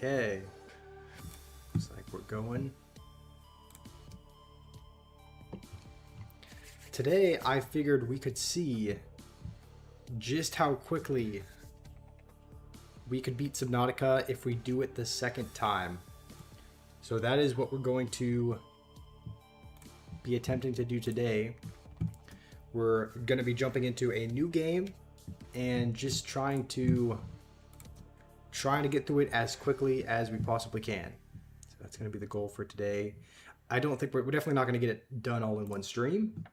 Okay. Looks like we're going. Today, I figured we could see just how quickly we could beat Subnautica if we do it the second time. So that is what we're going to be attempting to do today. We're going to be jumping into a new game and just trying to get through it as quickly as we possibly can. So that's going to be the goal for today. I don't think we're definitely not going to get it done all in one stream.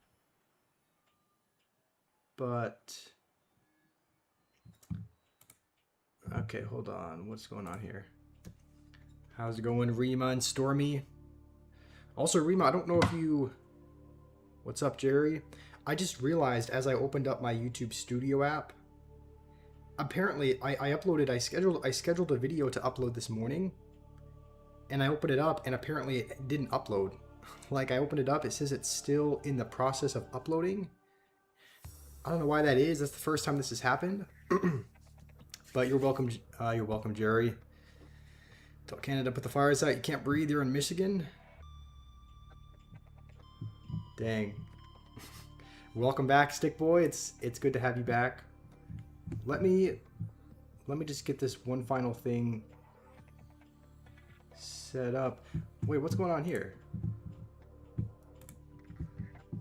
But okay, hold on. What's going on here? How's it going, Rima and Stormy? Also, Rima, I don't know if you... What's up, Jerry? I just realized as I opened up my YouTube Studio app, apparently I scheduled a video to upload this morning, and I opened it up and apparently it didn't upload. Like, I opened it up, it says it's still in the process of uploading. I don't know why that is. That's the first time this has happened. But you're welcome, Jerry. Tell Canada put the fires out. You can't breathe. You're in Michigan. Dang. Welcome back, Stick Boy. It's good to have you back. Let me just get this one final thing set up. Wait, what's going on here?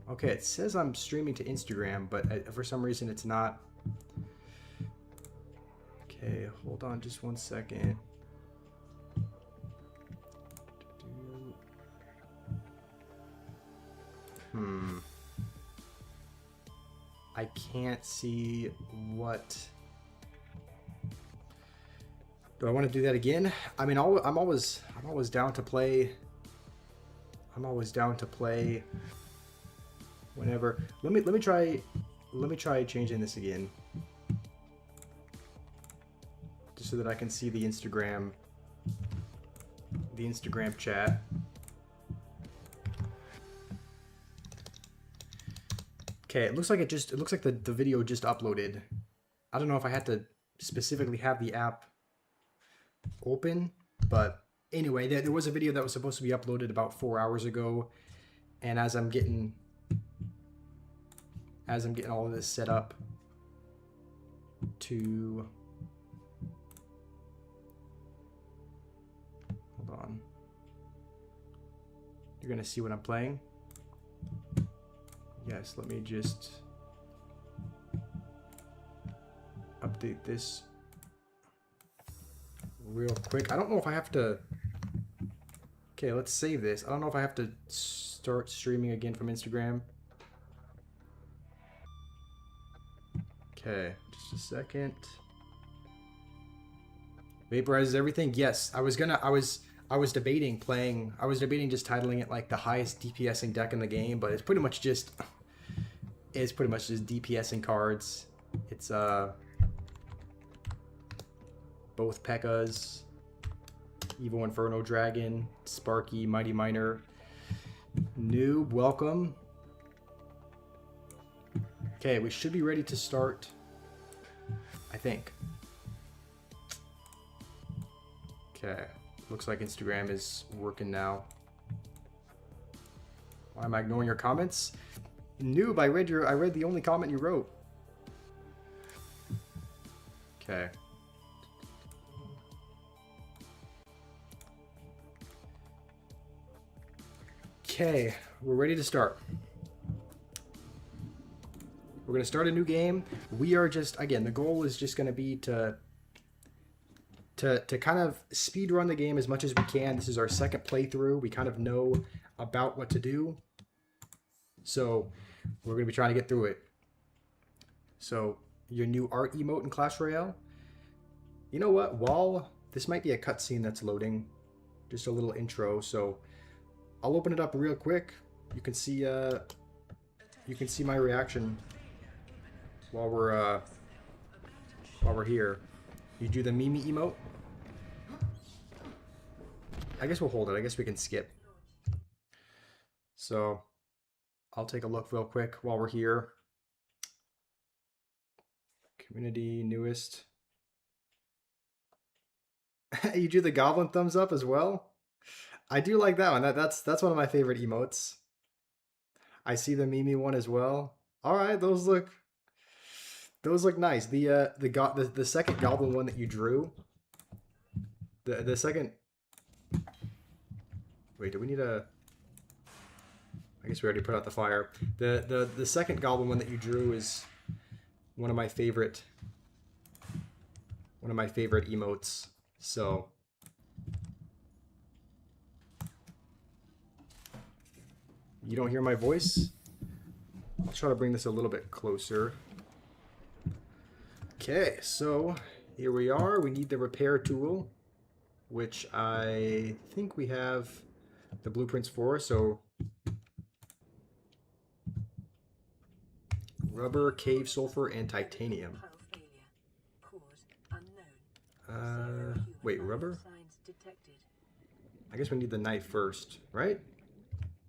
Okay, it says I'm streaming to Instagram, but for some reason it's not. Okay, hold on just one second. I can't see what... Do I want to do that again? I mean, I'm always down to play. I'm always down to play whenever. Let me try changing this again, just so that I can see the Instagram chat. Okay, it looks like the video just uploaded. I don't know if I had to specifically have the app open, but anyway, there was a video that was supposed to be uploaded about 4 hours ago, and as I'm getting all of this set up to... Hold on. You're gonna see what I'm playing. Yes, let me just update this real quick. I don't know if I have to... Okay, let's save this. I don't know if I have to start streaming again from Instagram. Okay, just a second. Vaporizes everything? Yes, I was debating just titling it like the highest DPSing deck in the game, but it's pretty much just DPSing cards. It's both P.E.K.K.A.s, Evo Inferno Dragon, Sparky, Mighty Miner. Noob, welcome. Okay, we should be ready to start, I think. Okay, looks like Instagram is working now. Why am I ignoring your comments? Noob, I read the only comment you wrote. Okay. Okay, we're ready to start. We're going to start a new game. We are just, again, the goal is just going to be to kind of speed run the game as much as we can. This is our second playthrough. We kind of know about what to do. So we're going to be trying to get through it. So your new art emote in Clash Royale. You know what? While this might be a cutscene that's loading, just a little intro. So I'll open it up real quick. You can see my reaction while we're here. You do the Mimi emote. I guess we'll hold it. I guess we can skip. So I'll take a look real quick while we're here. Community newest. You do the goblin thumbs up as well? I do like that one. That's one of my favorite emotes. I see the Mimi one as well. All right, those look nice. The second goblin one that you drew. The second. Wait, do we need a? I guess we already put out the fire. The second goblin one that you drew is one of my favorite. One of my favorite emotes. So. You don't hear my voice? I'll try to bring this a little bit closer. Okay, so here we are. We need the repair tool, which I think we have the blueprints for. So rubber, cave sulfur, and titanium. Wait, rubber? I guess we need the knife first, right?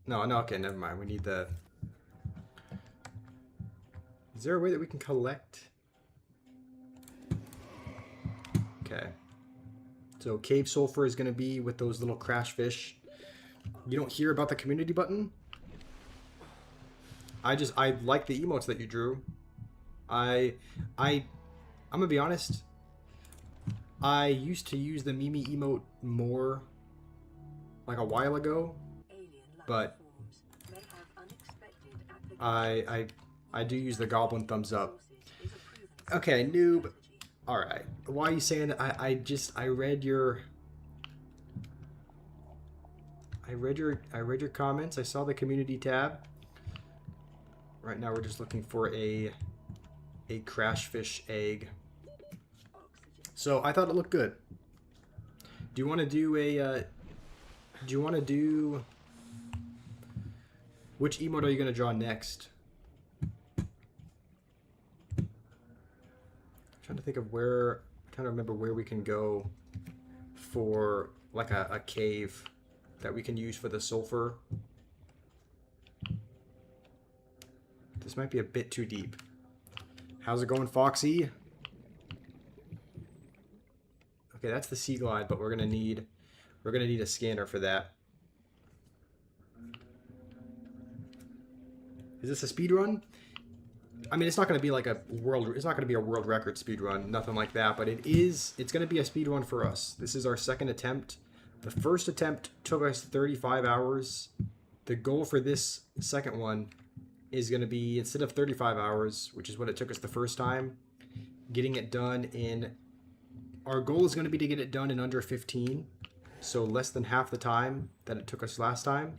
No, okay, never mind. We need the... Is there a way that we can collect? Okay. So cave sulfur is going to be with those little crash fish. You don't hear about the community button? I like the emotes that you drew. I'm gonna be honest. I used to use the Mimi emote more like a while ago. But I do use the goblin thumbs up. Okay, noob. All right. Why are you saying that? I read your comments. I saw the community tab. Right now we're just looking for a crash fish egg. So I thought it looked good. Do you want to do a? Do you want to do? Which emote are you going to draw next? I'm trying to think of where... I'm trying to remember where we can go for like a cave that we can use for the sulfur. This might be a bit too deep. How's it going, Foxy? Okay, that's the sea glide, but we're gonna need a scanner for that. Is this a speed run? I mean, it's not going to be like a world. It's not going to be a world record speed run, nothing like that. But it's going to be a speed run for us. This is our second attempt. The first attempt took us 35 hours. The goal for this second one is going to be, instead of 35 hours, which is what it took us the first time, getting it done in. Our goal is going to be to get it done in under 15, so less than half the time that it took us last time.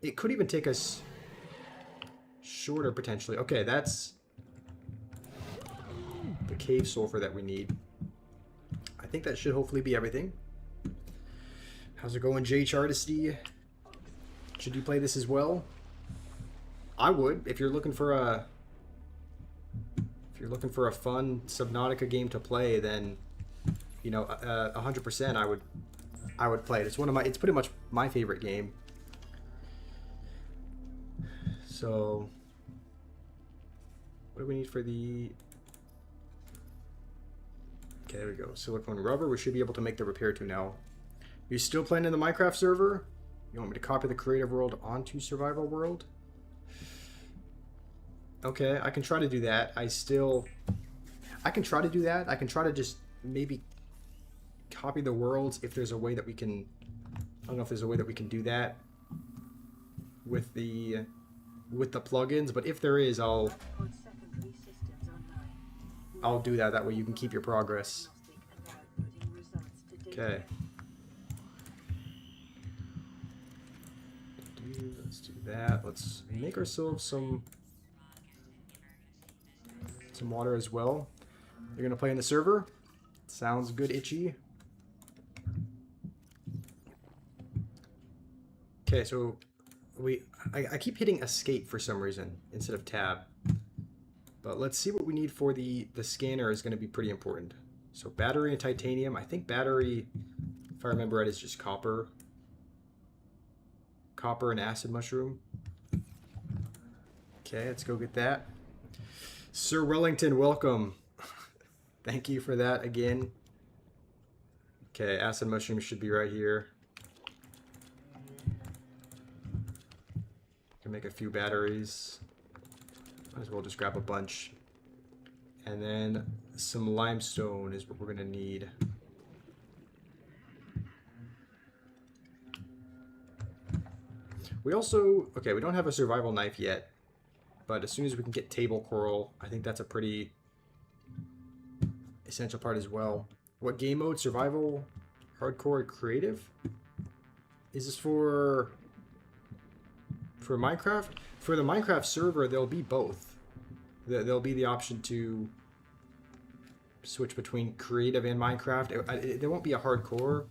It could even take us shorter potentially. Okay, that's the cave sulfur that we need. I think that should hopefully be everything. How's it going, J Chartisty? Should you play this as well? I would. If you're looking for a fun Subnautica game to play, then you know, 100% I would play it. It's pretty much my favorite game. So what do we need for the... Okay, there we go. Silicone rubber. We should be able to make the repair to now. You still playing in the Minecraft server? You want me to copy the creative world onto survival world? Okay, I can try to do that. I can try to do that. I can try to just maybe copy the worlds if there's a way that we can... I don't know if there's a way that we can do that with the plugins, but if there is, I'll do that. That way you can keep your progress. Okay. Let's do that. Let's make ourselves some water as well. You're gonna play in the server? Sounds good, Itchy. Okay, so I keep hitting escape for some reason instead of tab. But let's see what we need for the scanner is going to be pretty important. So battery and titanium. I think battery, if I remember right, is just copper. Copper and acid mushroom. Okay, let's go get that. Sir Wellington, welcome. Thank you for that again. Okay, acid mushroom should be right here. Can make a few batteries. Might as well just grab a bunch. And then some limestone is what we're gonna need. We also, okay, we don't have a survival knife yet, but as soon as we can get table coral, I think that's a pretty essential part as well. What game mode? Survival, hardcore, creative? Is this for Minecraft? For the Minecraft server, there'll be both. There'll be the option to switch between creative and Minecraft. There won't be a hardcore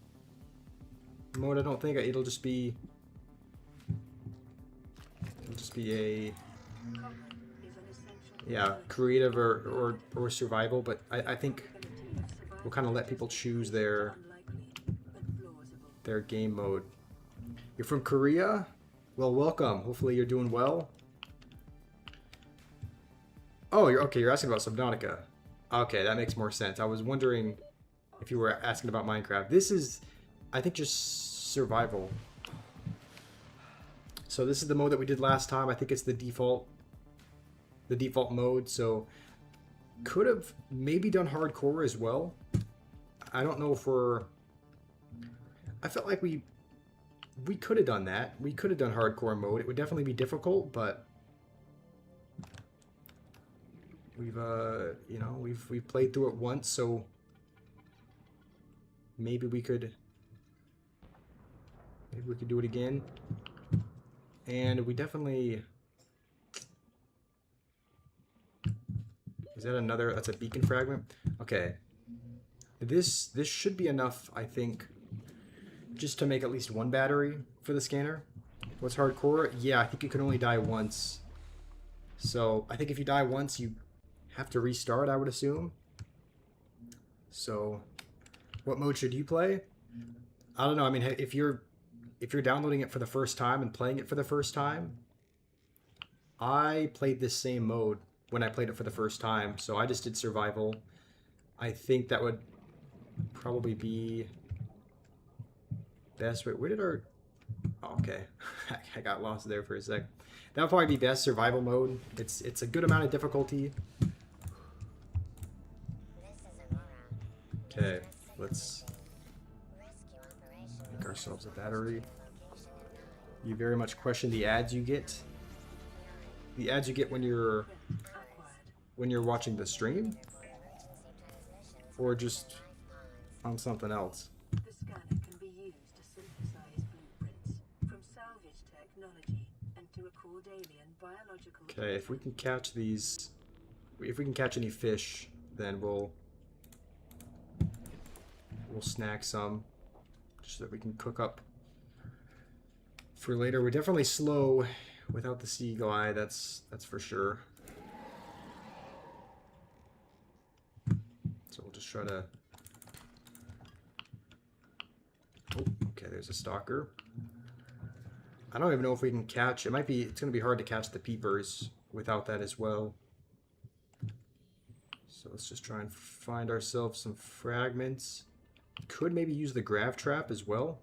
mode, I don't think. It'll just be a, yeah, creative or survival, but I think we'll kind of let people choose their game mode. You're from Korea? Well, welcome. Hopefully you're doing well. Oh, you're asking about Subnautica. Okay, that makes more sense. I was wondering if you were asking about Minecraft. This is, I think, just survival. So this is the mode that we did last time. I think it's the default mode. So could have maybe done hardcore as well. I don't know if I felt like we could have done that. We could have done hardcore mode. It would definitely be difficult, but we've you know, we've played through it once, so maybe we could do it again. And we definitely, is that another, that's a beacon fragment? Okay. This should be enough, I think, just to make at least one battery for the scanner. What's hardcore? Yeah, I think you can only die once. So I think if you die once, you have to restart, I would assume. So what mode should you play? I don't know. I mean, if you're downloading it for the first time and playing it for the first time, I played this same mode when I played it for the first time, so I just did survival. I think that would probably be best. Wait, where did our... Oh, okay. I got lost there for a sec. That would probably be best, survival mode. It's a good amount of difficulty. Okay, let's make ourselves a battery. You very much question the ads you get. The ads you get when you're watching the stream, or just on something else. The scanner can be used to synthesize blueprints from salvage technology and to record alien biological. Okay, if we can catch these, if we can catch any fish, then we'll snack some, just so that we can cook up for later. We're definitely slow without the sea eye, that's for sure. So we'll just try to... Oh, okay, there's a stalker. I don't even know if we can catch... It's going to be hard to catch the peepers without that as well. So let's just try and find ourselves some fragments. Could maybe use the grav trap as well.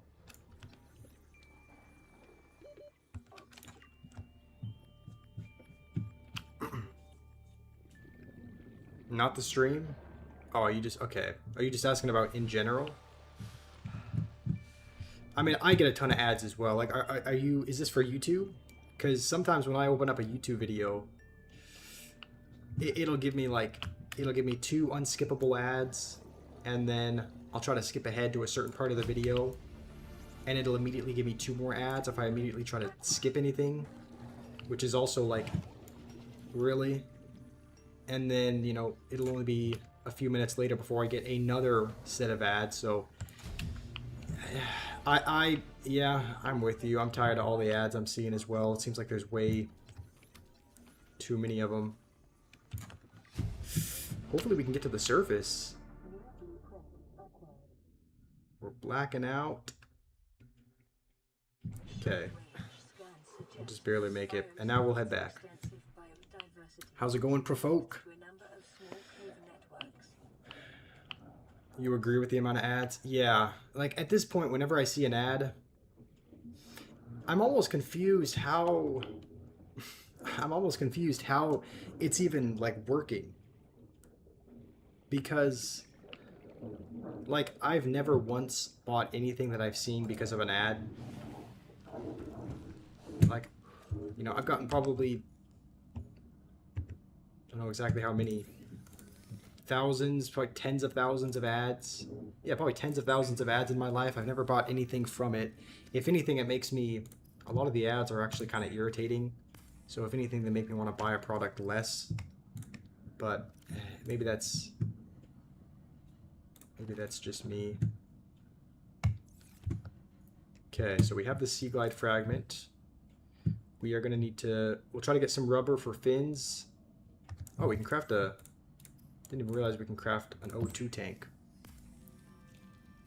Not the stream? Oh, are you just... Okay. Are you just asking about in general? I mean, I get a ton of ads as well. Like, are you... Is this for YouTube? Because sometimes when I open up a YouTube video, it'll give me, like... It'll give me 2 unskippable ads, and then I'll try to skip ahead to a certain part of the video, and it'll immediately give me 2 more ads if I immediately try to skip anything, which is also, like, really... And then, you know, it'll only be a few minutes later before I get another set of ads. So, yeah, I'm with you. I'm tired of all the ads I'm seeing as well. It seems like there's way too many of them. Hopefully we can get to the surface. We're blacking out. Okay. We'll just barely make it. And now we'll head back. How's it going, Profolk? You agree with the amount of ads? Yeah. Like, at this point, whenever I see an ad, I'm almost confused how... I'm almost confused how it's even, like, working. Because, like, I've never once bought anything that I've seen because of an ad. Like, you know, I've gotten probably... I don't know exactly how many... thousands, probably tens of thousands of ads. Yeah, probably tens of thousands of ads in my life. I've never bought anything from it. If anything, it makes me... A lot of the ads are actually kind of irritating. So if anything, they make me want to buy a product less. But maybe that's... Maybe that's just me. Okay, so we have the Sea Glide fragment. We are going to need to... We'll try to get some rubber for fins. Oh, we can craft a... Didn't even realize we can craft an O2 tank.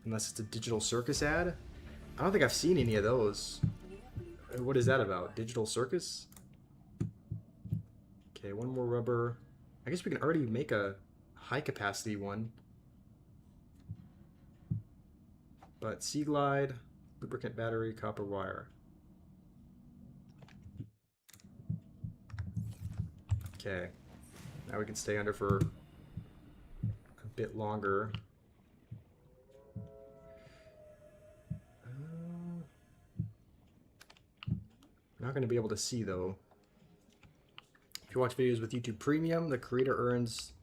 Unless it's a Digital Circus ad. I don't think I've seen any of those. What is that about? Digital Circus? Okay, one more rubber. I guess we can already make a high capacity one. But Sea Glide, lubricant battery, copper wire. Okay. Now we can stay under for a bit longer. Not going to be able to see though. If you watch videos with YouTube Premium, the creator earns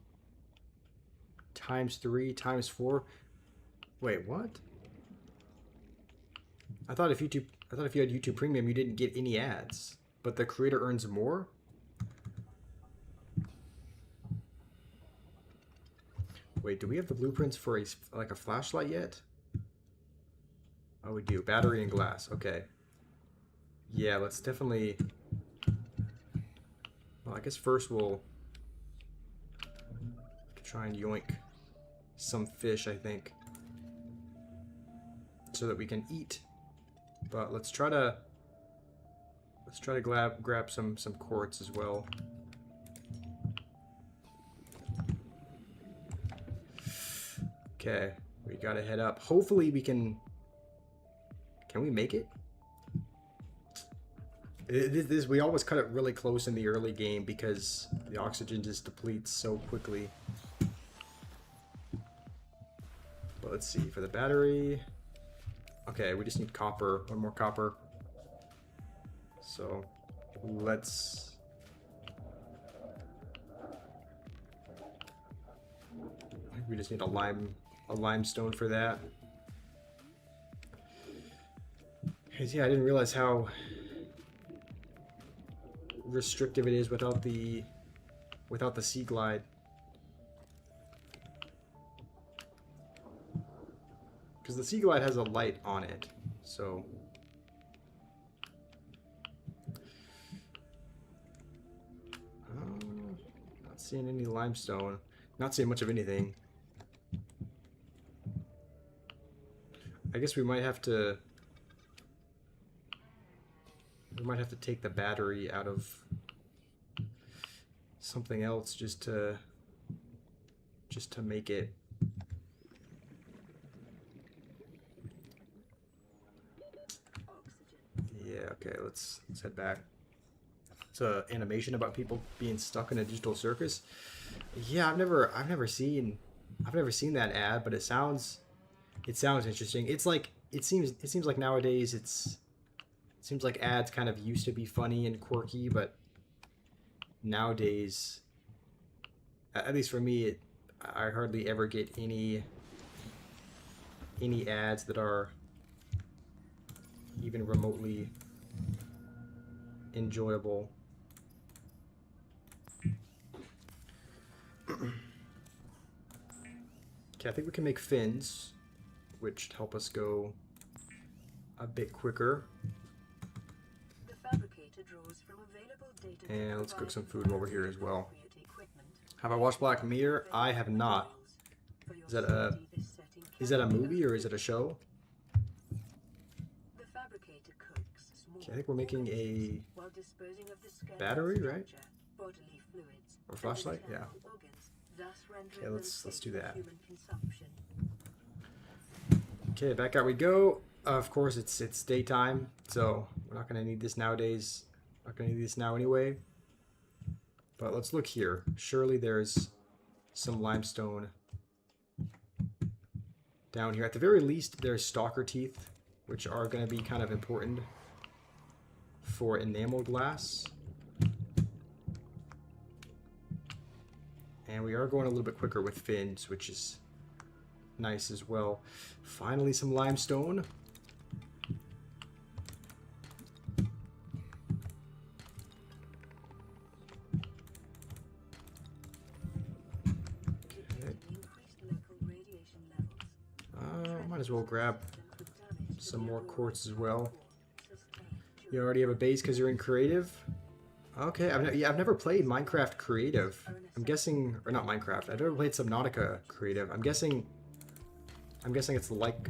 ×3, ×4. Wait, what? I thought if you had YouTube Premium, you didn't get any ads, but the creator earns more. Wait, do we have the blueprints for like a flashlight yet? Oh, we do. Battery and glass. Okay. Yeah, let's definitely... Well, I guess first we'll try and yoink some fish, I think, so that we can eat. But let's try to grab some quartz as well. Okay, we gotta head up. Hopefully we can... Can we make it? We always cut it really close in the early game because the oxygen just depletes so quickly. But let's see, for the battery... Okay, we just need copper, one more copper. So, let's... I think we just need a limestone for that. Because, yeah, I didn't realize how restrictive it is without the Sea Glide. Because the Sea Glide has a light on it, so... Not seeing any limestone. Not seeing much of anything. I guess we might have to... We might have to take the battery out of something else just to make it. Yeah, okay, let's head back. It's an animation about people being stuck in a digital circus. Yeah, I've never seen that ad, but it sounds interesting. It's like it seems like nowadays it seems like ads kind of used to be funny and quirky, but nowadays, at least for me, I hardly ever get any ads that are even remotely enjoyable. Okay, I think we can make fins, which help us go a bit quicker. And let's cook some food while we're here as well. Have I watched Black Mirror? I have not. Is that a movie or is it a show? Okay, I think we're making a battery, right? Or flashlight? Yeah. Okay, let's do that. Okay, back out we go. Of course, it's daytime, so we're not gonna need this nowadays. Not gonna need this now anyway. But let's look here. Surely there's some limestone down here. At the very least, there's stalker teeth, which are gonna be kind of important for enamel glass. And we are going a little bit quicker with fins, which is nice as well. Finally, some limestone. Might as well grab some more quartz as well. You already have a base because you're in creative? Okay, I've never played Minecraft creative. I'm guessing, or not Minecraft, I've never played Subnautica creative. I'm guessing it's like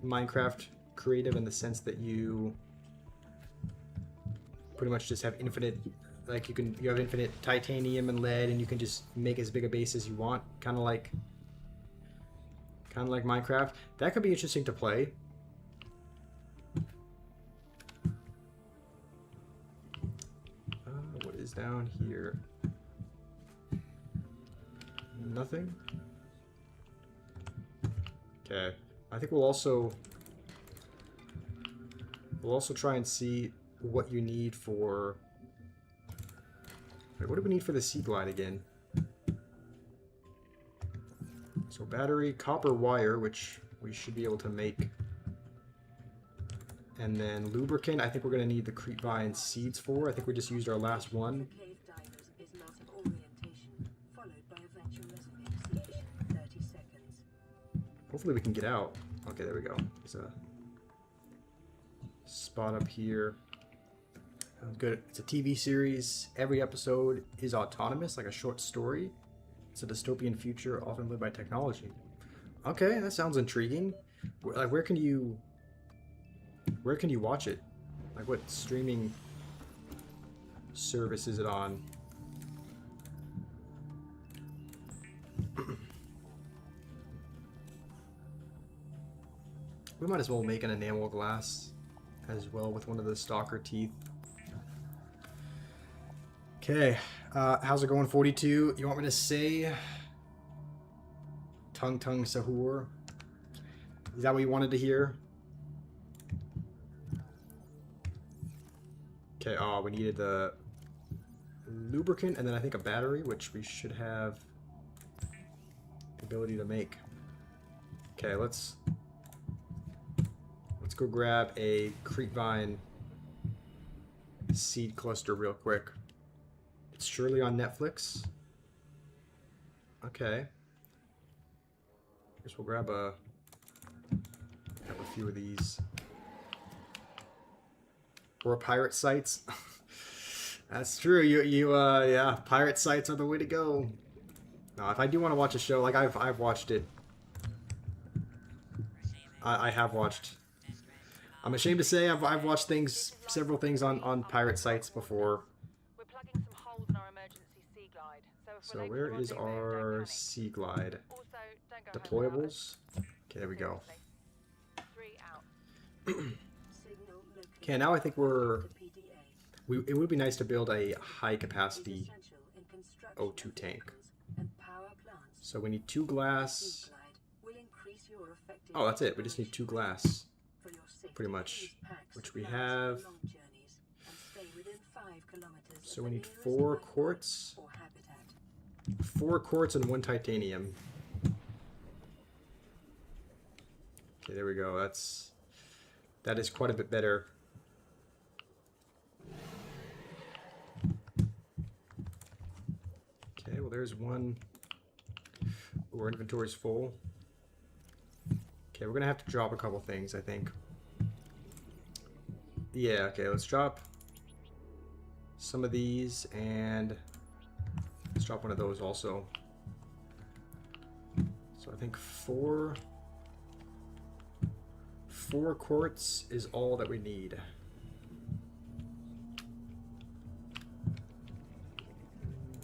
Minecraft creative in the sense that you pretty much just have infinite, like you have infinite titanium and lead and you can just make as big a base as you want, kind of like Minecraft. That could be interesting to play. What is down here? Nothing? Okay. I think we'll also try and see what you need for... Wait, what do we need for the Sea Glide again? So battery, copper wire, which we should be able to make. And then lubricant, I think we're going to need the creepvine seeds for. I think we just used our last one. Hopefully we can get out. Okay, there we go. There's a spot up here. Good. It's a TV series. Every episode is autonomous, like a short story. It's a dystopian future often led by technology. Okay, that sounds intriguing. Like, where can you watch it? Like, what streaming service is it on? We might as well make an enamel glass as well with one of the stalker teeth. Okay, how's it going, 42? You want me to say Tung Tung Sahur? Is that what you wanted to hear? Okay, we needed the lubricant and then I think a battery, which we should have the ability to make. Okay, let's go grab a creepvine seed cluster real quick. It's surely on Netflix. Okay. Guess we'll grab a few of these. Or pirate sites. That's true. Yeah, pirate sites are the way to go. No, if I do want to watch a show, like I've watched it. I have watched. I'm ashamed to say I've watched several things on pirate sites before. We're plugging some holes in our emergency sea glide. So where is our sea glide? Deployables? Okay, there we go. 3 out. Okay, now I think it would be nice to build a high capacity O2 tank. So we need 2 glass. Oh, that's it. We just need 2 glass. Pretty much. Which we have. So we need 4 quartz. 4 quartz and 1 titanium. Okay, there we go. That is quite a bit better. Okay, well there's one. Ooh, our inventory's full. Okay, we're gonna have to drop a couple things, I think. Yeah, okay, let's drop some of these and let's drop one of those also. So I think 4 quartz is all that we need.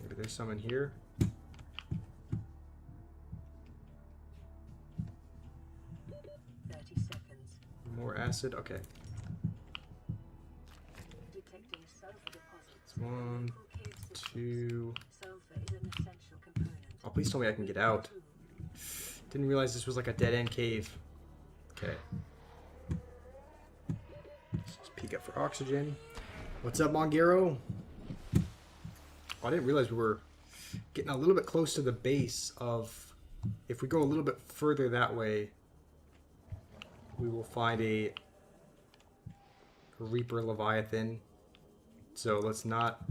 Maybe there's some in here. More acid. Okay. Detecting sulfur deposits. It's 1, Local cave systems. 2. Sulfur is an essential component. Oh, please tell me I can get out. Didn't realize this was like a dead-end cave. Okay. Let's just peek up for oxygen. What's up, Mongero? Oh, I didn't realize we were getting a little bit close to the base of... If we go a little bit further that way, we will find a Reaper Leviathan. So let's not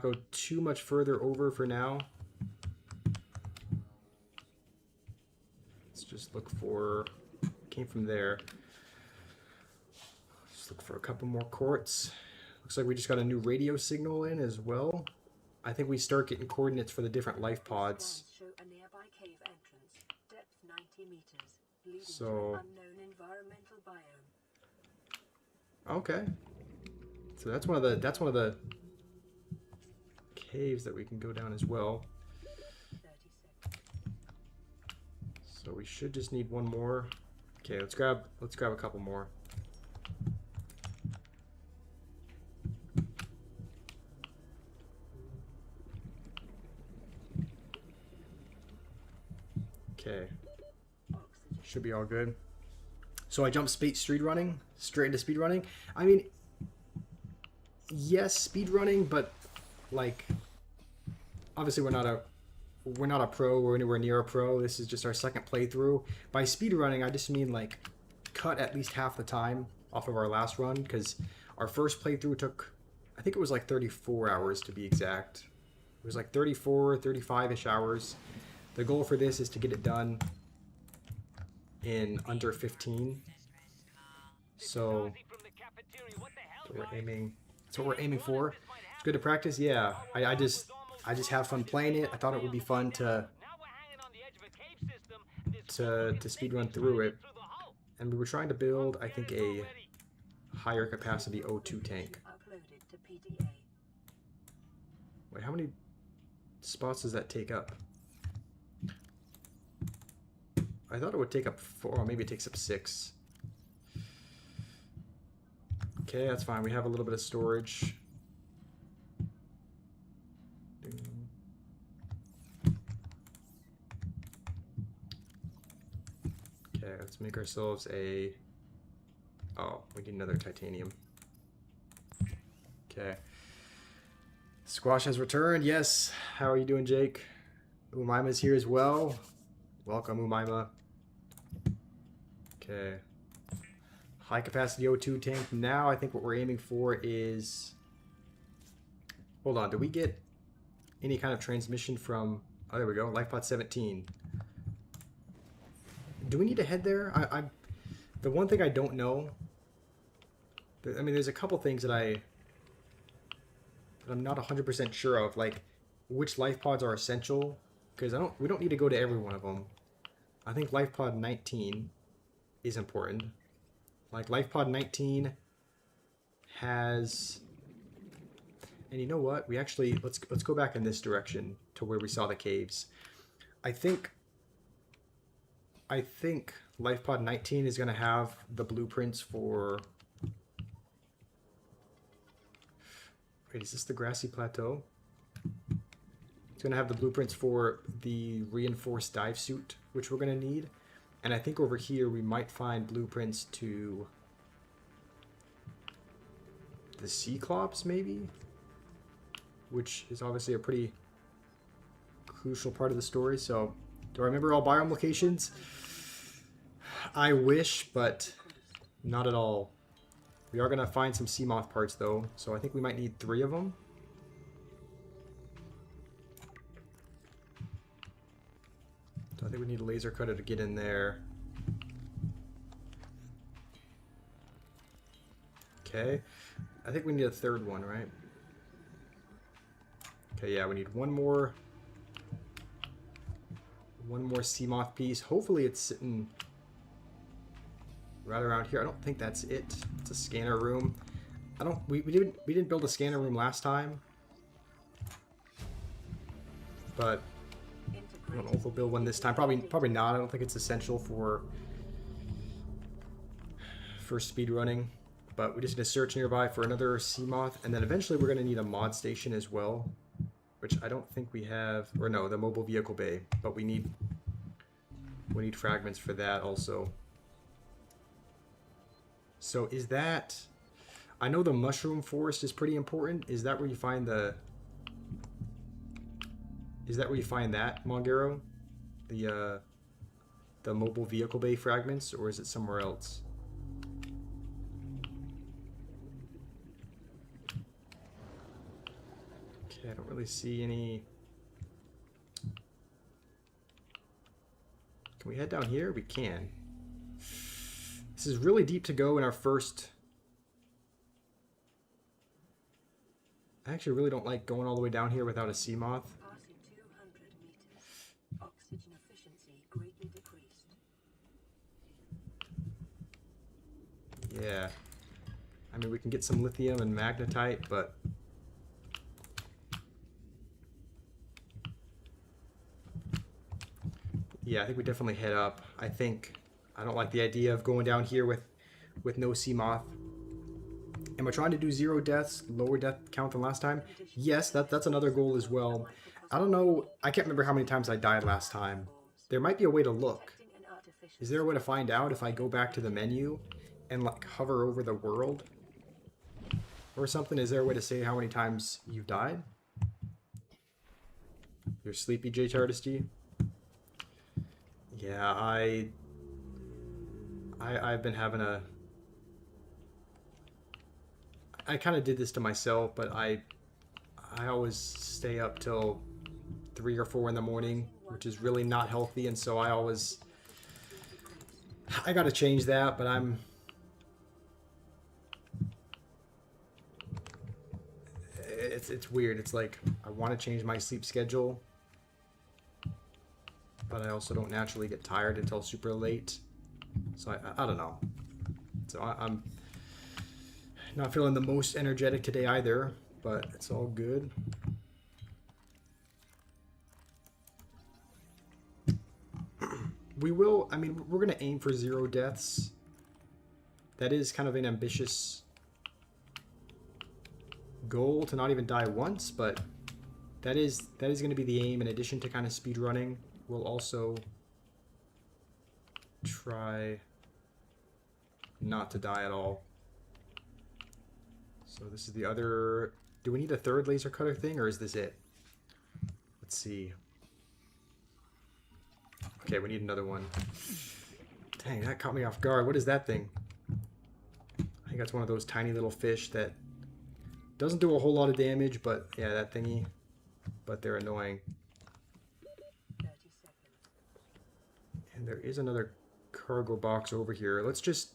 go too much further over for now. Let's just look for... Came from there. Just look for a couple more quartz. Looks like we just got a new radio signal in as well. I think we start getting coordinates for the different life pods. Show a nearby cave entrance, depth 90 meters, leading to So... an unknown environmental biome. Okay. So that's one of the caves that we can go down as well. 30 seconds. So we should just need one more. Okay, let's grab a couple more. Okay. Oxygen. Should be all good. So I jumped speedrunning straight into speedrunning. I mean, yes, speedrunning, but like, obviously we're not a pro or anywhere near a pro. This is just our second playthrough. By speedrunning, I just mean like cut at least half the time off of our last run, because our first playthrough took, I think it was like 34 hours to be exact. It was like 34, 35-ish hours. The goal for this is to get it done in under 15. So that's what we're aiming for. It's good to practice. Yeah, I just have fun playing it. I thought it would be fun to speedrun through it. And we were trying to build, I think, a higher capacity O2 tank. Uploaded to PDA. Wait, how many spots does that take up? I thought it would take up 4, or maybe it takes up 6. Okay, that's fine. We have a little bit of storage. Okay, let's make ourselves a... Oh, we need another titanium. Okay. Squash has returned. Yes. How are you doing, Jake? Umaima's here as well. Welcome, Umaima. Okay. High capacity O2 tank. Now I think what we're aiming for is... Hold on. Do we get any kind of transmission from... Oh, there we go. Lifepod 17. Do we need to head there? The one thing I don't know... I mean, there's a couple things that I'm not 100% sure of. Like, which life pods are essential. Because we don't need to go to every one of them. I think Lifepod 19 is important. Like, Lifepod 19 has... And you know what? We actually... Let's go back in this direction to where we saw the caves. I think Lifepod 19 is going to have the blueprints for... Wait, is this the grassy plateau? It's going to have the blueprints for the reinforced dive suit, which we're going to need. And I think over here we might find blueprints to the Cyclops, maybe? Which is obviously a pretty crucial part of the story. So, do I remember all biome locations? I wish, but not at all. We are going to find some sea moth parts, though. So I think we might need 3 of them. So I think we need a laser cutter to get in there. Okay. I think we need a 3rd one, right? Okay, yeah, we need one more sea moth piece. Hopefully it's sitting right around here. I don't think that's it. It's a scanner room. We didn't build a scanner room last time. But I don't know if we'll build one this time. Probably not. I don't think it's essential for for speedrunning, but we just need to search nearby for another sea moth, and then eventually we're going to need a mod station as well, which I don't think we have, or no, the mobile vehicle bay, but we need fragments for that also. So is that, I know the mushroom forest is pretty important. Is that where you find that, Mongero? The mobile vehicle bay fragments, or is it somewhere else? Okay, I don't really see any. Can we head down here? We can. This is really deep to go in our first. I actually really don't like going all the way down here without a sea moth. Passing 200 meters. Oxygen efficiency greatly decreased. Yeah. I mean, we can get some lithium and magnetite, but yeah, I think we definitely head up. I don't like the idea of going down here with no sea moth. Am I trying to do 0 deaths, lower death count than last time? Yes, that's another goal as well. I don't know, I can't remember how many times I died last time. There might be a way to look. Is there a way to find out if I go back to the menu and like hover over the world or something? Is there a way to say how many times you've died? You're sleepy, J Tardesty? Yeah, I've been having a... I kind of did this to myself, but I always stay up till 3 or 4 in the morning, which is really not healthy, and so I gotta change that, but it's weird. It's like I want to change my sleep schedule, but I also don't naturally get tired until super late, so I don't know. So I'm not feeling the most energetic today either, but it's all good. We will, I mean, we're going to aim for 0 deaths. That is kind of an ambitious goal to not even die once, but that is going to be the aim. In addition to kind of speed running, we'll also try not to die at all. So this is the other... Do we need a 3rd laser cutter thing, or is this it? Let's see. Okay, we need another one. Dang, that caught me off guard. What is that thing? I think that's one of those tiny little fish that doesn't do a whole lot of damage, but yeah, that thingy. But they're annoying. 30 seconds. And there is another cargo box over here. Let's just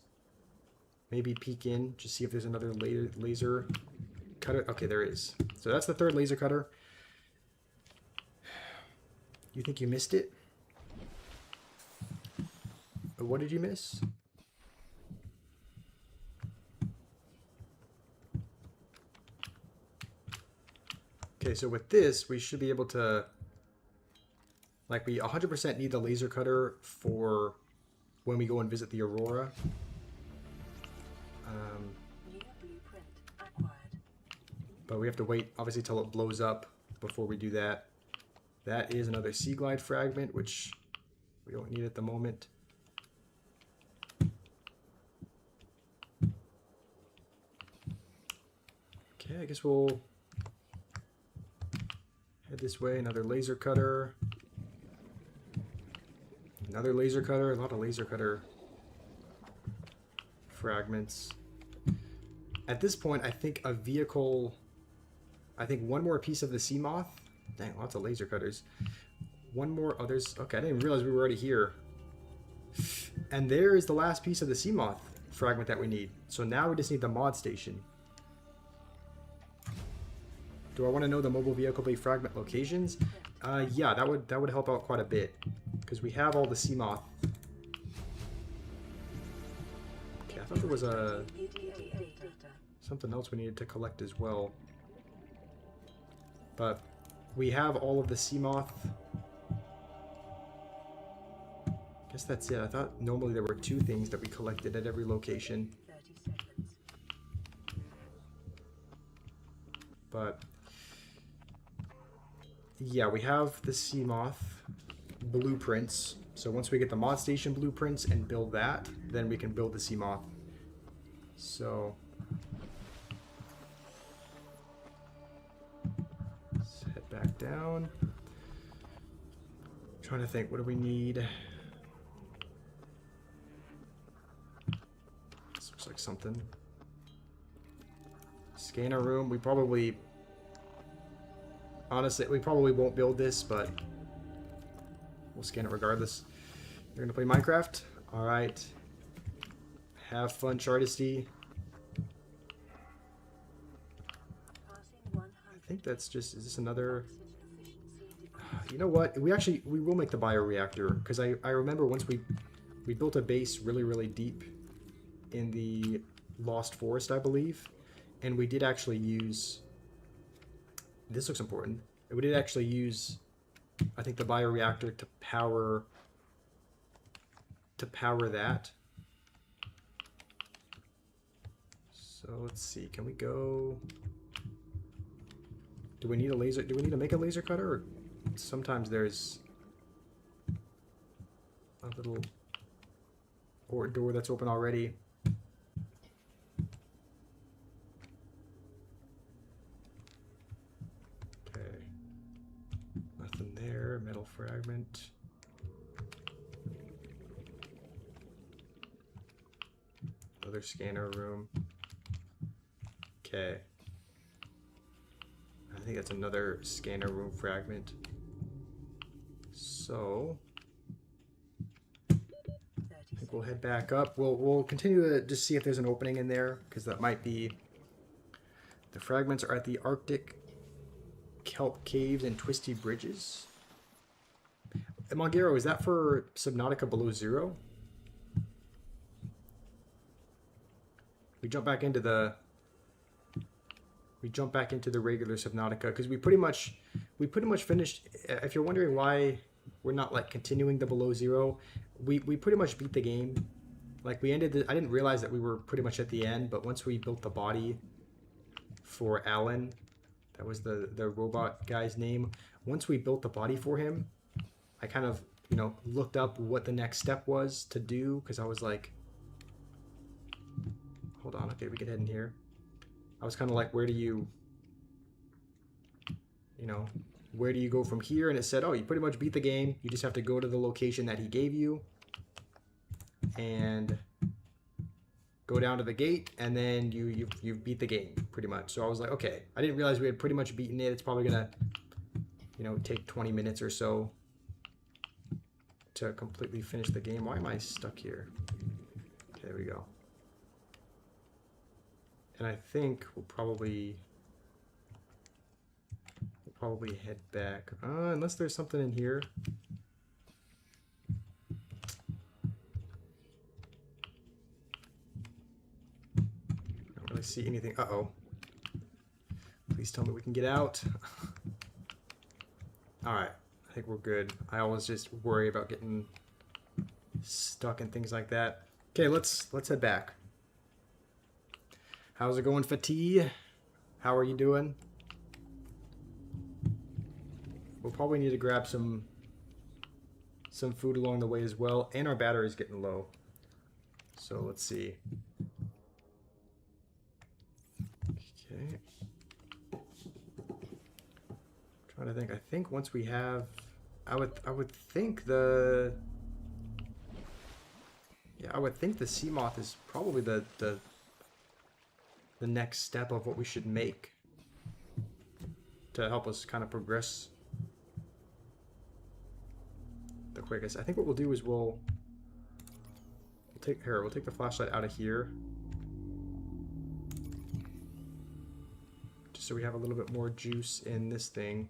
maybe peek in, just see if there's another laser cutter. Okay, there is. So that's the 3rd laser cutter. You think you missed it? What did you miss? Okay, so with this, we should be able to, like, we 100% need the laser cutter for when we go and visit the Aurora. New blueprint acquired. But we have to wait, obviously, till it blows up before we do that. That is another Sea Glide fragment, which we don't need at the moment. Okay, I guess we'll head this way. Another laser cutter. Another laser cutter. A lot of laser cutter fragments. At this point, I think a vehicle... I think one more piece of the sea moth. Dang, lots of laser cutters. One more others. Okay, I didn't even realize we were already here. And there is the last piece of the sea moth fragment that we need. So now we just need the mod station. Do I want to know the mobile vehicle bay fragment locations? Yeah, that would help out quite a bit, because we have all the sea moth. Okay, I thought there was something else we needed to collect as well. But we have all of the sea moth. I guess that's it. I thought normally there were 2 things that we collected at every location. 30 But yeah, we have the Seamoth blueprints. So once we get the mod station blueprints and build that, then we can build the Seamoth. So let's head back down. Trying to think, what do we need? This looks like something. Scanner room. We probably, honestly, we probably won't build this, but we'll scan it regardless. You're gonna play Minecraft? Alright. Have fun, Chartisty. I think that's just, is this another? You know what? We will make the bioreactor, because I remember once we built a base really deep in the Lost Forest, I believe, and we did actually use, this looks important, we did actually use, I think, the bioreactor to power that. So let's see, can we go, do we need a laser, do we need to make a laser cutter, or sometimes there's a little door that's open already. Okay, nothing there. Metal fragment. Another scanner room. Okay, I think that's another scanner room fragment. So I think we'll head back up. We'll continue to just see if there's an opening in there, because that might be. The fragments are at the Arctic kelp caves and twisty bridges. Mongero, is that for Subnautica below zero? We jump back into the regular Subnautica, because we pretty much finished. If you're wondering why we're not like continuing the below zero, we pretty much beat the game. Like we ended I didn't realize that we were pretty much at the end, but once we built the body for Alan, that was the robot guy's name. Once we built the body for him, I kind of, you know, looked up what the next step was to do, because I was like, hold on, okay, we can head in here. I was kind of like, where do you go from here? And it said, oh, you pretty much beat the game. You just have to go to the location that he gave you and go down to the gate, and then you beat the game pretty much. So I was like, okay, I didn't realize we had pretty much beaten it. It's probably gonna, you know, take 20 minutes or so to completely finish the game. Why am I stuck here? Okay, there we go. And I think we'll probably head back. Unless there's something in here. I don't really see anything. Uh-oh. Please tell me we can get out. Alright. I think we're good. I always just worry about getting stuck and things like that. Okay, let's head back. How's it going, Fatih? How are you doing? We'll probably need to grab some food along the way as well, and our battery's getting low. So let's see. Okay. Trying to think. I think once we have, I would think the Seamoth is probably the next step of what we should make to help us kind of progress the quickest. I think what we'll do is we'll take the flashlight out of here just so we have a little bit more juice in this thing.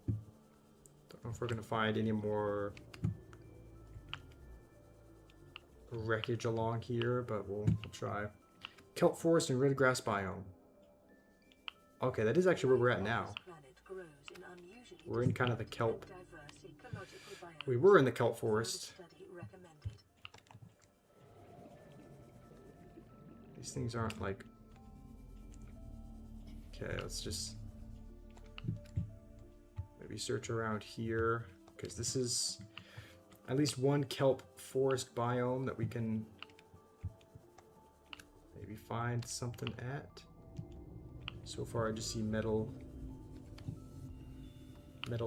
Don't know if we're gonna find any more wreckage along here, but we'll try. Kelp forest and red grass biome. Okay, that is actually where we're at now. We're in kind of the kelp. We were in the kelp forest. These things aren't like... Okay, let's just maybe search around here, because this is at least one kelp forest biome that we can maybe find something at. So far I just see metal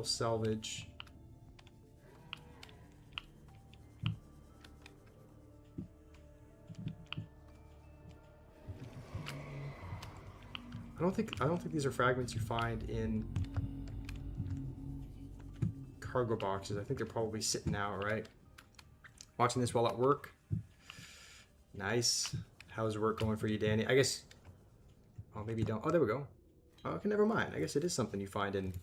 salvage. I don't think these are fragments you find in cargo boxes. I think they're probably sitting out, right? Watching this while at work. Nice. How's work going for you, Danny? I guess. Oh, maybe you don't. Oh, there we go. Okay, never mind. I guess it is something you find in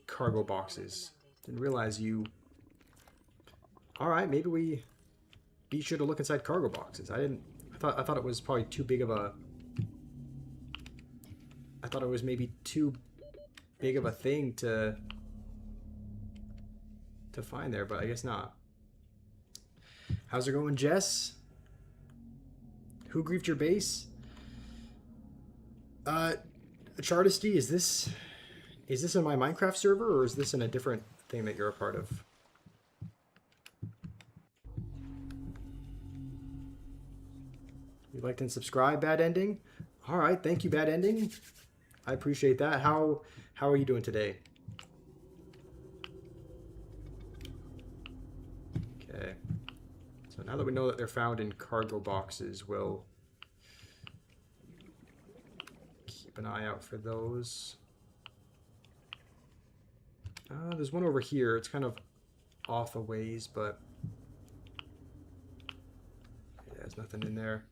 cargo boxes. Didn't realize you. All right, maybe we be sure to look inside cargo boxes. I thought it was probably too big of a. I thought it was maybe too big of a thing to find there, but I guess not. How's it going, Jess? Who griefed your base? Chartisty, is this in my Minecraft server, or is this in a different thing that you're a part of? You liked and subscribed, Bad Ending? All right, thank you, Bad Ending. I appreciate that. How are you doing today? Okay. So now that we know that they're found in cargo boxes, we'll keep an eye out for those. There's one over here. It's kind of off a ways, but yeah, there's nothing in there.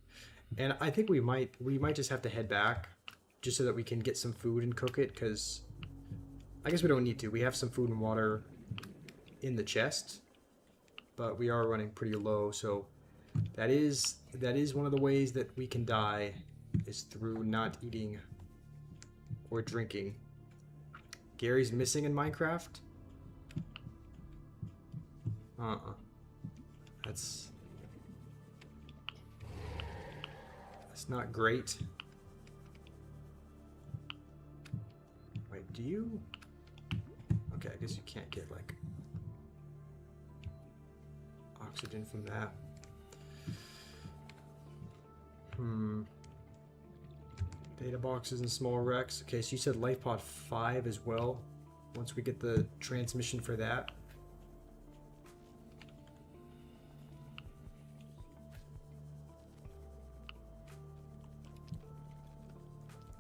And I think we might just have to head back just so that we can get some food and cook it, because I guess we don't need to. We have some food and water in the chest, but we are running pretty low, so that is one of the ways that we can die, is through not eating or drinking. Gary's missing in Minecraft? That's not great. Wait, do you? Okay, I guess you can't get like oxygen from that. Data boxes and small wrecks. Okay, so you said life pod 5 as well, once we get the transmission for that.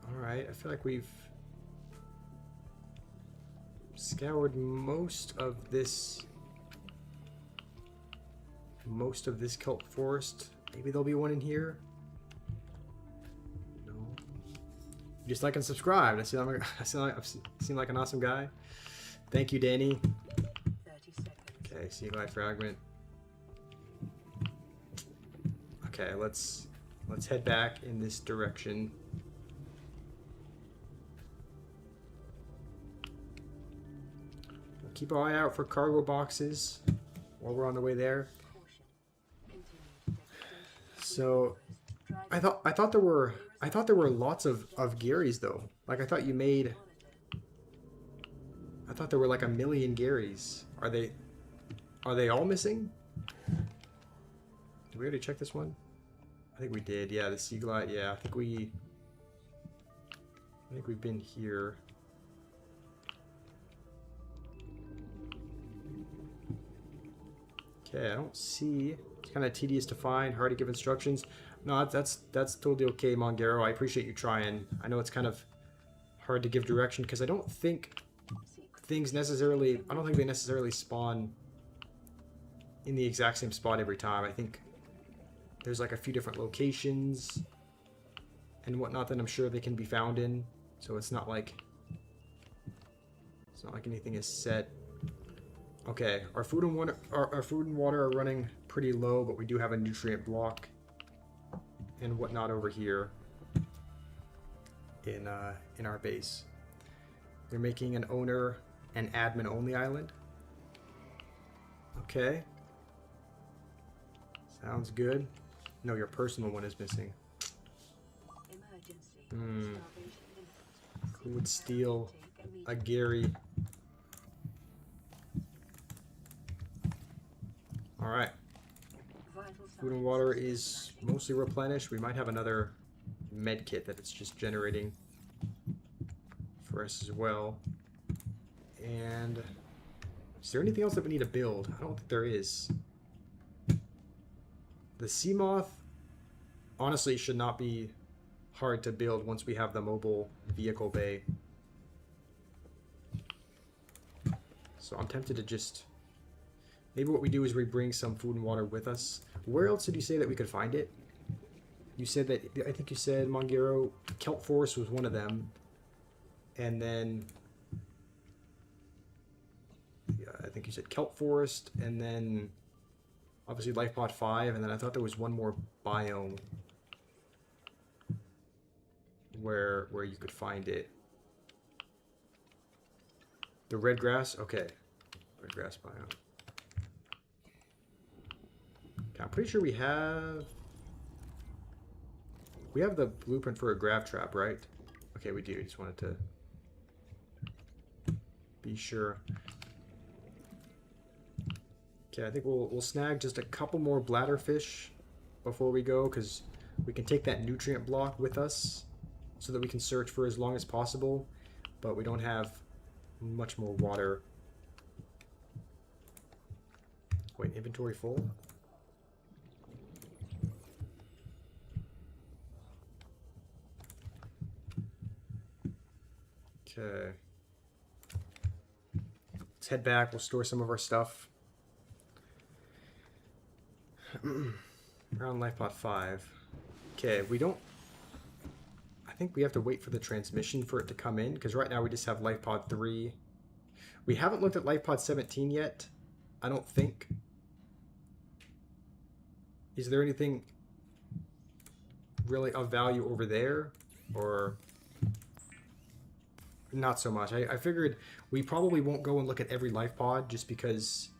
Alright, I feel like we've scoured most of this kelp forest. Maybe there'll be one in here. No. Just like and subscribe. I seem like an awesome guy. Thank you, Danny. 30 seconds. Okay, sea glide fragment. Okay, let's head back in this direction. We'll keep our eye out for cargo boxes while we're on the way there. So I thought there were lots of Garys though. Like I thought there were like 1 million Garys. Are they all missing? Did we already check this one? I think we did. Yeah, the sea glide. Yeah, I think we've been here. Okay, I don't see. It's kind of tedious to find, hard to give instructions. No, that's totally okay, Mongero. I appreciate you trying. I know it's kind of hard to give direction because I don't think they necessarily spawn in the exact same spot every time. I think there's like a few different locations and whatnot that I'm sure they can be found in. So it's not like anything is set. Okay, our food and water are running pretty low, but we do have a nutrient block and whatnot over here in our base. They're making an owner and admin only island. Okay, sounds good. No, your personal one is missing. Emergency. Starvation in Who would steal a Gary? Alright. Food and water is mostly replenished. We might have another med kit that it's just generating for us as well. And is there anything else that we need to build? I don't think there is. The Seamoth honestly should not be hard to build once we have the mobile vehicle bay. So I'm tempted to just... Maybe what we do is we bring some food and water with us. Where else did you say that we could find it? You said that... I think you said, Mongero, Kelp Forest was one of them. And then... Yeah, I think you said Kelp Forest, and then... Obviously Life Pod 5, and then I thought there was one more biome where you could find it. The red grass? Okay. Red grass biome. Okay, I'm pretty sure we have the blueprint for a grav trap, right? Okay, we do. Just wanted to be sure. Okay, I think we'll snag just a couple more bladderfish before we go, because we can take that nutrient block with us so that we can search for as long as possible, but we don't have much more water. Wait, inventory full? Okay. Let's head back. We'll store some of our stuff. Around Life Pod 5. Okay, we don't... I think we have to wait for the transmission for it to come in, because right now we just have Life Pod 3. We haven't looked at Life Pod 17 yet, I don't think. Is there anything really of value over there? Or... Not so much. I figured we probably won't go and look at every life pod just because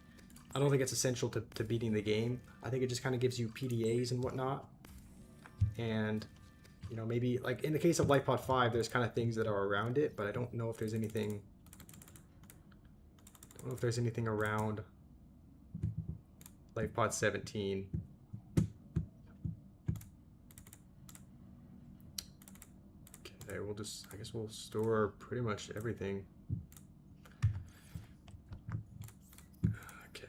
I don't think it's essential to beating the game. I think it just kind of gives you PDAs and whatnot. And, you know, maybe, like, in the case of Life Pod 5, there's kind of things that are around it, but I don't know if there's anything... I don't know if there's anything around Life Pod 17. Okay, we'll just, I guess we'll store pretty much everything. Okay.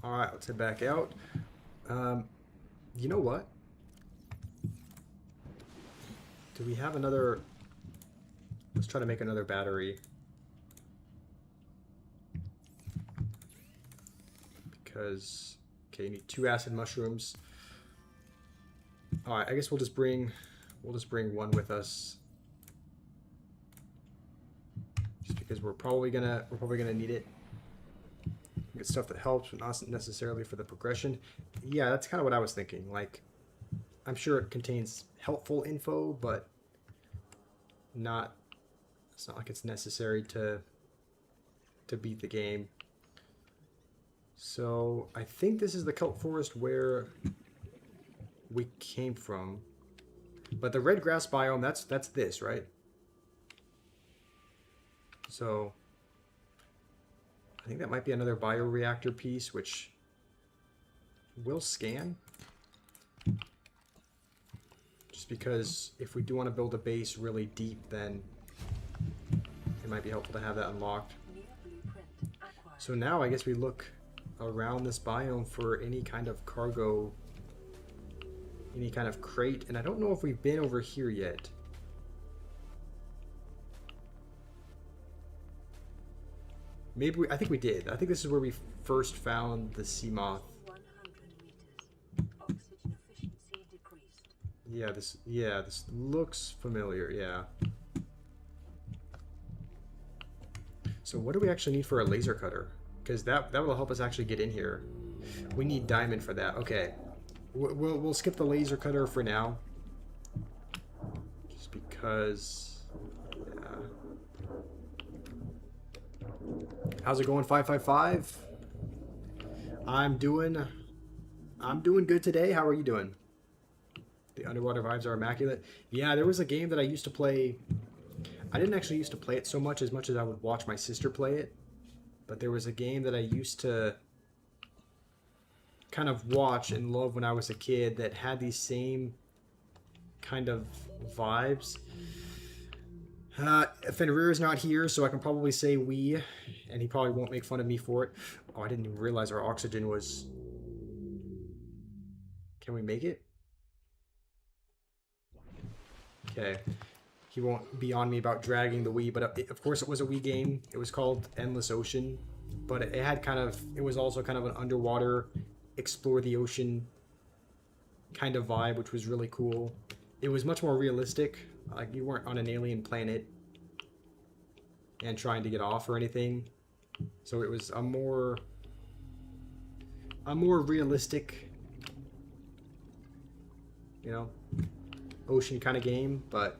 All right, let's head back out. You know what? Do we have another? Let's try to make another battery. Because, okay, you need 2 acid mushrooms. All right, I guess we'll just bring one with us, just because we're probably gonna need it. Get stuff that helps, but not necessarily for the progression. Yeah, that's kind of what I was thinking. Like, I'm sure it contains helpful info, but not. It's not like it's necessary to beat the game. So I think this is the kelp forest where we came from, but the red grass biome, that's this, right? So I think that might be another bioreactor piece, which we'll scan, just because if we do want to build a base really deep, then it might be helpful to have that unlocked. So now I guess we look around this biome for any kind of cargo, any kind of crate, and I don't know if we've been over here yet. Maybe I think we did. I think this is where we first found the sea moth. 100 meters. Oxygen efficiency decreased. Yeah, this looks familiar. Yeah. So what do we actually need for a laser cutter? Because that will help us actually get in here. We need diamond for that. Okay, we'll skip the laser cutter for now, just because. Yeah. How's it going, 555? I'm doing I'm doing good today. How are you doing? The underwater vibes are immaculate. Yeah, there was a game that I used to play. I didn't actually used to play it so much as I would watch my sister play it. But there was a game that I used to kind of watch and love when I was a kid that had these same kind of vibes. Fenrir is not here, so I can probably say we, and he probably won't make fun of me for it. Oh, I didn't even realize our oxygen was... Can we make it? Okay. He won't be on me about dragging the Wii, but of course it was a Wii game. It was called Endless Ocean, but it had kind of... It was also kind of an underwater, explore the ocean kind of vibe, which was really cool. It was much more realistic. Like, you weren't on an alien planet and trying to get off or anything. So it was a more realistic, you know, ocean kind of game. But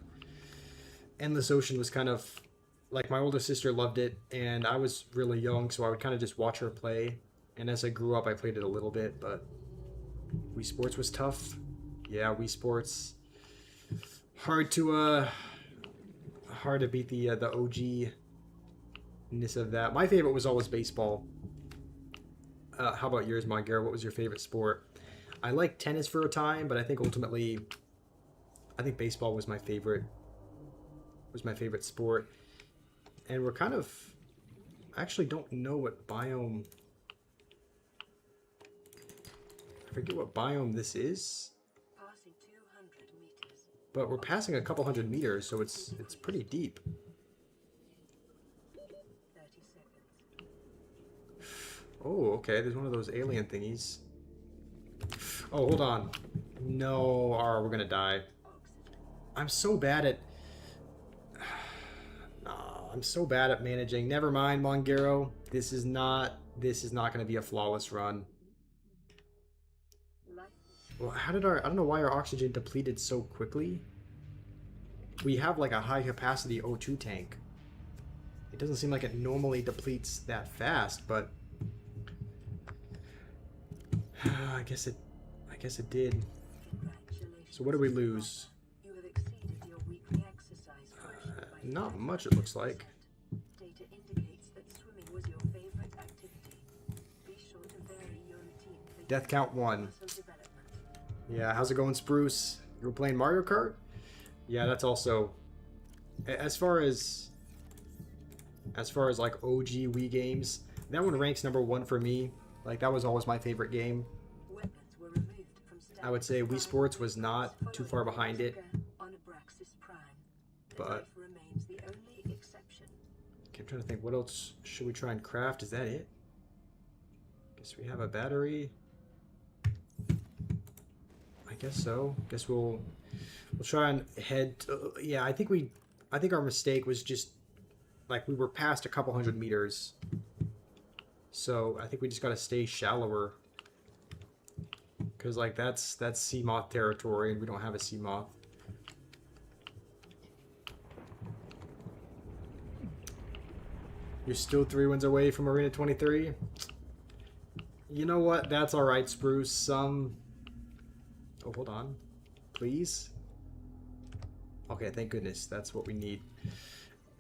Endless Ocean was kind of like, my older sister loved it, and I was really young, so I would kind of just watch her play. And as I grew up, I played it a little bit, but Wii Sports was tough. Yeah, Wii Sports. Hard to beat the OG-ness of that. My favorite was always baseball. How about yours, Mongera? What was your favorite sport? I liked tennis for a time, but I think ultimately, I think baseball was my favorite. Was my favorite sport. And we're kind of, I actually don't know what biome. I forget what biome this is. Passing 200 meters. But we're passing a couple hundred meters, so it's pretty deep. 30 seconds. Oh, okay. There's one of those alien thingies. Oh, hold on. No, we're gonna die. I'm so bad at... I'm so bad at managing. Never mind, Mongero. This is not gonna be a flawless run. Well, how did I don't know why our oxygen depleted so quickly. We have like a high capacity O2 tank. It doesn't seem like it normally depletes that fast, but I guess it did. So what did we lose? You have exceeded your weekly exercise quotient by Not much, it looks like. Data indicates that swimming was your favorite activity. Be sure to vary your routine for Death count 1. muscle development. Yeah, how's it going, Spruce? You were playing Mario Kart? Yeah, that's also... As far as like OG Wii games, that one ranks number 1 for me. Like, that was always my favorite game. Weapons were removed from I would say Wii Sports was not too far behind it. On Abraxas Prime. But Life remains the only exception. okay, I'm trying to think, what else should we try and craft? Is that it? Guess we have a battery. I guess so. Guess we'll try and head. Yeah, I think our mistake was just like we were past a couple hundred meters, so I think we just got to stay shallower. Because like that's sea moth territory, and we don't have a sea moth. You're still 3 wins away from Arena 23. You know what? That's all right, Spruce. Oh, hold on. Please? Okay, thank goodness. That's what we need.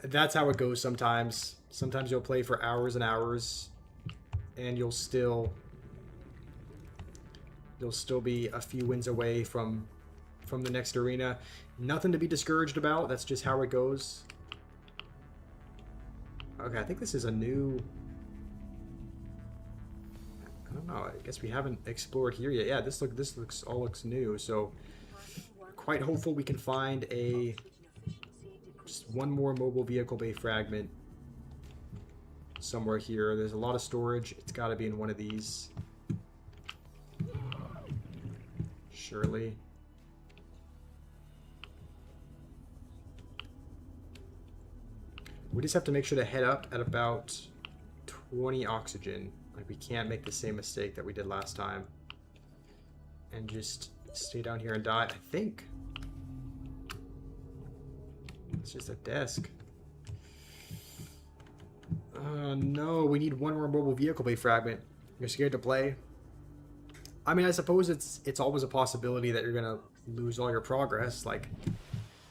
That's how it goes sometimes. Sometimes you'll play for hours and hours, and you'll still be a few wins away from the next arena. Nothing to be discouraged about. That's just how it goes. Okay, I think this is a new... I don't know. I guess we haven't explored here yet. Yeah, this looks new. So, quite hopeful we can find just one more mobile vehicle bay fragment somewhere here. There's a lot of storage. It's got to be in one of these. Surely. We just have to make sure to head up at about 20 oxygen. Like, we can't make the same mistake that we did last time. And just stay down here and die. I think. It's just a desk. No, we need one more mobile vehicle bay fragment. You're scared to play? I mean, I suppose it's always a possibility that you're gonna lose all your progress. Like,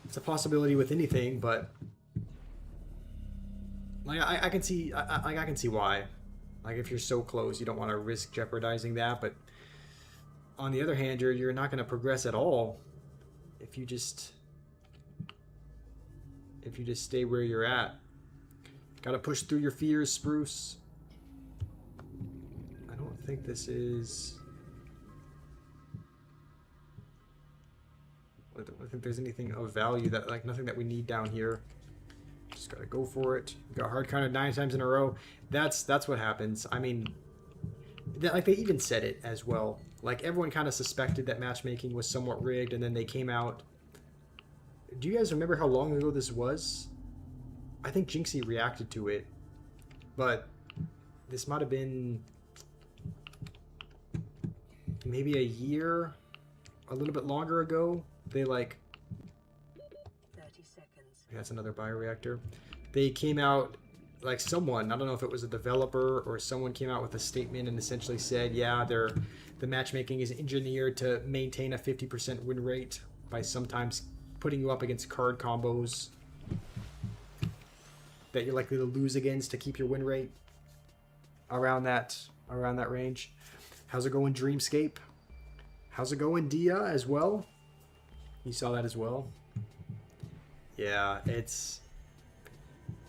it's a possibility with anything, but like I can see I can see why. Like, if you're so close, you don't want to risk jeopardizing that. But on the other hand, you're not gonna progress at all if you just stay where you're at. Gotta push through your fears, Spruce. I don't think this is. I don't think there's anything of value that, like, nothing that we need down here. Just gotta go for it. We got hard counted 9 times in a row. That's what happens. I mean, like, they even said it as well. Like, everyone kind of suspected that matchmaking was somewhat rigged, and then they came out. Do you guys remember how long ago this was? I think Jinxie reacted to it, but this might have been maybe a year, a little bit longer ago. They, like, 30 seconds. that's another bioreactor. They came out, like, someone, I don't know if it was a developer or someone, came out with a statement and essentially said, yeah, the matchmaking is engineered to maintain a 50% win rate by sometimes putting you up against card combos that you're likely to lose against to keep your win rate around that range. How's it going, Dreamscape? How's it going, Dia, as well? You saw that as well? Yeah, it's...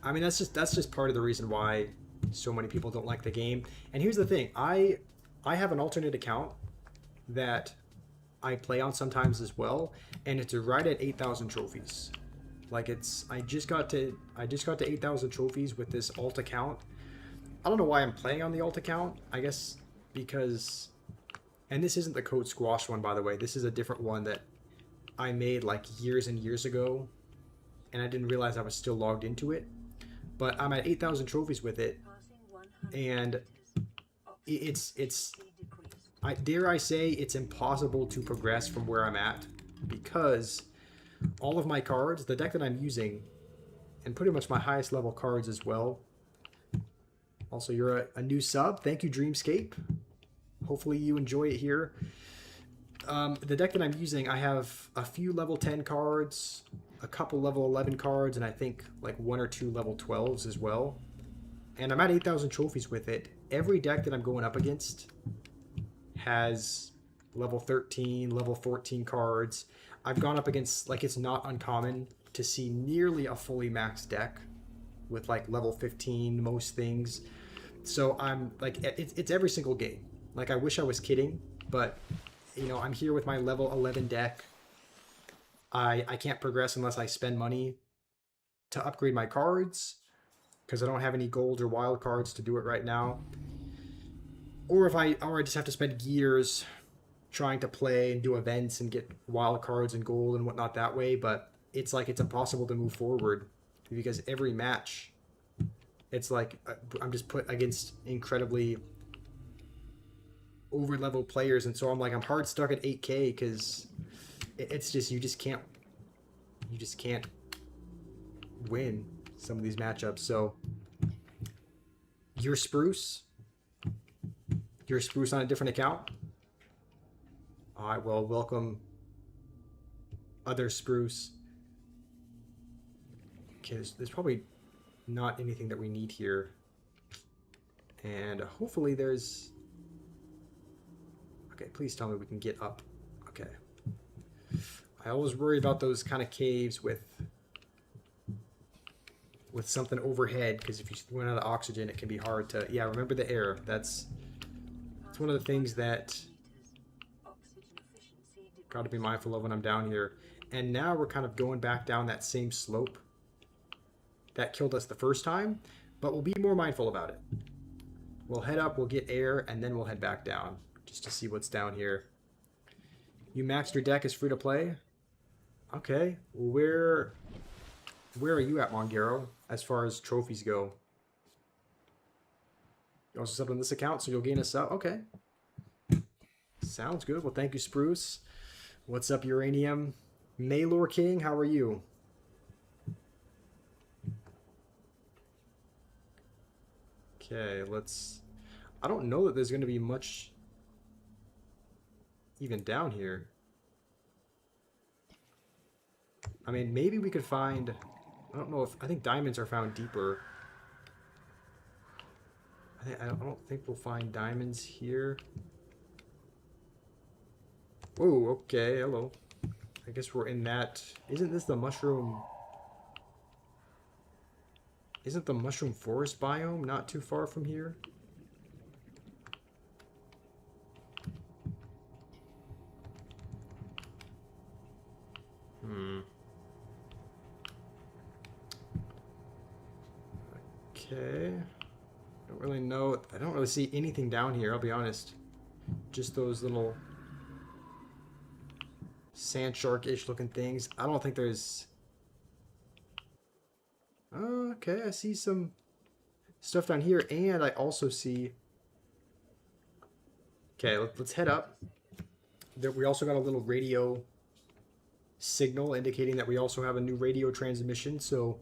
I mean, that's just part of the reason why so many people don't like the game. And here's the thing. I have an alternate account that I play on sometimes as well, and it's right at 8,000 trophies. Like, it's... I just got to 8,000 trophies with this alt account. I don't know why I'm playing on the alt account. I guess because... And this isn't the Code Squash one, by the way. This is a different one that I made, like, years and years ago, and I didn't realize I was still logged into it. But I'm at 8,000 trophies with it, and dare I say, it's impossible to progress from where I'm at, because all of my cards, the deck that I'm using, and pretty much my highest level cards as well. Also, you're a new sub. Thank you, Dreamscape. Hopefully you enjoy it here. The deck that I'm using, I have a few level 10 cards, a couple level 11 cards, and I think like 1 or 2 level 12s as well. And I'm at 8,000 trophies with it. Every deck that I'm going up against has level 13, level 14 cards. I've gone up against, like, it's not uncommon to see nearly a fully maxed deck with like level 15 most things. So I'm like, it's every single game. Like, I wish I was kidding, but you know, I'm here with my level 11 deck. I can't progress unless I spend money to upgrade my cards, because I don't have any gold or wild cards to do it right now. Or I just have to spend years trying to play and do events and get wild cards and gold and whatnot that way. But it's like, it's impossible to move forward, because every match, it's like I'm just put against incredibly over level players, and so I'm hard stuck at 8K, because it's just, you just can't win some of these matchups. So you're Spruce on a different account. All right, well, welcome, other Spruce. Okay, there's probably not anything that we need here, and hopefully there's... Okay, please tell me we can get up. Okay. I always worry about those kind of caves with something overhead, because if you run out of oxygen, it can be hard to... Yeah, remember the air. That's one of the things that got to be mindful of when I'm down here. And now we're kind of going back down that same slope that killed us the first time, but we'll be more mindful about it. We'll head up, we'll get air, and then we'll head back down, just to see what's down here. You maxed your deck as free to play? Okay, where are you at, Mongero, as far as trophies go? You also subbed on this account, so you'll gain a sub. Okay. Sounds good. Well, thank you, Spruce. What's up, Uranium? Maylor King, how are you? Okay, let's... I don't know that there's going to be much even down here. I mean, maybe we could find... I don't know if... I think diamonds are found deeper. I don't think we'll find diamonds here. Whoa, okay, hello. I guess we're in that... Isn't this the mushroom... Isn't the mushroom forest biome not too far from here? Okay. Don't really know. I don't really see anything down here, I'll be honest. Just those little sand shark-ish looking things. I don't think there's... Okay, I see some stuff down here, and I also see... Okay, let's head up. We also got a little radio signal indicating that we also have a new radio transmission, so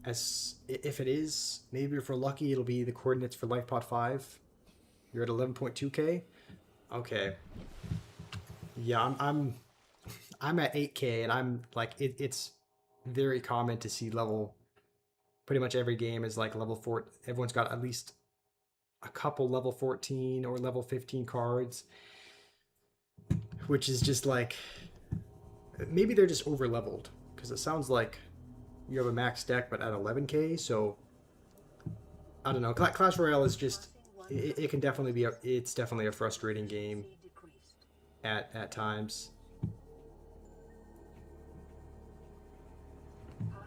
if it is, maybe if we're lucky, it'll be the coordinates for LifePod 5. You're at 11.2k. Okay. Yeah, I'm at 8k, and I'm like it's very common to see level. Pretty much every game is like level 4. Everyone's got at least a couple level 14 or level 15 cards, which is just like maybe they're just over leveled, because it sounds like you have a max deck but at 11k. So I don't know. Clash Royale is just it can definitely be it's definitely a frustrating game at times.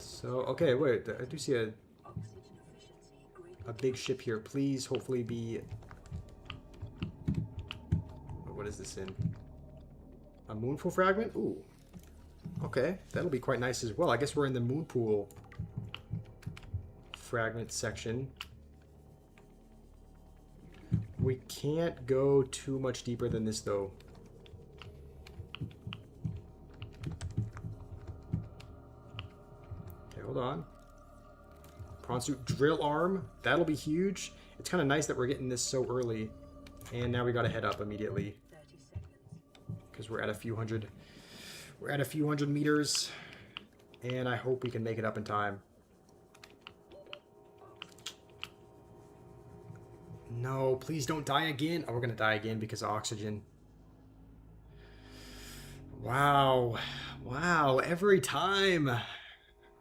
So, okay, wait, I do see a big ship here. Please, hopefully be... What is this in? A moonpool fragment? Ooh. Okay, that'll be quite nice as well. I guess we're in the moonpool fragment section. We can't go too much deeper than this, though. Hold on. Prawn suit drill arm. That'll be huge. It's kind of nice that we're getting this so early. And now we got to head up immediately. Because we're at a few hundred. We're at a few hundred meters. And I hope we can make it up in time. No, please don't die again. Oh, we're going to die again because of oxygen. Wow. Wow, every time.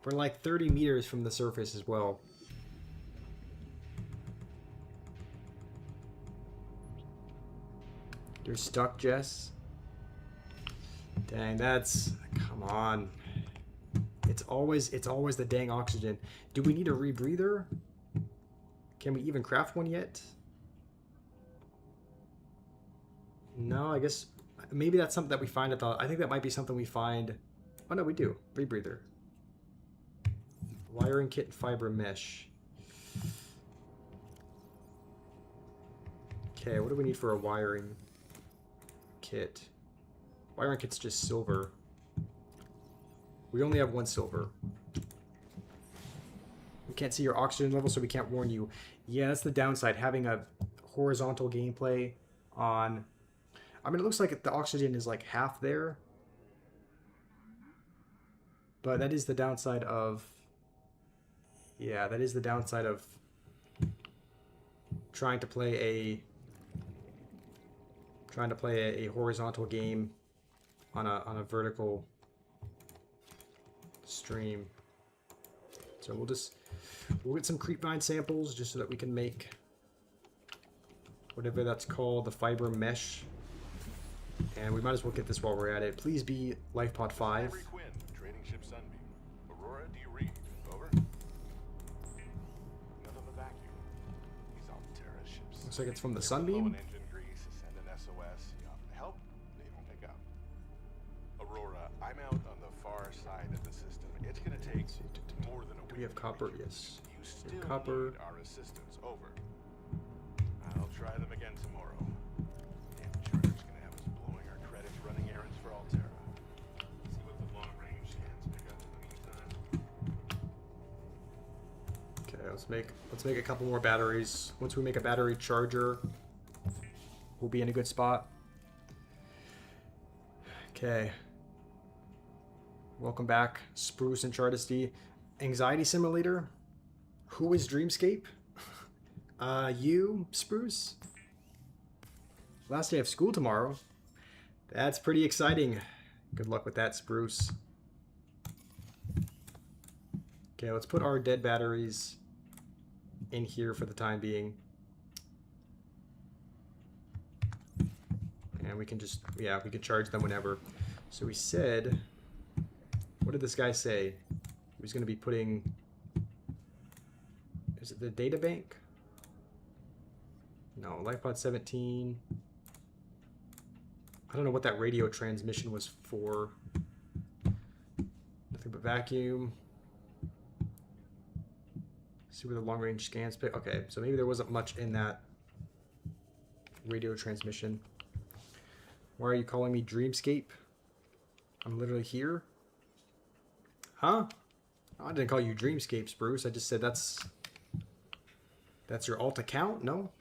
We're like 30 meters from the surface as well. You're stuck, Jess? Dang, that's... Come on. It's always the dang oxygen. Do we need a rebreather? Can we even craft one yet? No, I guess... Maybe that's something that we find at the... I think that might be something we find... Oh, no, we do. Rebreather. Wiring kit, fiber mesh. Okay, what do we need for a wiring kit? Wiring kit's just silver. We only have one silver. We can't see your oxygen level, so we can't warn you. Yeah, that's the downside, having a horizontal gameplay on... I mean, it looks like the oxygen is like half there. But that is the downside of... Yeah, that is the downside of trying to play a horizontal game on a vertical stream. So we'll get some creepvine samples just so that we can make whatever that's called, the fiber mesh. And we might as well get this while we're at it. Please be LifePod 5. Looks like it's from the Sunbeam. Aurora, I'm out on the far side of the system. It's gonna take more than a week. Do we have copper? Yes. You still copper. need our assistance. Over. I'll try them again tomorrow. Damn charter's gonna have us blowing our credits running errands for Altera. See what the long range scans pick up in the meantime. Okay, let's make a couple more batteries. Once we make a battery charger, we'll be in a good spot. Okay. Welcome back, Spruce and Chardesty. Anxiety simulator. Who is Dreamscape? You, Spruce? Last day of school tomorrow. That's pretty exciting. Good luck with that, Spruce. Okay, let's put our dead batteries in here for the time being. And we can just, yeah, we can charge them whenever. So we said, what did this guy say? He was going to be putting, is it the data bank? No, LifePod 17. I don't know what that radio transmission was for. Nothing but vacuum. See where the long range scans pick. Okay, so maybe there wasn't much in that radio transmission. Why are you calling me Dreamscape? I'm literally here. Huh? I didn't call you Dreamscape, Spruce. I just said that's your alt account? No?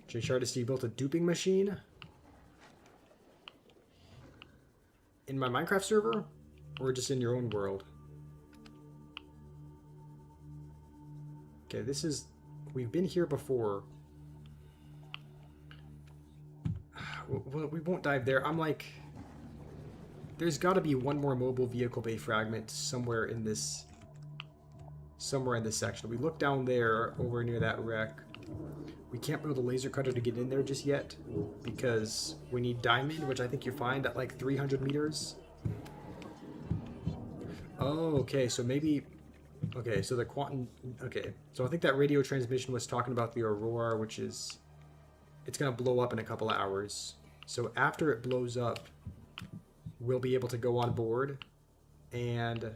J. Chardesty built a duping machine? In my Minecraft server? Or just in your own world? Okay, this is... We've been here before. We won't dive there. I'm like... There's got to be one more mobile vehicle bay fragment somewhere in this section. We look down there over near that wreck. We can't build a laser cutter to get in there just yet because we need diamond, which I think you find at like 300 meters. Oh, okay, so maybe... Okay, so the quantum... Okay, so I think that radio transmission was talking about the Aurora, which is... It's going to blow up in a couple of hours. So after it blows up, we'll be able to go on board and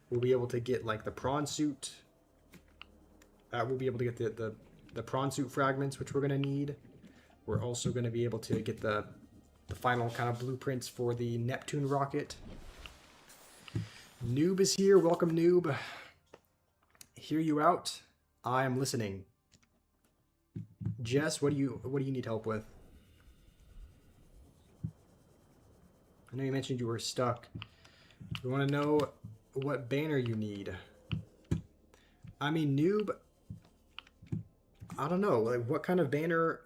we'll be able to get like the prawn suit. We'll be able to get the prawn suit fragments, which we're going to need. We're also going to be able to get the final kind of blueprints for the Neptune rocket. Noob is here. Welcome, Noob. Hear you out. I am listening. Jess, what do you need help with? I know you mentioned you were stuck. You want to know what banner you need? I mean, Noob, I don't know. Like, what kind of banner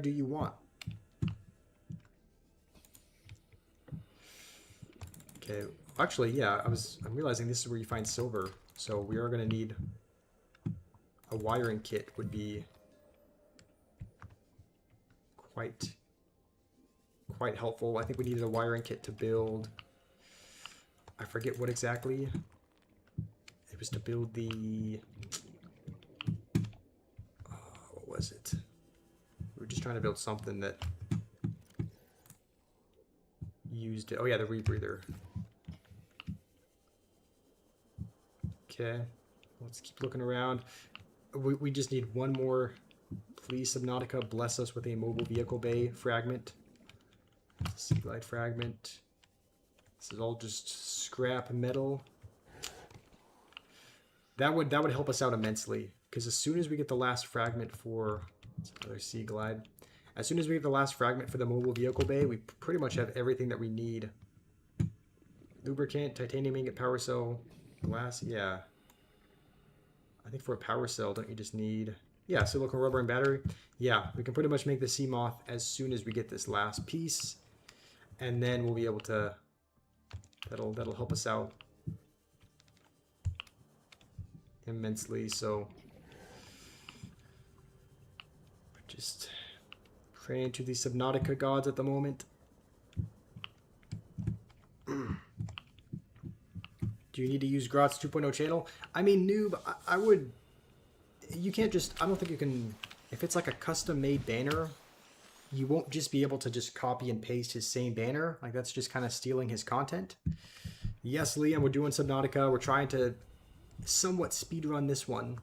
do you want? Okay. Actually, yeah, I'm realizing this is where you find silver. So we are going to need a wiring kit would be quite helpful. I think we needed a wiring kit to build. I forget what exactly. It was to build the... what was it? We were just trying to build something that used it. Oh yeah, the rebreather. Okay, let's keep looking around. We just need one more. Please, Subnautica, bless us with a mobile vehicle bay fragment. Sea glide fragment. This is all just scrap metal. That would help us out immensely, because as soon as we get the last fragment for another sea glide, as soon as we have the last fragment for the mobile vehicle bay, we pretty much have everything that we need. Lubricant, titanium ingot, power cell, glass. Yeah. I think for a power cell, don't you just need... Yeah, silicone rubber and battery. Yeah, we can pretty much make the sea moth as soon as we get this last piece. And then we'll be able to... That'll help us out immensely. So just praying to the Subnautica gods at the moment. Do you need to use Grot's 2.0 channel? I mean, Noob, I would... You can't just... I don't think you can... If it's like a custom-made banner, you won't just be able to just copy and paste his same banner. Like, that's just kind of stealing his content. Yes, Liam, we're doing Subnautica. We're trying to somewhat speedrun this one.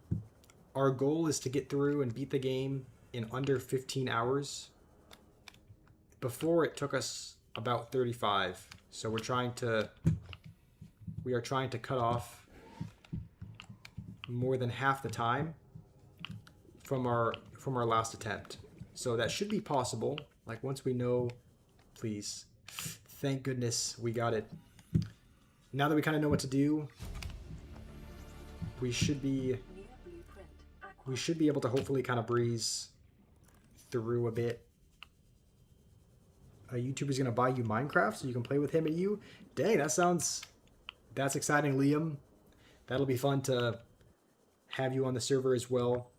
Our goal is to get through and beat the game in under 15 hours. Before, it took us about 35. So we're trying to... We are trying to cut off more than half the time from our last attempt. So that should be possible. Like, once we know please. Thank goodness we got it. Now that we kind of know what to do, we should be able to hopefully kind of breeze through a bit. A YouTuber's gonna buy you Minecraft so you can play with him and you. Dang, that's exciting, Liam. That'll be fun to have you on the server as well.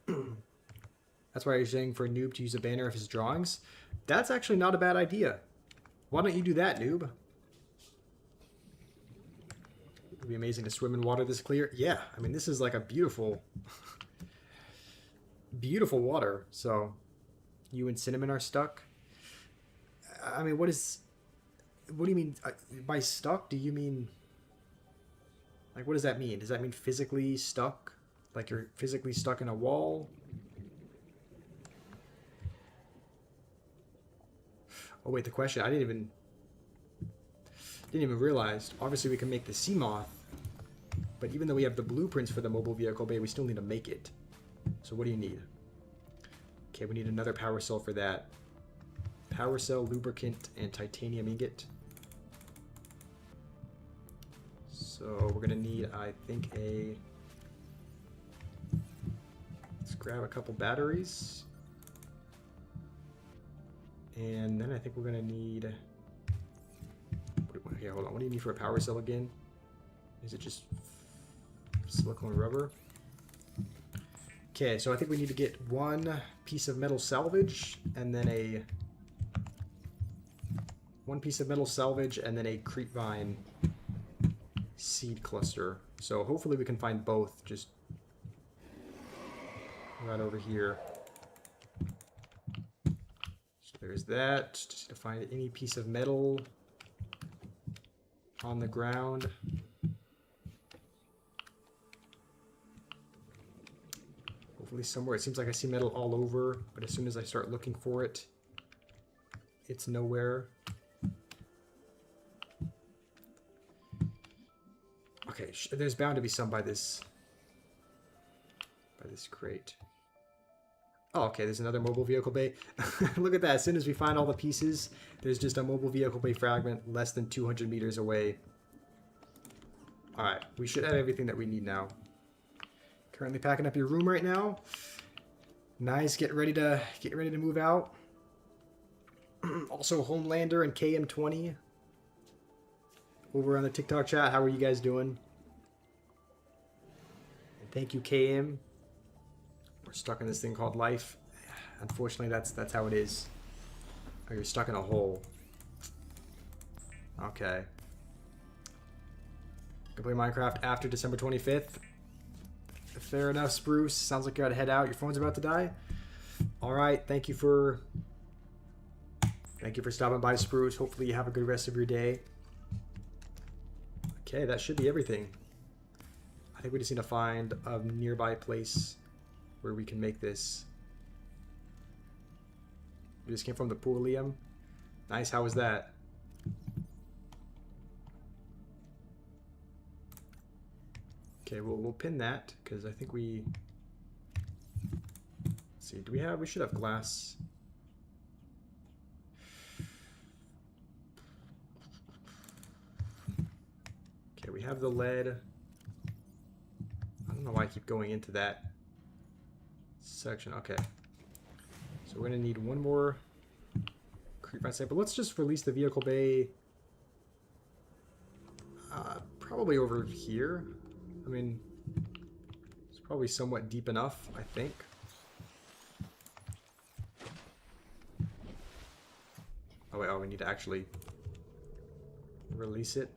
That's why you're saying for a noob to use a banner of his drawings. That's actually not a bad idea. Why don't you do that, noob? It'd be amazing to swim in water this clear. Yeah, I mean, this is like a beautiful, beautiful water. So, you and Cinnamon are stuck. I mean, what do you mean by stuck? Do you mean, like, what does that mean? Does that mean physically stuck? Like you're physically stuck in a wall? Oh wait, the question, I didn't even realize. Obviously we can make the sea moth, but even though we have the blueprints for the mobile vehicle bay, we still need to make it. So what do you need? Okay, we need another power cell for that. Power cell, lubricant, and titanium ingot. So we're gonna need, I think, let's grab a couple batteries. And then I think we're gonna need, okay, hold on, what do you need for a power cell again? Is it just silicone rubber? Okay, so I think we need to get one piece of metal salvage and then one piece of metal salvage and then a creepvine seed cluster. So hopefully we can find both just right over here. So there's that. Just to find any piece of metal on the ground. Hopefully somewhere. It seems like I see metal all over, but as soon as I start looking for it, it's nowhere. Okay, there's bound to be some by this crate. Oh, okay, there's another mobile vehicle bay. Look at that. As soon as we find all the pieces, there's just a mobile vehicle bay fragment less than 200 meters away. Alright, we should have everything that we need now. Currently packing up your room right now. Nice, get ready to move out. Also, Homelander and KM20 over on the TikTok chat. How are you guys doing? And thank you, KM. We're stuck in this thing called life. Unfortunately, that's how it is. Oh, you're stuck in a hole. Okay. Can play Minecraft after December 25th. Fair enough, Spruce. Sounds like you gotta head out. Your phone's about to die. Alright, thank you for stopping by, Spruce. Hopefully you have a good rest of your day. Okay, that should be everything. I think we just need to find a nearby place where we can make this. We just came from the pool, Liam. Nice, how was that? Okay, we'll pin that, because I think we... Let's see, we should have glass. Okay, we have the lead. I don't know why I keep going into that section. Okay. So we're going to need one more creepvine site, but let's just release the vehicle bay probably over here. I mean, it's probably somewhat deep enough, I think. Oh wait, we need to actually release it.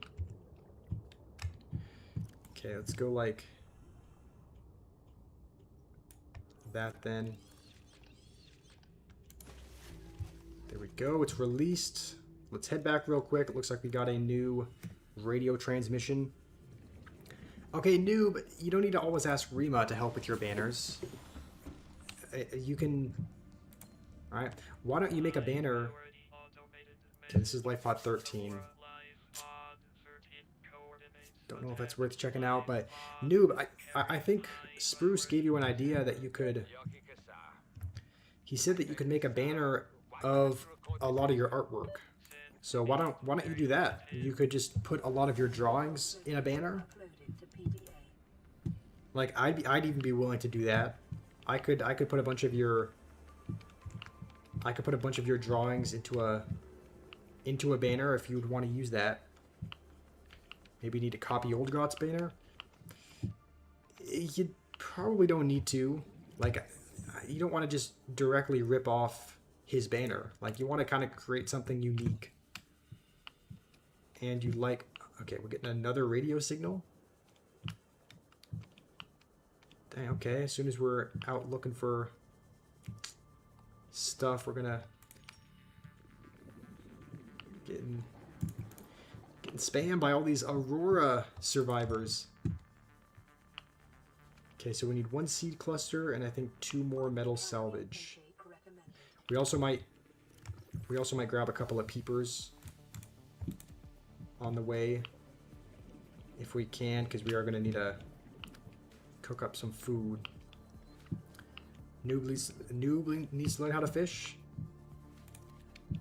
Okay, let's go like that then. There we go, it's released. Let's head back real quick. It looks like we got a new radio transmission. Okay, noob, you don't need to always ask Rima to help with your banners. You can... Alright, why don't you make a banner... Okay, this is LifePod 13. Don't know if that's worth checking out, but noob, I think Spruce gave you an idea that you could... He said that you could make a banner of a lot of your artwork. So why don't you do that? You could just put a lot of your drawings in a banner. Uploaded to PDA. Like I'd even be willing to do that. I could put a bunch of your drawings into a banner if you'd want to use that. Maybe you need to copy Old Grot's banner. You probably don't need to. Like, you don't want to just directly rip off his banner. Like, you want to kind of create something unique. And you like... Okay, we're getting another radio signal. Dang, okay. As soon as we're out looking for stuff, we're gonna... Getting spammed by all these Aurora survivors. Okay, so we need 1 seed cluster and I think 2 more metal salvage. We also might grab a couple of peepers on the way if we can, because we are going to need to cook up some food. Noob needs to learn how to fish. I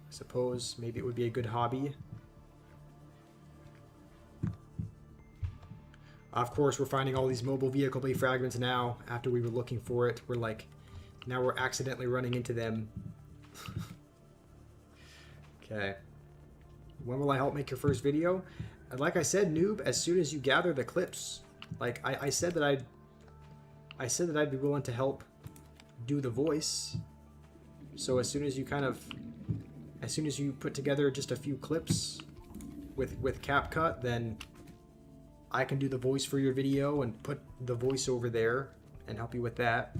suppose maybe it would be a good hobby. Of course, we're finding all these mobile vehicle bay fragments now after we were looking for it. We're like, now we're accidentally running into them. Okay. When will I help make your first video? And like I said, noob, as soon as you gather the clips. Like I said that I'd be willing to help do the voice. So as soon as you put together just a few clips with CapCut, then I can do the voice for your video and put the voice over there and help you with that.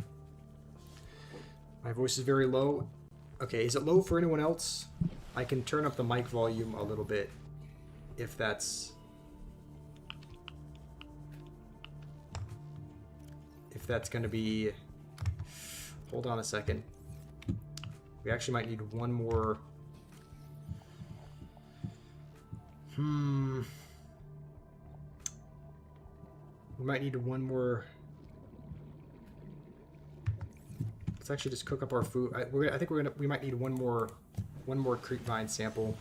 My voice is very low. Okay, is it low for anyone else? I can turn up the mic volume a little bit if that's gonna be... Hold on a second. We actually might need one more. We might need one more. Let's actually just cook up our food. I think we might need one more creepvine sample.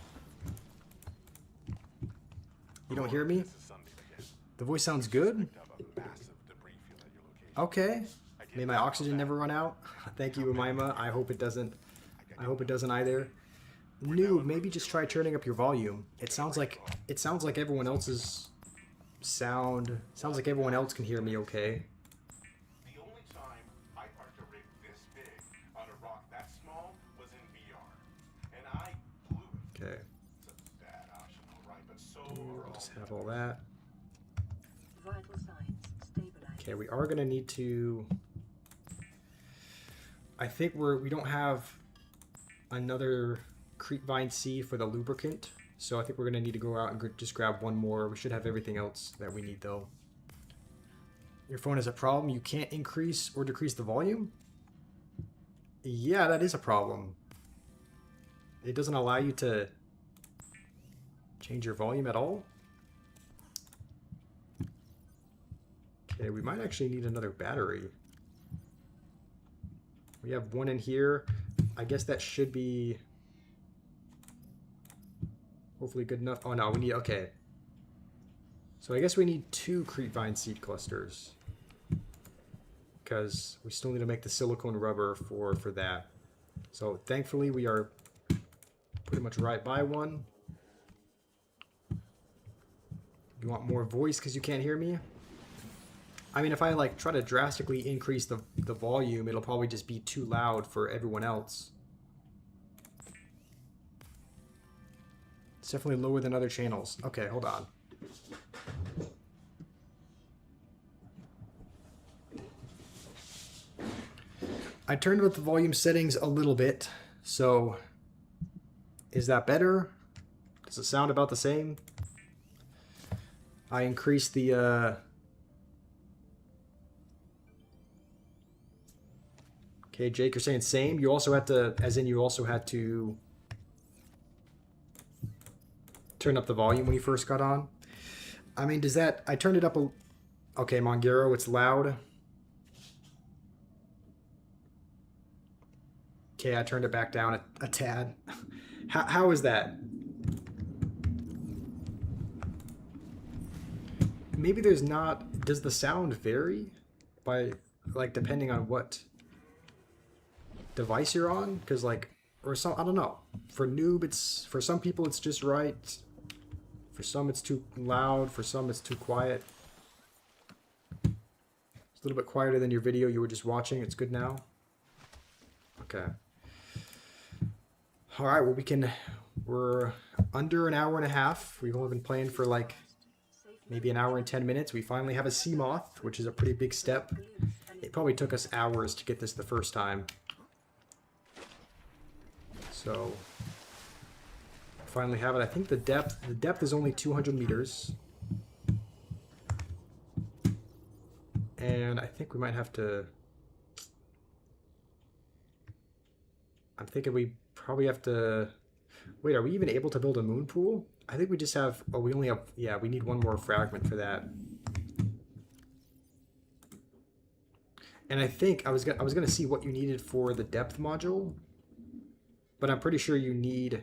You don't hear me? The voice sounds good. Okay. May my oxygen never run out. Thank you, Umaima. I hope it doesn't. I hope it doesn't either. Noob, maybe just try turning up your volume. It sounds like everyone else's sound. Sounds like everyone else can hear me okay. The only time I parked a rig this big on a rock that small was in VR, and I blew it. Okay. It's a bad option, all right, but so I'll just have all that. Vital signs stabilized. Okay, we are gonna need to. I think we don't have another creepvine C for the lubricant, so I think we're gonna need to go out and just grab one more. We should have everything else that we need though. Your phone has a problem. You can't increase or decrease the volume? Yeah, that is a problem. It doesn't allow you to change your volume at all? Okay, we might actually need another battery. We have one in here. I guess that should be hopefully good enough. Oh no, we need, okay. So I guess we need 2 creepvine seed clusters, because we still need to make the silicone rubber for that. So thankfully we are pretty much right by one. You want more voice because you can't hear me? I mean, if I like try to drastically increase the volume, it'll probably just be too loud for everyone else. It's definitely lower than other channels. Okay, hold on. I turned up the volume settings a little bit, so is that better? Does it sound about the same? I increased the okay, Jake, you're saying same. You also had to, as in you also had to turn up the volume when you first got on. I mean, does that, I turned it up a, okay, Mongero, it's loud. Okay, I turned it back down a tad. How is that? Maybe there's not... Does the sound vary by, like, depending on what device you're on? Because, like, or some... I don't know. For noob, it's... For some people, it's just right. For some, it's too loud. For some, it's too quiet. It's a little bit quieter than your video you were just watching. It's good now. Okay. All right, well, we're under an hour and a half. We've only been playing for like maybe an hour and 10 minutes. We finally have a sea moth, which is a pretty big step. It probably took us hours to get this the first time. So, finally have it. I think the depth is only 200 meters. And I think we might have to... I'm thinking we probably have to... Wait, are we even able to build a moon pool? I think we just have... Oh, we only have... Yeah, we need one more fragment for that. And I think I was gonna see what you needed for the depth module, but I'm pretty sure you need...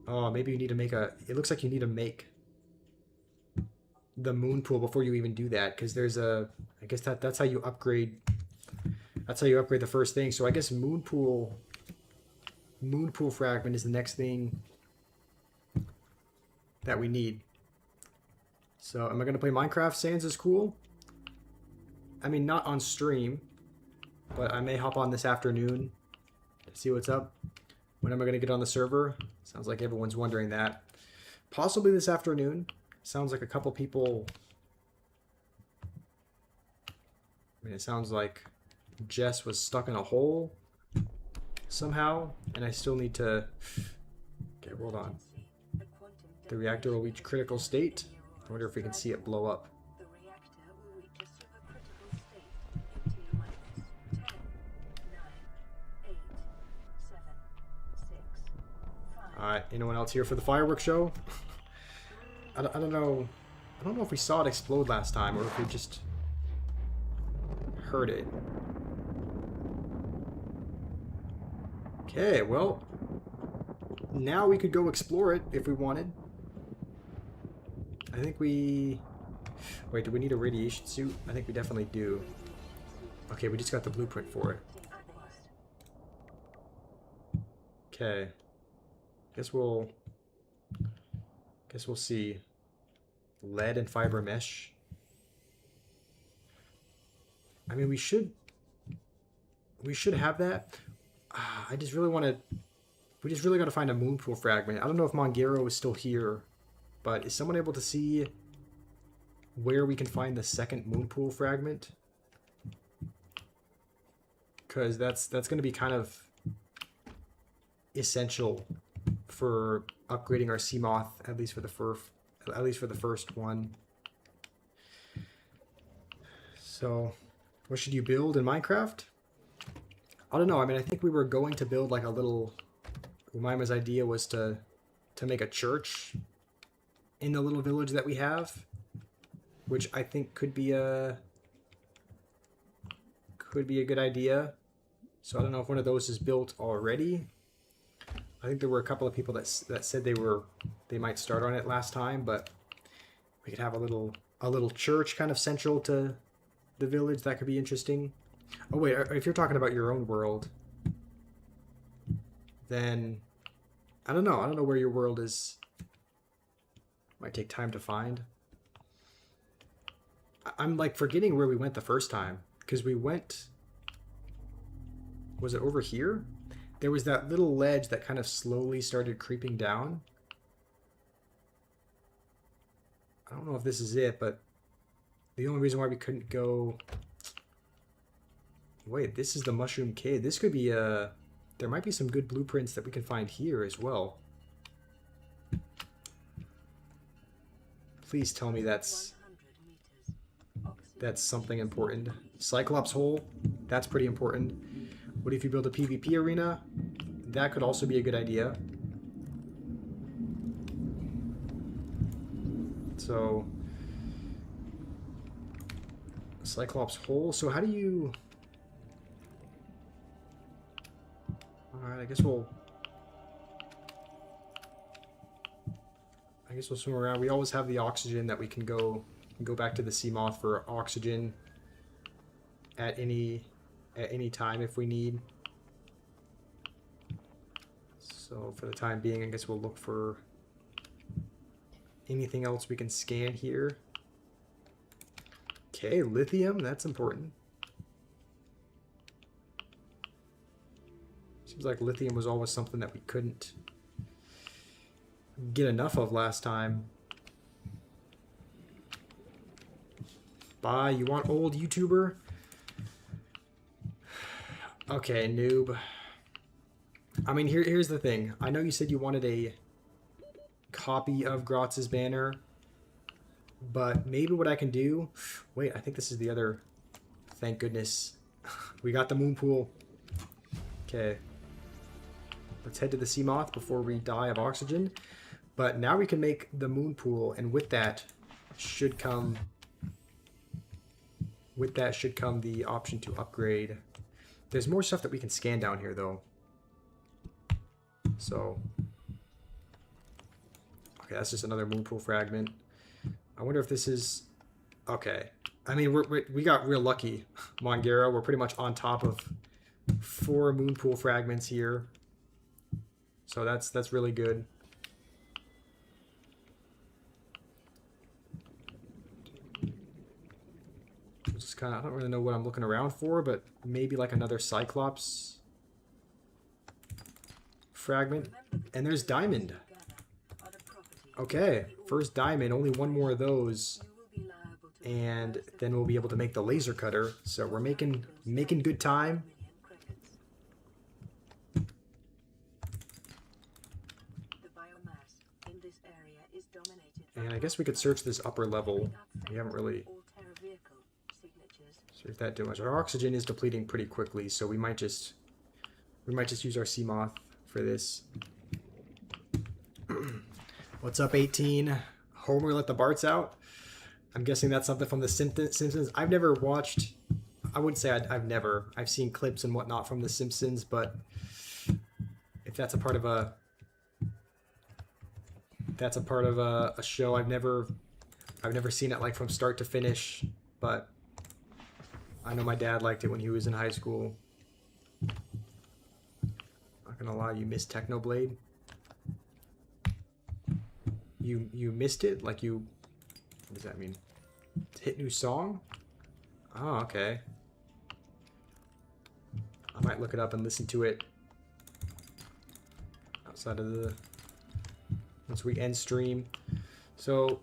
Oh, maybe you need to make a... It looks like you need to make the moon pool before you even do that, because there's a... I guess that's how you upgrade... That's how you upgrade the first thing. So I guess moon pool fragment is the next thing that we need. So am I gonna play Minecraft? Sans is cool. I mean, not on stream, but I may hop on this afternoon to see what's up. When am I gonna get on the server? Sounds like everyone's wondering that. Possibly this afternoon. Sounds like a couple people. I mean, it sounds like Jess was stuck in a hole somehow, and I still need to... Okay, hold on. The reactor will reach critical state. I wonder if we can see it blow up. The reactor will reach a supercritical state in T-minus 10, 9, 8, 7, 6, 5. Alright, anyone else here for the fireworks show? I don't know. I don't know if we saw it explode last time or if we just heard it. Okay, well, now we could go explore it if we wanted. I think we... Wait, do we need a radiation suit? I think we definitely do. Okay, we just got the blueprint for it. Okay. Guess we'll see. Lead and fiber mesh. I mean, we should have that. I just really want to... We just really got to find a moon pool fragment. I don't know if Mongero is still here, but is someone able to see where we can find the second moon pool fragment? Because that's going to be kind of essential for upgrading our sea moth, at least for the first one. So, what should you build in Minecraft? I don't know. I mean, I think we were going to build like a little... Umayma's idea was to make a church in the little village that we have, which I think could be a good idea. So I don't know if one of those is built already. I think there were a couple of people that said they might start on it last time, but we could have a little church kind of central to the village. That could be interesting. Oh wait, if you're talking about your own world, then I don't know. I don't know where your world is. Might take time to find. I'm like forgetting where we went the first time, because we went... Was it over here? There was that little ledge that kind of slowly started creeping down. I don't know if this is it, but the only reason why we couldn't go... Wait, this is the Mushroom Cave. This could be a... There might be some good blueprints that we can find here as well. Please tell me that's something important. Cyclops hole, that's pretty important. What if you build a PvP arena? That could also be a good idea. So, Cyclops hole. So how do you Alright, I guess we'll swim around. We always have the oxygen that we can go back to the Seamoth for oxygen at any time if we need. So for the time being, I guess we'll look for anything else we can scan here. Okay, lithium, that's important. Seems like lithium was always something that we couldn't get enough of last time. Bye, you want old YouTuber? Okay, noob. I mean, here's the thing. I know you said you wanted a copy of Grotz's banner, but maybe what I can do... Wait, I think this is the other... Thank goodness. We got the moon pool. Okay. Let's head to the Seamoth before we die of oxygen. But now we can make the moon pool, and with that should come... the option to upgrade. There's more stuff that we can scan down here, though. So... Okay, that's just another moon pool fragment. I wonder if this is... Okay. I mean, we got real lucky, Mongero. We're pretty much on top of 4 moon pool fragments here. So that's really good. Just kind of, I don't really know what I'm looking around for, but maybe like another Cyclops fragment. And there's diamond. Okay, first diamond, only one more of those, and then we'll be able to make the laser cutter. So we're making good time. And I guess we could search this upper level. We haven't really searched that too much. Our oxygen is depleting pretty quickly, so we might just use our Seamoth for this. What's up, 18? Homer let the Barts out? I'm guessing that's something from the Simpsons. I've never watched... I wouldn't say I've never. I've seen clips and whatnot from the Simpsons, but if that's a part of a... That's a part of a show. I've never seen it like from start to finish, but I know my dad liked it when he was in high school. Not gonna lie, you missed Technoblade. You missed it? Like you... What does that mean? Hit new song? Oh, okay. I might look it up and listen to it outside of the... Once we end stream. So...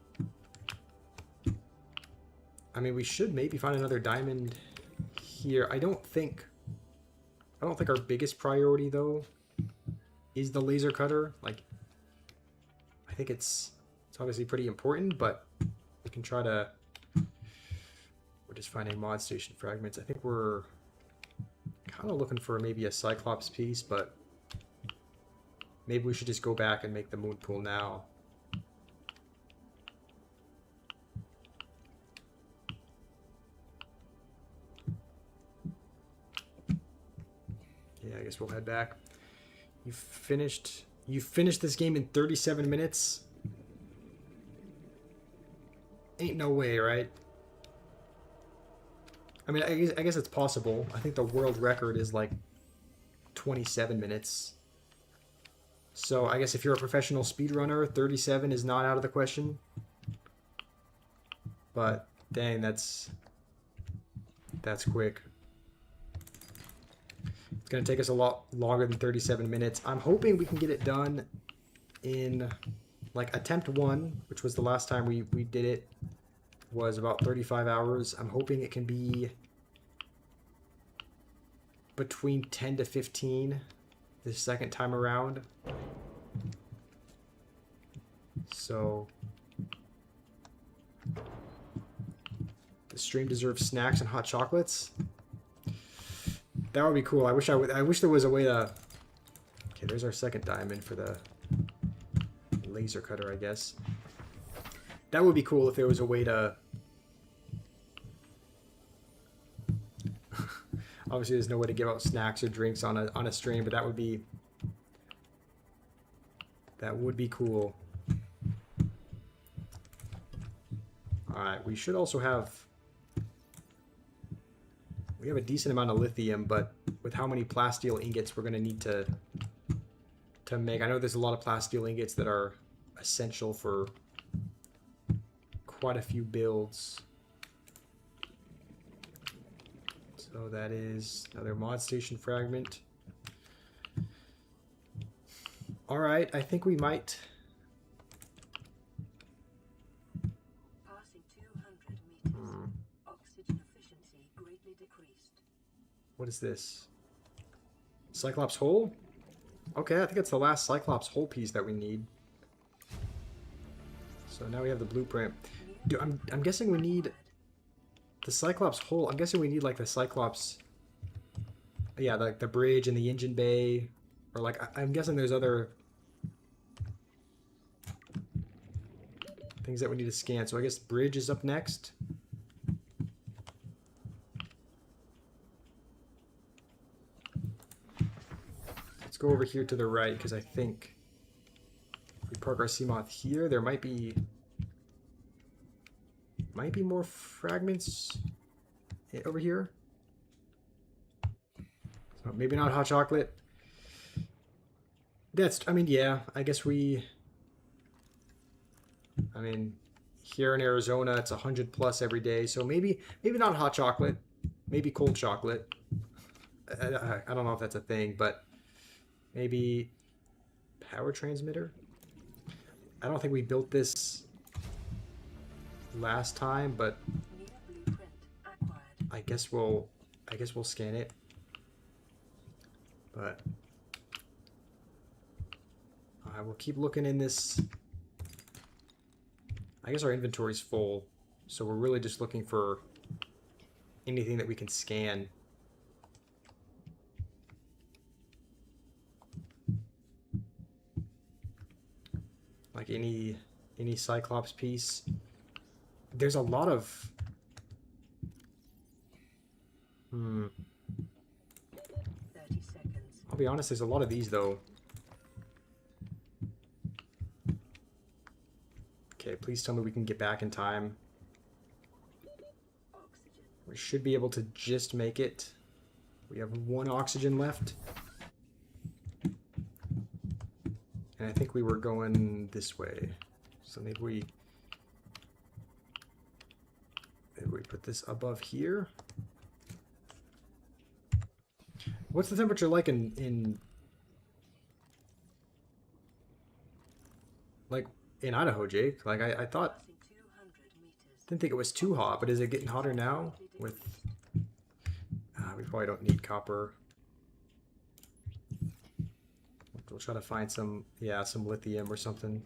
I mean, we should maybe find another diamond here. I don't think our biggest priority, though, is the laser cutter. Like... I think it's obviously pretty important, but we can try to... We're just finding mod station fragments. I think we're kind of looking for maybe a Cyclops piece, but maybe we should just go back and make the moon pool now. Yeah, I guess we'll head back. You finished this game in 37 minutes? Ain't no way, right? I mean, I guess it's possible. I think the world record is like 27 minutes. So I guess if you're a professional speedrunner, 37 is not out of the question. But dang, that's quick. It's going to take us a lot longer than 37 minutes. I'm hoping we can get it done in like attempt 1, which was the last time we did it, was about 35 hours. I'm hoping it can be between 10 to 15 the second time around. So the stream deserves snacks and hot chocolates. That would be cool. I wish there was a way to... Okay, there's our second diamond for the laser cutter, I guess. That would be cool if there was a way to... Obviously, there's no way to give out snacks or drinks on a stream, but that would be That would be cool. Alright, we should also have... We have a decent amount of lithium, but with how many plasteel ingots we're going to need to make... I know there's a lot of plasteel ingots that are essential for quite a few builds. So that is another mod station fragment. Alright, I think we might... Passing 200 meters. Oxygen efficiency greatly decreased. What is this? Cyclops hole? Okay, I think it's the last Cyclops hole piece that we need. So now we have the blueprint. Dude, I'm guessing we need the Cyclops hole. I'm guessing we need like the Cyclops... Yeah, like the bridge and the engine bay. Or like, I'm guessing there's other things that we need to scan. So I guess bridge is up next. Let's go over here to the right, because I think if we park our Seamoth here, there might be more fragments over here. So maybe not hot chocolate. That's, I mean, yeah, I guess here in Arizona, it's 100 plus every day. So maybe not hot chocolate, maybe cold chocolate. I don't know if that's a thing, but maybe power transmitter. I don't think we built this last time, but New blueprint acquired. I guess we'll scan it. But we'll keep looking in this. I guess our inventory's full, so we're really just looking for anything that we can scan. Like any Cyclops piece. There's a lot of 30 seconds. I'll be honest, there's a lot of these though. Okay, please tell me we can get back in time. Oxygen. We should be able to just make it. We have 1 oxygen left. And I think we were going this way. So maybe we put this above here. What's the temperature like in Idaho, Jake? Like I thought, Passing 200 meters. didn't think it was too hot, but is it getting hotter now? With we probably don't need copper. We'll try to find some lithium or something.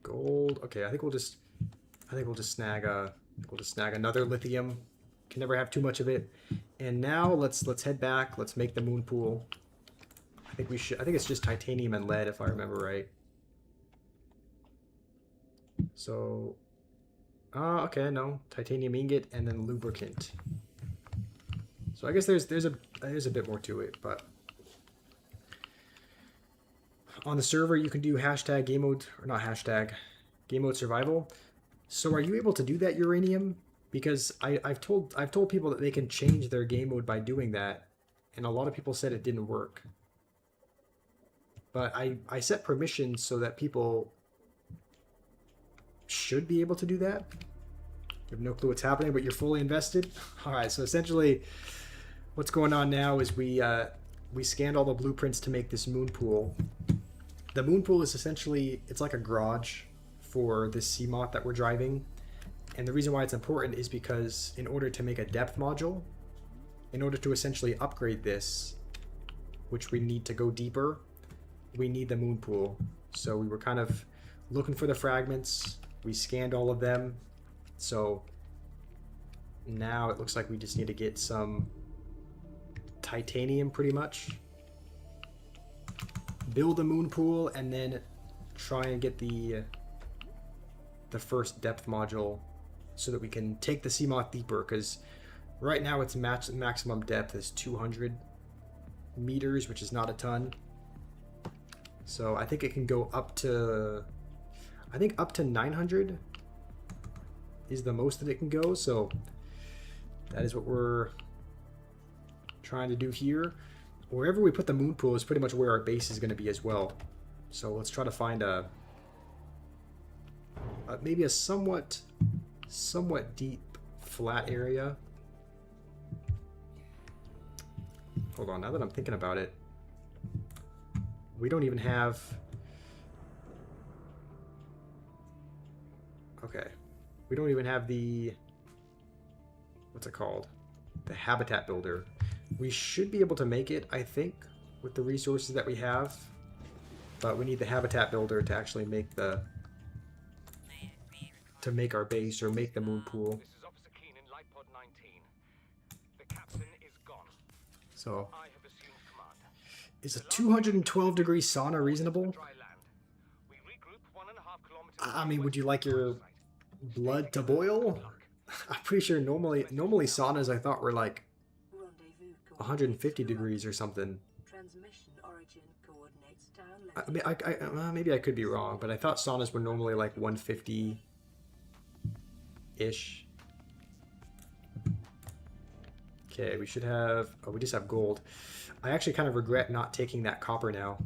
Gold. Okay, I think we'll just snag another lithium. Can never have too much of it. And now let's head back. Let's make the moon pool. I think it's just titanium and lead if I remember right. So okay, no. Titanium ingot and then lubricant. So I guess there's a bit more to it, but on the server you can do hashtag game mode, or not hashtag, game mode survival. So are you able to do that, Uranium? Because I've told people that they can change their game mode by doing that, and a lot of people said it didn't work. But I set permissions so that people should be able to do that. You have no clue what's happening, but you're fully invested. All right, so essentially what's going on now is we scanned all the blueprints to make this moon pool. The moon pool is essentially, it's like a garage for this Seamoth that we're driving. And the reason why it's important is because in order to make a depth module, in order to essentially upgrade this, which we need to go deeper, we need the moon pool. So we were kind of looking for the fragments. We scanned all of them. So now it looks like we just need to get some titanium pretty much. Build a moon pool and then try and get the first depth module so that we can take the Seamoth deeper, because right now its maximum depth is 200. meters, which is not a ton. So I think it can go up to, I think up to 900 is the most that it can go. So that is what we're trying to do here. Wherever we put the moon pool is pretty much where our base is going to be as well. So let's try to find a maybe a somewhat deep flat area. Hold on, now that I'm thinking about it, we don't even have... Okay. We don't even have the... What's it called? The habitat builder. We should be able to make it, I think, with the resources that we have. But we need the habitat builder to actually make the... to make our base or make the moon pool. This is Officer Keen in Light Pod 19. The captain is gone. So... I have assumed command. Is a 212 degree sauna reasonable? Dry land. We regroup 1.5 kilometers. I mean, would you like your blood to boil? I'm pretty sure normally saunas I thought were like Rendezvous 150 degrees or something. Transmission origin coordinates downloaded. I mean, maybe I could be wrong, but I thought saunas were normally like 150-ish. Okay, we should have... Oh, we just have gold. I actually kind of regret not taking that copper now.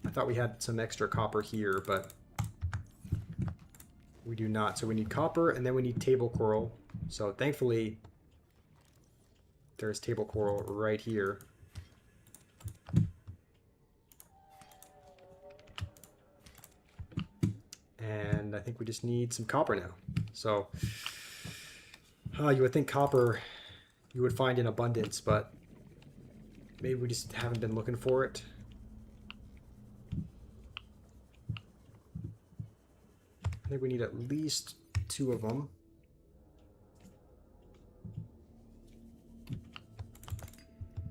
I thought we had some extra copper here, but we do not. So we need copper, and then we need table coral. So thankfully, there's table coral right here. And I think we just need some copper now. So you would think copper you would find in abundance, but maybe we just haven't been looking for it. I think we need at least 2 of them.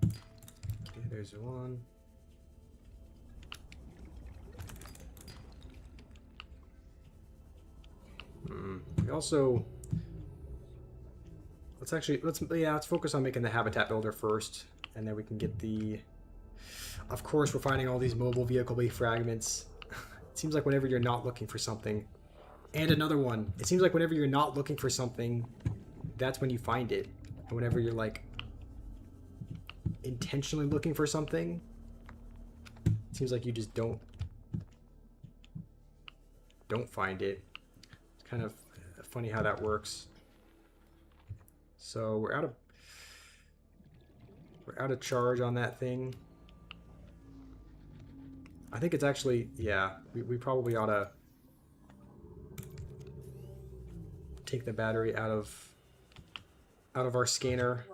Okay, there's one. We also... Let's focus on making the habitat builder first, and then we can get the... Of course, we're finding all these mobile vehicle-based fragments. It seems like whenever you're not looking for something... And another one. It seems like whenever you're not looking for something, that's when you find it. And whenever you're, like, intentionally looking for something, it seems like you just don't find it. It's kind of funny how that works. So we're out of charge on that thing. I think it's actually, yeah, we probably ought to take the battery out of our scanner,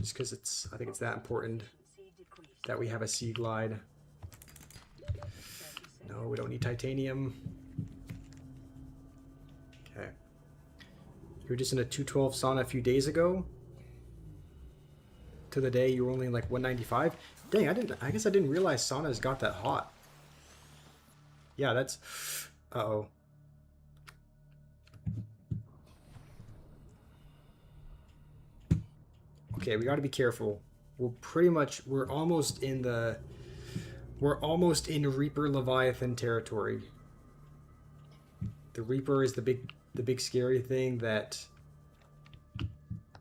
just because I think it's that important that we have a sea glide. No, we don't need titanium. Okay. You were just in a 212 sauna a few days ago. To the day you were only like 195. Dang, I guess I didn't realize saunas got that hot. Yeah, that's... Uh-oh. Okay, we got to be careful. We're almost in Reaper Leviathan territory. The Reaper is the big scary thing that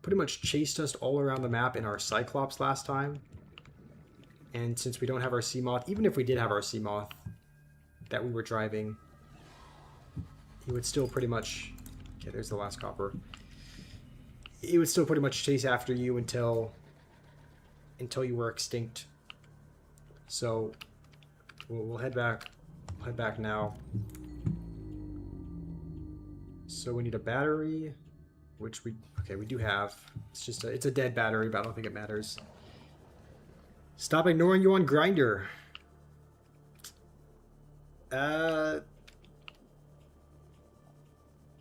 pretty much chased us all around the map in our Cyclops last time. And since we don't have our Seamoth, even if we did have our Seamoth that we were driving, he would still pretty much... Okay, there's the last copper. He would still pretty much chase after you until you were extinct. So we'll head back. We'll head back now. So we need a battery, which we do have. It's just it's a dead battery, but I don't think it matters. Stop ignoring you on Grindr.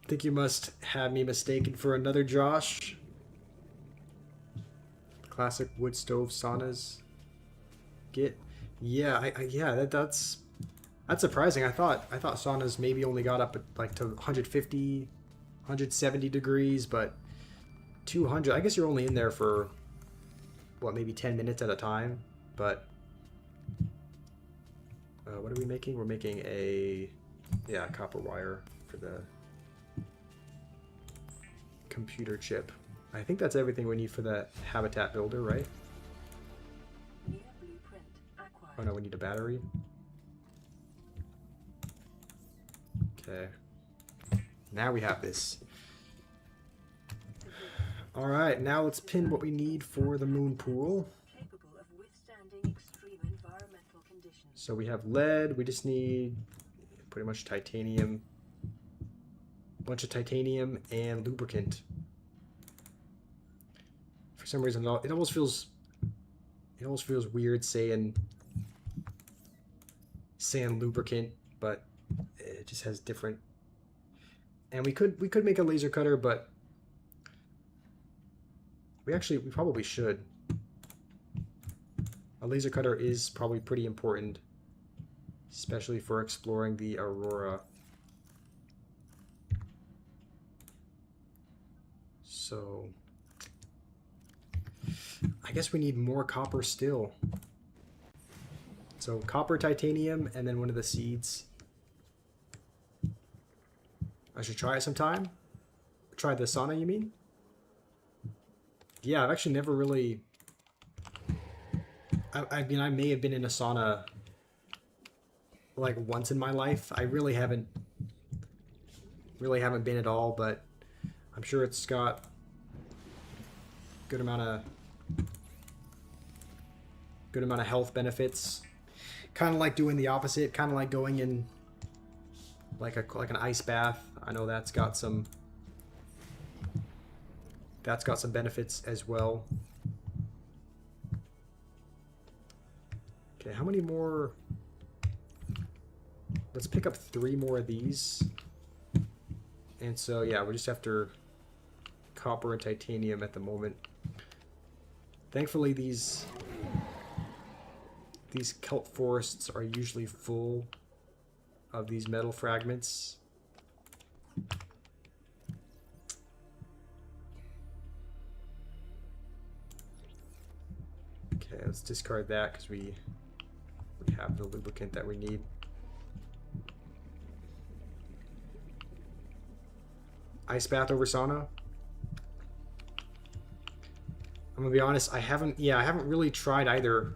Think you must have me mistaken for another Josh. Classic wood stove saunas. That's surprising. I thought saunas maybe only got up like to 150, 170 degrees, but 200. I guess you're only in there for what, maybe 10 minutes at a time. But what are we making? We're making a, yeah, copper wire for the computer chip. I think that's everything we need for the habitat builder, right? New blueprint acquired. Oh no, we need a battery. Okay. Now we have this. Alright, now let's pin what we need for the moon pool. Capable of withstanding extreme environmental conditions. So we have lead, we just need pretty much titanium. A bunch of titanium and lubricant. For some reason, it almost feels weird saying lubricant, but it just has different. And we could make a laser cutter, but we probably should. A laser cutter is probably pretty important, especially for exploring the aurora. So I guess we need more copper still. So copper, titanium, and then one of the seeds. I should try it sometime. Try the sauna, you mean? Yeah, I've actually never really... I mean, I may have been in a sauna like once in my life. I really haven't been at all, but I'm sure it's got good amount of health benefits. Kind of like doing the opposite, kind of like going in like an ice bath. I know that's got some benefits as well. Okay, how many more? Let's pick up 3 more of these. And so yeah, we're just after copper and titanium at the moment. Thankfully these kelp forests are usually full of these metal fragments. Okay, let's discard that because we have the lubricant that we need. Ice bath over sauna. I'm gonna be honest, I haven't really tried either.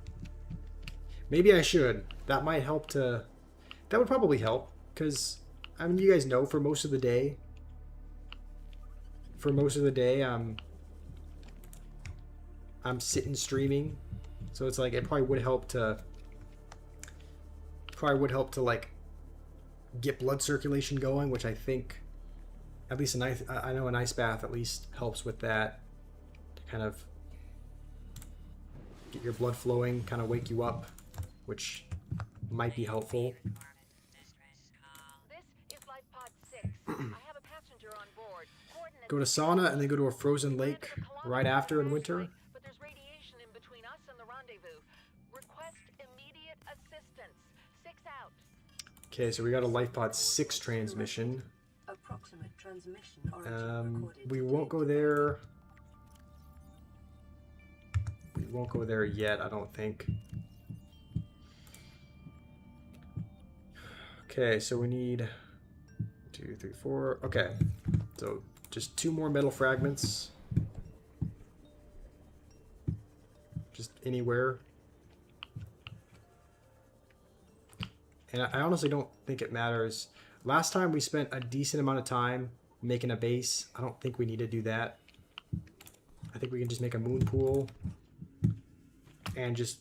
Maybe I should. That might help to... That would probably help, because, I mean, you guys know, for most of the day, I'm sitting streaming, so it's like, it probably would help to, like, get blood circulation going, which I think, at least I know an ice bath at least helps with that, to kind of get your blood flowing, kind of wake you up, which might be helpful. This is life pod 6. I have a passenger on board. Go to sauna and then go to a frozen lake right after in winter. But there's radiation in between us and the rendezvous. Request immediate assistance. 6 out. Okay, so we got a life pod 6 transmission. Approximate transmission origin recorded. We won't go there. We won't go there yet, I don't think. Okay, so we need 2, 3, 4. Okay, so just 2 more metal fragments. Just anywhere. And I honestly don't think it matters. Last time we spent a decent amount of time making a base. I don't think we need to do that. I think we can just make a moon pool and just,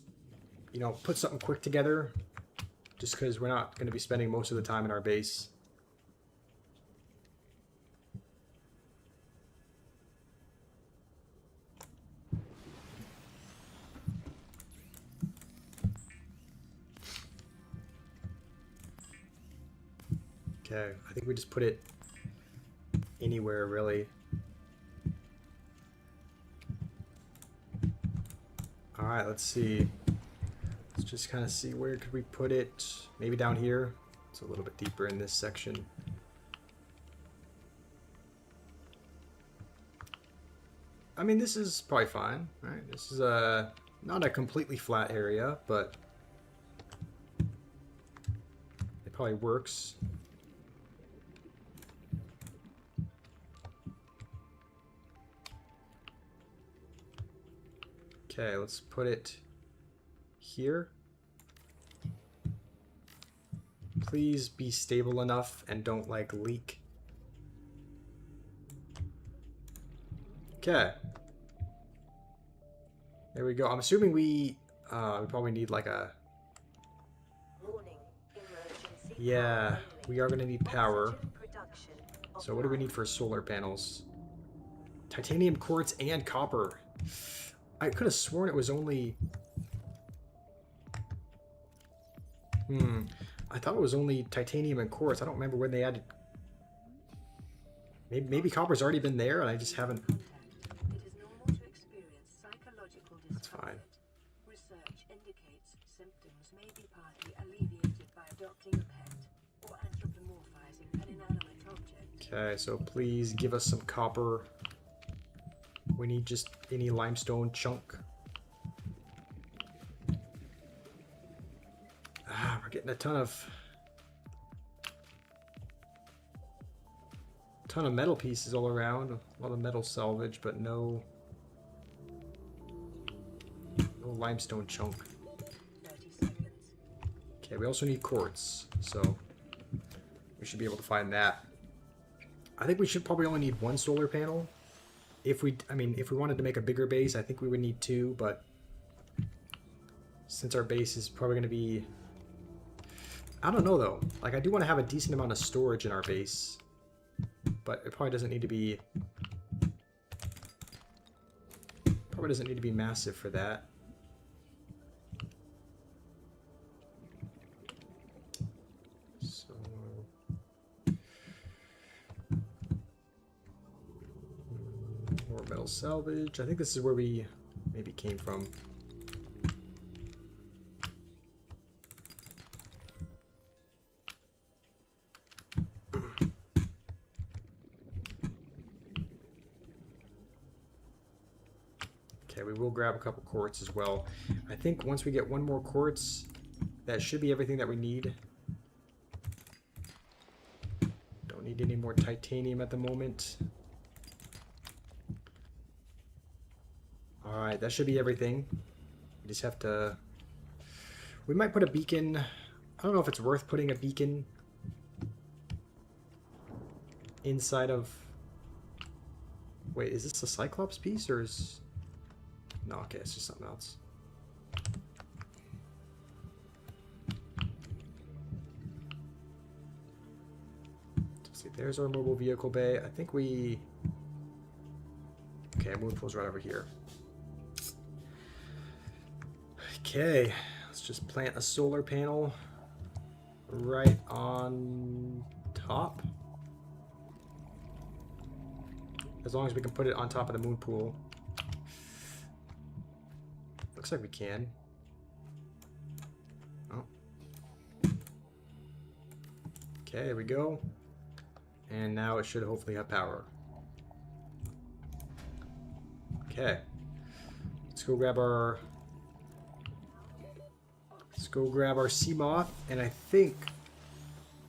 you know, put something quick together. Just because we're not going to be spending most of the time in our base. Okay, I think we just put it anywhere, really. Alright, let's see. Let's just kind of see where could we put it. Maybe down here. It's a little bit deeper in this section. I mean, this is probably fine, right? This is not a completely flat area, but it probably works. Okay, let's put it here. Please be stable enough and don't like leak. Okay. There we go. I'm assuming we probably need like a... Warning, emergency Yeah, power we are going to need power. Oxygen production So what do we need for solar panels? Titanium, quartz, and copper. I could have sworn it was only... I thought it was only titanium and quartz. I don't remember when they added... Maybe copper's already been there and I just haven't... It is normal to experience psychological discomfort. That's fine. Research indicates symptoms may be partly alleviated by adopting a pet or anthropomorphizing an inanimate object. Okay, so please give us some copper. We need just any limestone chunk. We're getting a ton of metal pieces all around. A lot of metal salvage, but no limestone chunk. 30 seconds. Okay, we also need quartz, so we should be able to find that. I think we should probably only need one solar panel. If we wanted to make a bigger base, I think we would need two, but since our base is probably going to be... I don't know, though. Like, I do want to have a decent amount of storage in our base, but it probably doesn't need to be... Probably doesn't need to be massive for that. So... more metal salvage. I think this is where we maybe came from. Okay, we will grab a couple quartz as well. I think once we get one more quartz, that should be everything that we need. Don't need any more titanium at the moment. Alright, that should be everything. We just have to... We might put a beacon... I don't know if it's worth putting a beacon inside of... Wait, is this a Cyclops piece or is... No, okay, it's just something else. Let's see, there's our mobile vehicle bay. I think we... Okay, moon pool's right over here. Okay, let's just plant a solar panel right on top. As long as we can put it on top of the moon pool. Looks like we can. Oh. Okay, there we go. And now it should hopefully have power. Okay. Let's go grab our... Let's go grab our Seamoth, and I think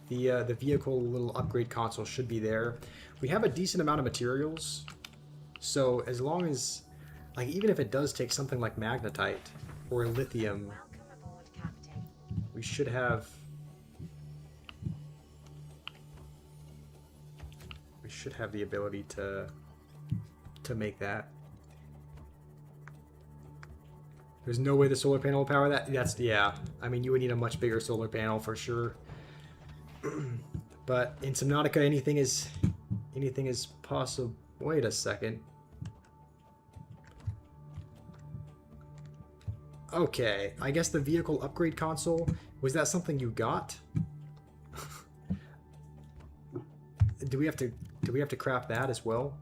the vehicle little upgrade console should be there. We have a decent amount of materials, so as long as, like, even if it does take something like magnetite or lithium, Welcome aboard, Captain. we should have the ability to make that. There's no way the solar panel will power that. Yeah. I mean, you would need a much bigger solar panel for sure. But in Subnautica, anything is possible. Wait a second. Okay, I guess the vehicle upgrade console, was that something you got? Do we have to craft that as well?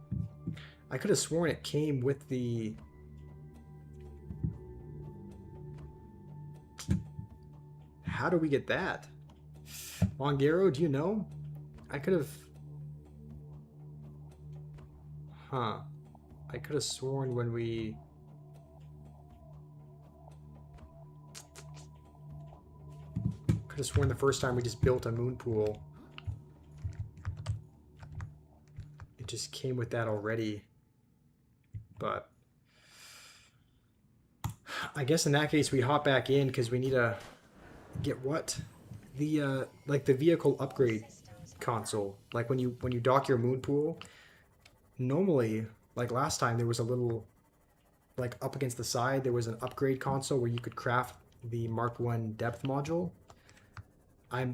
I could have sworn it came with the... How do we get that? Longero, do you know? I could have... Huh. I could have sworn when we... Could have sworn the first time we just built a moon pool, it just came with that already. But I guess in that case we hop back in because we need to get what? The like the vehicle upgrade console. Like when you dock your moon pool, normally, like last time, there was a little, like up against the side, there was an upgrade console where you could craft the Mark 1 depth module. I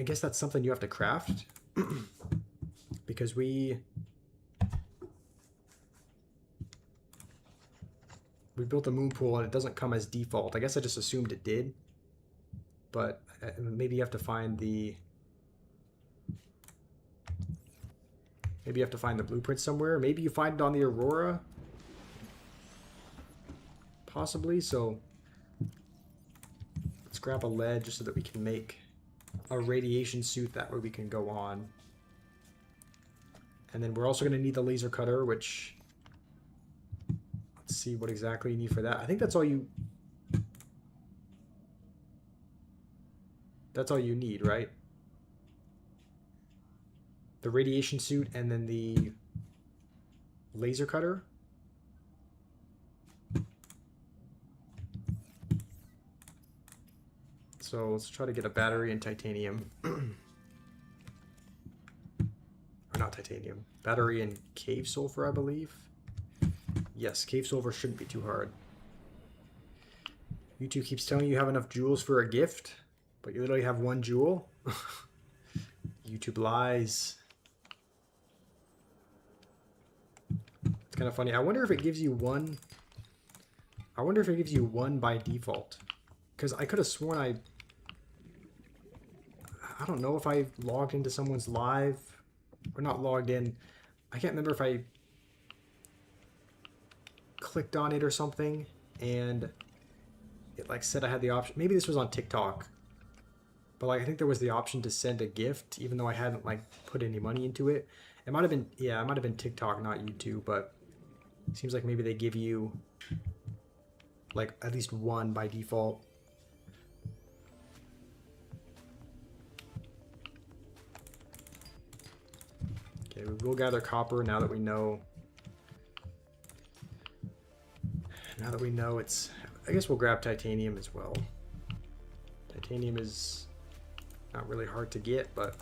guess that's something you have to craft because we built a moon pool and it doesn't come as default. I guess I just assumed it did, but maybe you have to find the blueprint somewhere. Maybe you find it on the Aurora, possibly. So let's grab a lead just so that we can make a radiation suit. That way we can go on. And then we're also going to need the laser cutter, which, let's see what exactly you need for that. I think that's all you need, right? The radiation suit and then the laser cutter. So let's try to get a battery and titanium. Or not titanium. Battery and cave sulfur, I believe. Yes, cave sulfur shouldn't be too hard. YouTube keeps telling you have enough jewels for a gift, but you literally have 1 jewel. YouTube lies. It's kind of funny. I wonder if it gives you 1. I wonder if it gives you 1 by default. Because I could have sworn I don't know if I logged into someone's live or not logged in. I can't remember if I clicked on it or something and it like said I had the option. Maybe this was on TikTok, but like I think there was the option to send a gift even though I hadn't like put any money into it. It might have been, yeah, it might have been TikTok, not YouTube, but it seems like maybe they give you like at least 1 by default. Okay, we will gather copper now that we know. Now that we know it's, I guess we'll grab titanium as well. Titanium is not really hard to get, but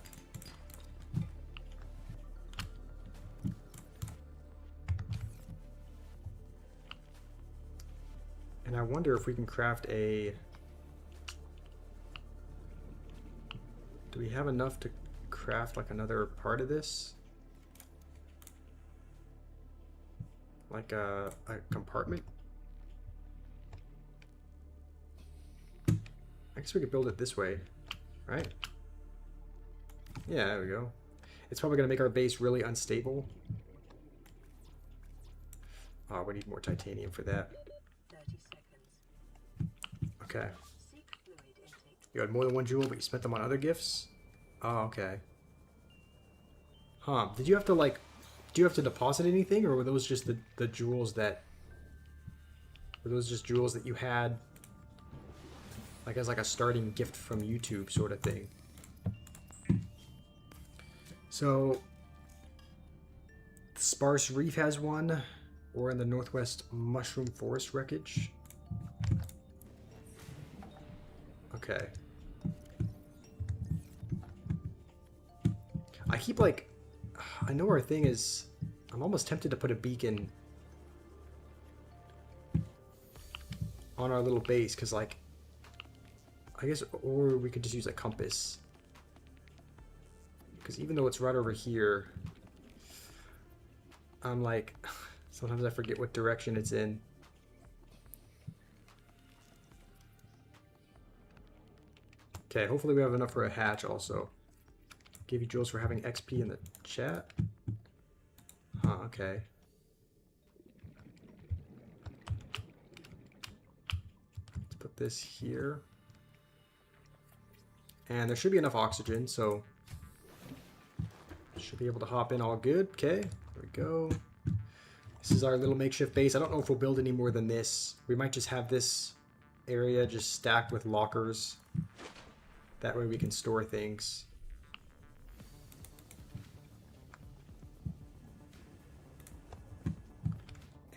and I wonder if we can craft a, do we have enough to craft like another part of this? Like a compartment? I guess we could build it this way, right? Yeah, there we go. It's probably going to make our base really unstable. Oh, we need more titanium for that. 30 seconds. Okay. Seek fluid intake. You had more than 1 jewel, but you spent them on other gifts? Oh, okay. Huh. Did you have to, like, do you have to deposit anything, or were those just the jewels that... Were those just jewels that you had, like, as like a starting gift from YouTube sort of thing? So... Sparse Reef has one, or in the Northwest Mushroom Forest wreckage. Okay. I keep like... I know our thing is... I'm almost tempted to put a beacon on our little base, because like... I guess, or we could just use a compass. Because even though it's right over here, I'm like... Sometimes I forget what direction it's in. Okay, hopefully we have enough for a hatch also. Give you jewels for having XP in the chat. Huh, okay. Let's put this here. And there should be enough oxygen, so should be able to hop in all good. Okay, there we go. This is our little makeshift base. I don't know if we'll build any more than this. We might just have this area just stacked with lockers. That way we can store things.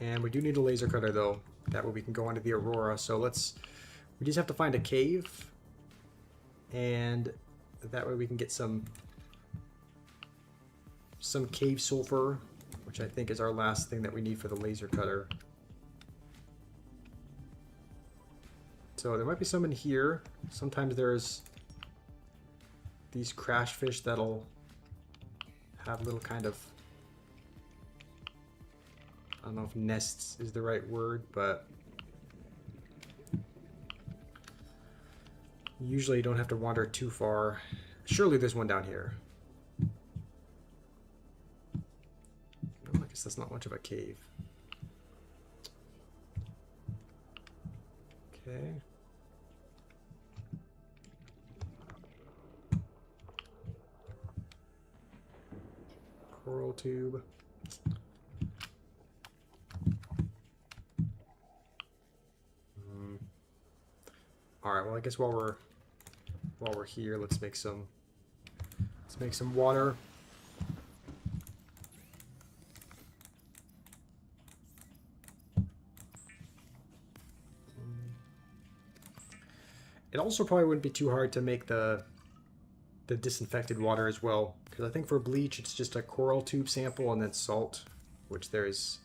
And we do need a laser cutter though. That way we can go onto the Aurora. So we just have to find a cave. And that way we can get some cave sulfur, which I think is our last thing that we need for the laser cutter. So there might be some in here. Sometimes there's these crash fish that'll have little kind of, I don't know if nests is the right word, but usually you don't have to wander too far. Surely there's one down here. No, I guess that's not much of a cave. Okay. Coral tube. All right. Well, I guess while we're here, let's make some water. It also probably wouldn't be too hard to make the disinfected water as well, because I think for bleach it's just a coral tube sample and then salt, which there's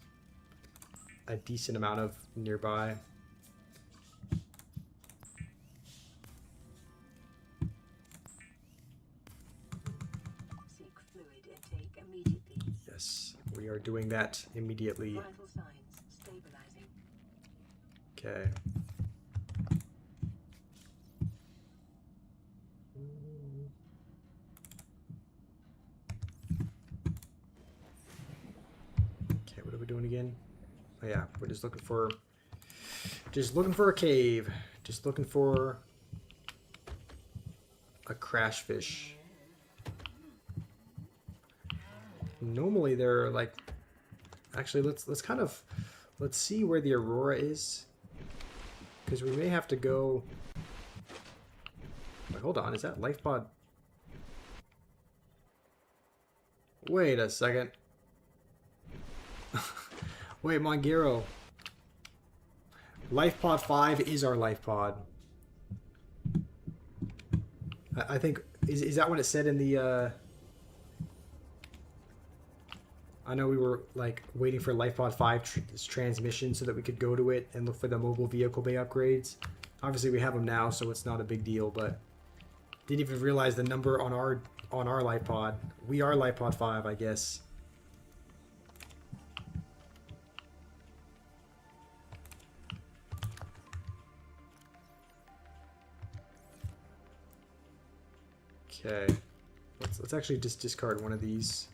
a decent amount of nearby. Seek fluid intake immediately. Yes, we are doing that immediately. Vital signs stabilizing. Okay. Okay, what are we doing again? Oh yeah, we're just looking for a cave. Just looking for a crash fish. Normally they're like, actually let's see where the Aurora is, because we may have to go. Wait, hold on, is that life pod? Wait a second. Wait, Mongero. Life pod 5 is our life pod. I think is that what it said in the I know we were like waiting for LifePod 5's transmission so that we could go to it and look for the mobile vehicle bay upgrades. Obviously we have them now, so it's not a big deal, but didn't even realize the number on our LifePod. We are LifePod 5, I guess. Okay. Let's actually just discard one of these.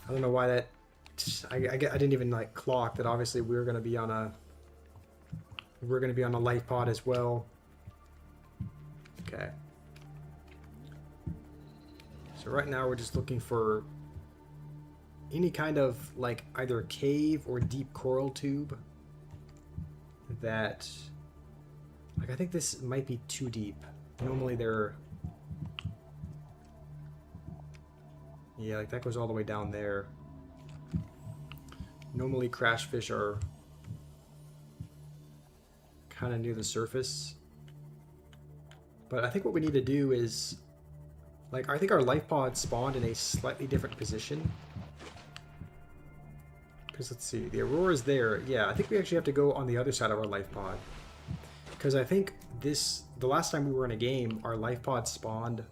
I don't know why that. I didn't even like clock that. Obviously, we're gonna be on a life pod as well. Okay. So right now we're just looking for any kind of like either cave or deep coral tube that. Like, I think this might be too deep. Normally they're. Yeah, like that goes all the way down there. Normally crash fish are kind of near the surface. But I think what we need to do is, like, I think our life pod spawned in a slightly different position. Because let's see, the Aurora's there. Yeah, I think we actually have to go on the other side of our life pod. Because I think the last time we were in a game, our life pod spawned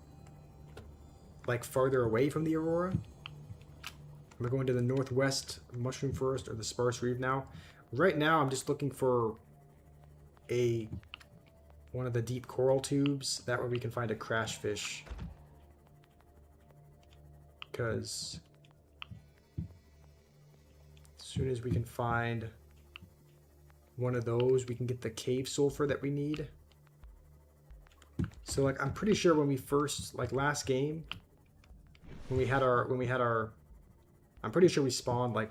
like farther away from the Aurora. We're going to the northwest mushroom forest or the sparse reef now. Right now I'm just looking for one of the deep coral tubes. That way we can find a crash fish. Because as soon as we can find one of those, we can get the cave sulfur that we need. So like I'm pretty sure when we first, like last game, when we had our I'm pretty sure we spawned like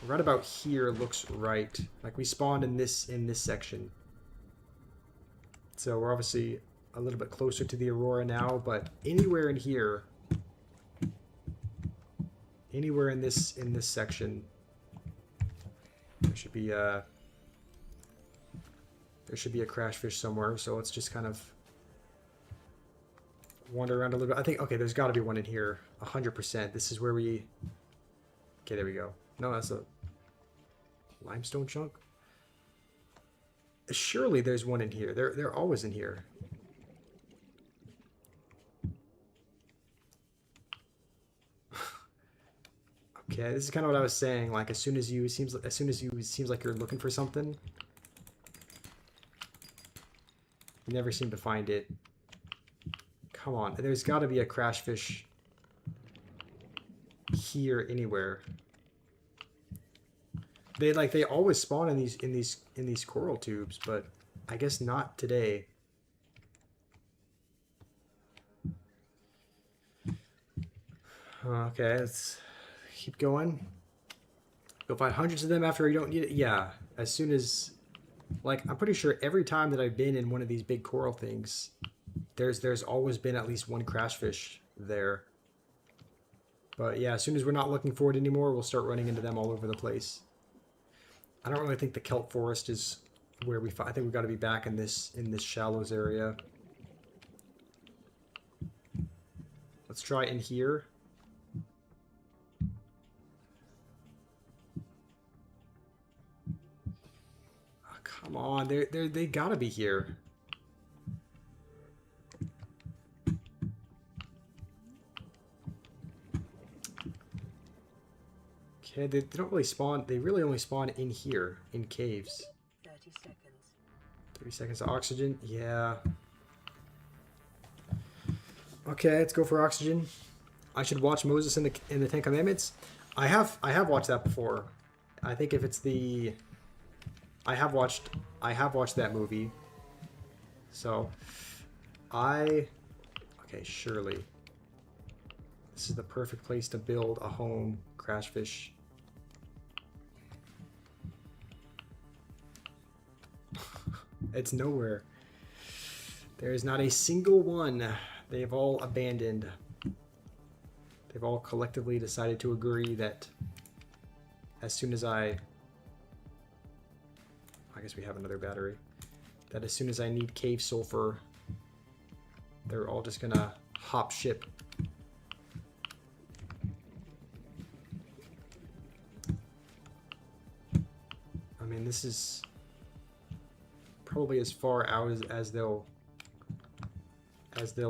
right about here looks right. Like we spawned in this section. So we're obviously a little bit closer to the Aurora now, but anywhere in here, anywhere in this section, there should be a crash fish somewhere. So let's just kind of wander around a little bit. I think, okay, there's got to be one in here, 100%. This is where we. Okay, there we go. No, that's a limestone chunk. Surely there's one in here. They're always in here. Okay, this is kind of what I was saying. Like as soon as you seems like you're looking for something, you never seem to find it. Come on, there's got to be a crash fish here anywhere. They always spawn in these coral tubes, but I guess not today. Okay, let's keep going. You'll find hundreds of them after you don't need it. Yeah, as soon as, like, I'm pretty sure every time that I've been in one of these big coral things, there's always been at least one crash fish there. But yeah, as soon as we're not looking for it anymore, we'll start running into them all over the place. I don't really think the kelp forest is where we find. I think we've got to be back in this shallows area. Let's try in here. Oh, come on, they gotta be here. Okay, they don't really spawn. They really only spawn in here, in caves. 30 seconds. 30 seconds of oxygen. Yeah. Okay, let's go for oxygen. I should watch Moses in the Ten Commandments. I have watched that before. I think if it's the I have watched that movie. So okay, surely this is the perfect place to build a home crash fish. It's nowhere. There is not a single one. They've all abandoned. They've all collectively decided to agree that as soon as I guess we have another battery. That as soon as I need cave sulfur, they're all just gonna hop ship. I mean, this is probably as far out as they'll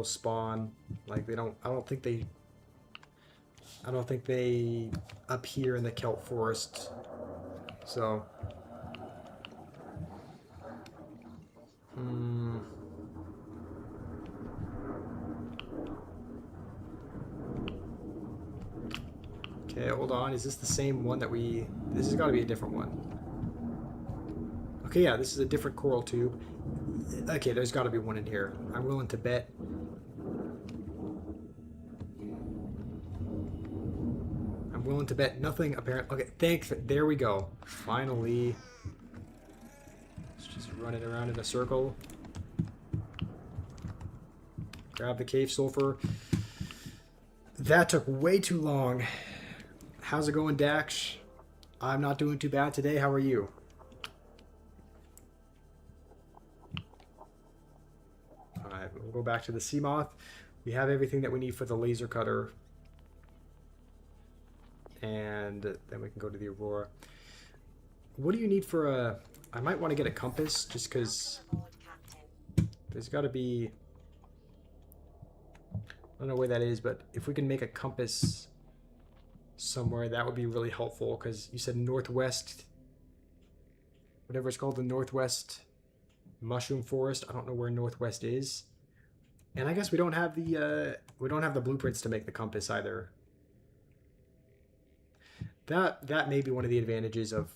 spawn. Like I don't think they appear in the kelp forest. So okay, hold on. Is this the same one that we... This has got to be a different one. Okay, yeah, this is a different coral tube. Okay, there's got to be one in here. I'm willing to bet. I'm willing to bet nothing apparent. Okay, there we go. Finally. Let's just run it around in a circle. Grab the cave sulfur. That took way too long. How's it going, Dax? I'm not doing too bad today. How are you? Alright, we'll go back to the sea moth. We have everything that we need for the laser cutter. And then we can go to the Aurora. What do you need for a... I might want to get a compass, just because there's got to be... I don't know where that is, but if we can make a compass somewhere, that would be really helpful, because you said northwest, whatever it's called, the northwest mushroom forest. I don't know where northwest is, and I guess we don't have the blueprints to make the compass either. That may be one of the advantages of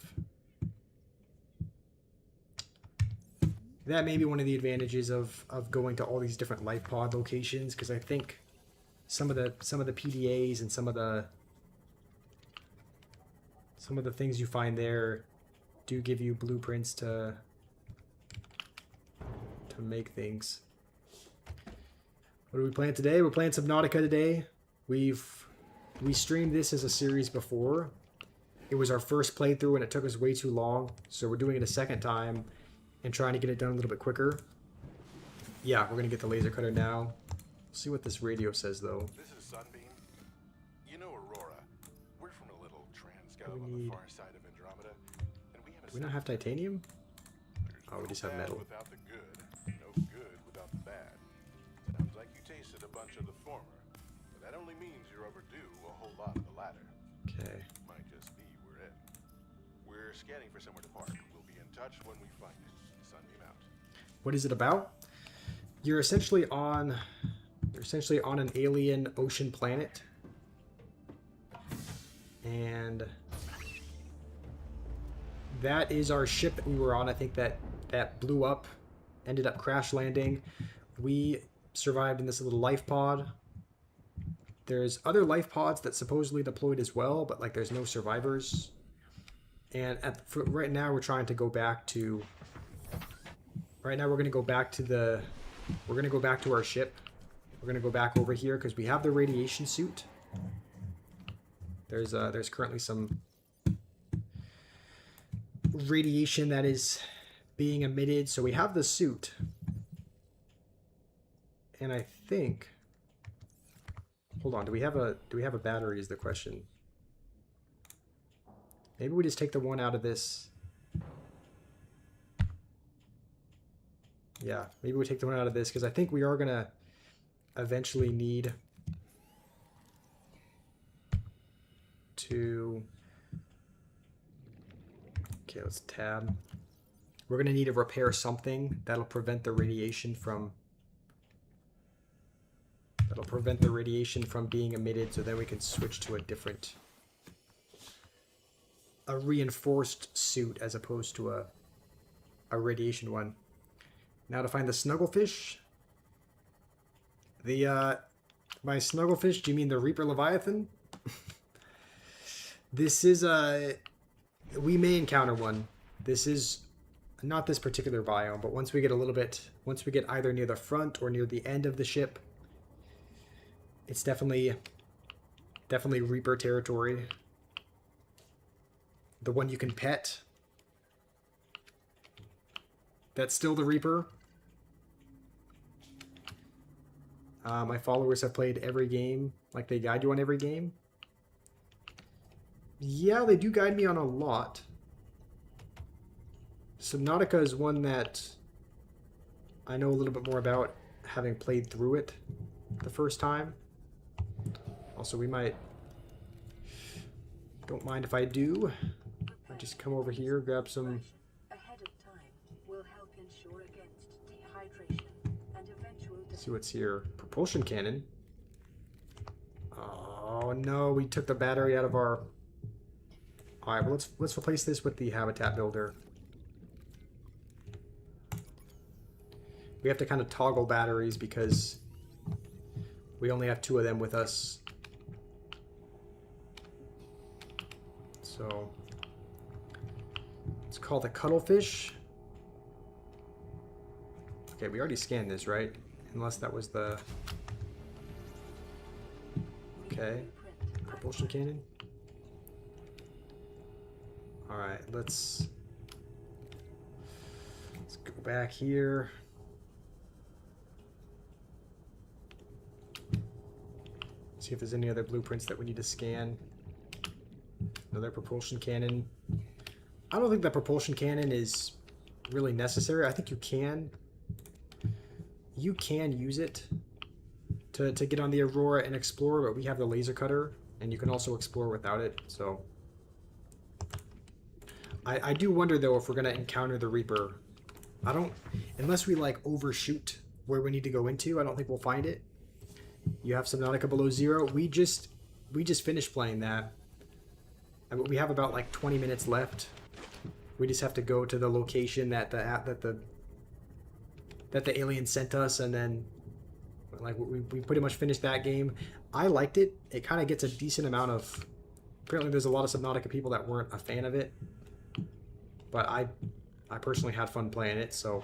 that may be one of the advantages of going to all these different life pod locations, because I think some of the PDAs and some of the things you find there do give you blueprints to make things. What are we playing today? We're playing Subnautica today. We streamed this as a series before. It was our first playthrough and it took us way too long, so we're doing it a second time and trying to get it done a little bit quicker. Yeah, we're gonna get the laser cutter now. See what this radio says though. This is Sunbeam. You know Aurora. We're from a little transcove We on the need- far side of Andromeda, and we have a Do we not have titanium? There's Oh, we no just have bad metal. without the good, no good without the bad. Sounds like you tasted a bunch of the former, but that only means you're overdue a whole lot of the latter. Okay. Might just be we're it. We're scanning for somewhere to park. We'll be in touch when we find it. Sunbeam out. What is it about? You're essentially on an alien ocean planet. And that is our ship that we were on. I think that blew up, ended up crash landing. We survived in this little life pod. There's other life pods that supposedly deployed as well, but like there's no survivors. And right now we're trying to go back to. Right now we're gonna go back to We're gonna go back to our ship. We're gonna go back over here because we have the radiation suit. There's currently some radiation that is being emitted, so we have the suit. And I think. Hold on, do we have a battery is the question. Maybe we just take the one out of this. Yeah, maybe we take the one out of this because I think we are gonna eventually need to. Okay, let's tab. We're gonna need to repair something that'll prevent the radiation from. That'll prevent the radiation from being emitted, so then we can switch to a reinforced suit as opposed to a radiation one. Now to find the snugglefish. By snugglefish, do you mean the Reaper Leviathan? This is we may encounter one. This is not this particular biome, but once we get either near the front or near the end of the ship, it's definitely Reaper territory. The one you can pet. That's still the Reaper. My followers have played every game. Like, they guide you on every game. Yeah, they do guide me on a lot. Subnautica is one that I know a little bit more about, having played through it the first time. Also, we might... Don't mind if I do. I just come over here, grab some... Ahead of time will help ensure against dehydration and eventual See what's here. Propulsion cannon. Oh no, we took the battery out of our... Alright, well let's replace this with the habitat builder. We have to kind of toggle batteries because we only have 2 of them with us. So it's called a cuttlefish. Okay, we already scanned this, right? Unless that was the... Okay. Propulsion cannon. Alright, let's go back here. See if there's any other blueprints that we need to scan. Another propulsion cannon. I don't think the propulsion cannon is really necessary. I think you can use it to get on the Aurora and explore, but we have the laser cutter, and you can also explore without it, so... I do wonder, though, if we're going to encounter the Reaper. I don't... Unless we, like, overshoot where we need to go into, I don't think we'll find it. You have Subnautica Below Zero. We just finished playing that. And we have about, like, 20 minutes left. We just have to go to the location that the that the aliens sent us, and then like we pretty much finished that game. I liked it. It kind of gets a decent amount of. Apparently, there's a lot of Subnautica people that weren't a fan of it, but I personally had fun playing it. So,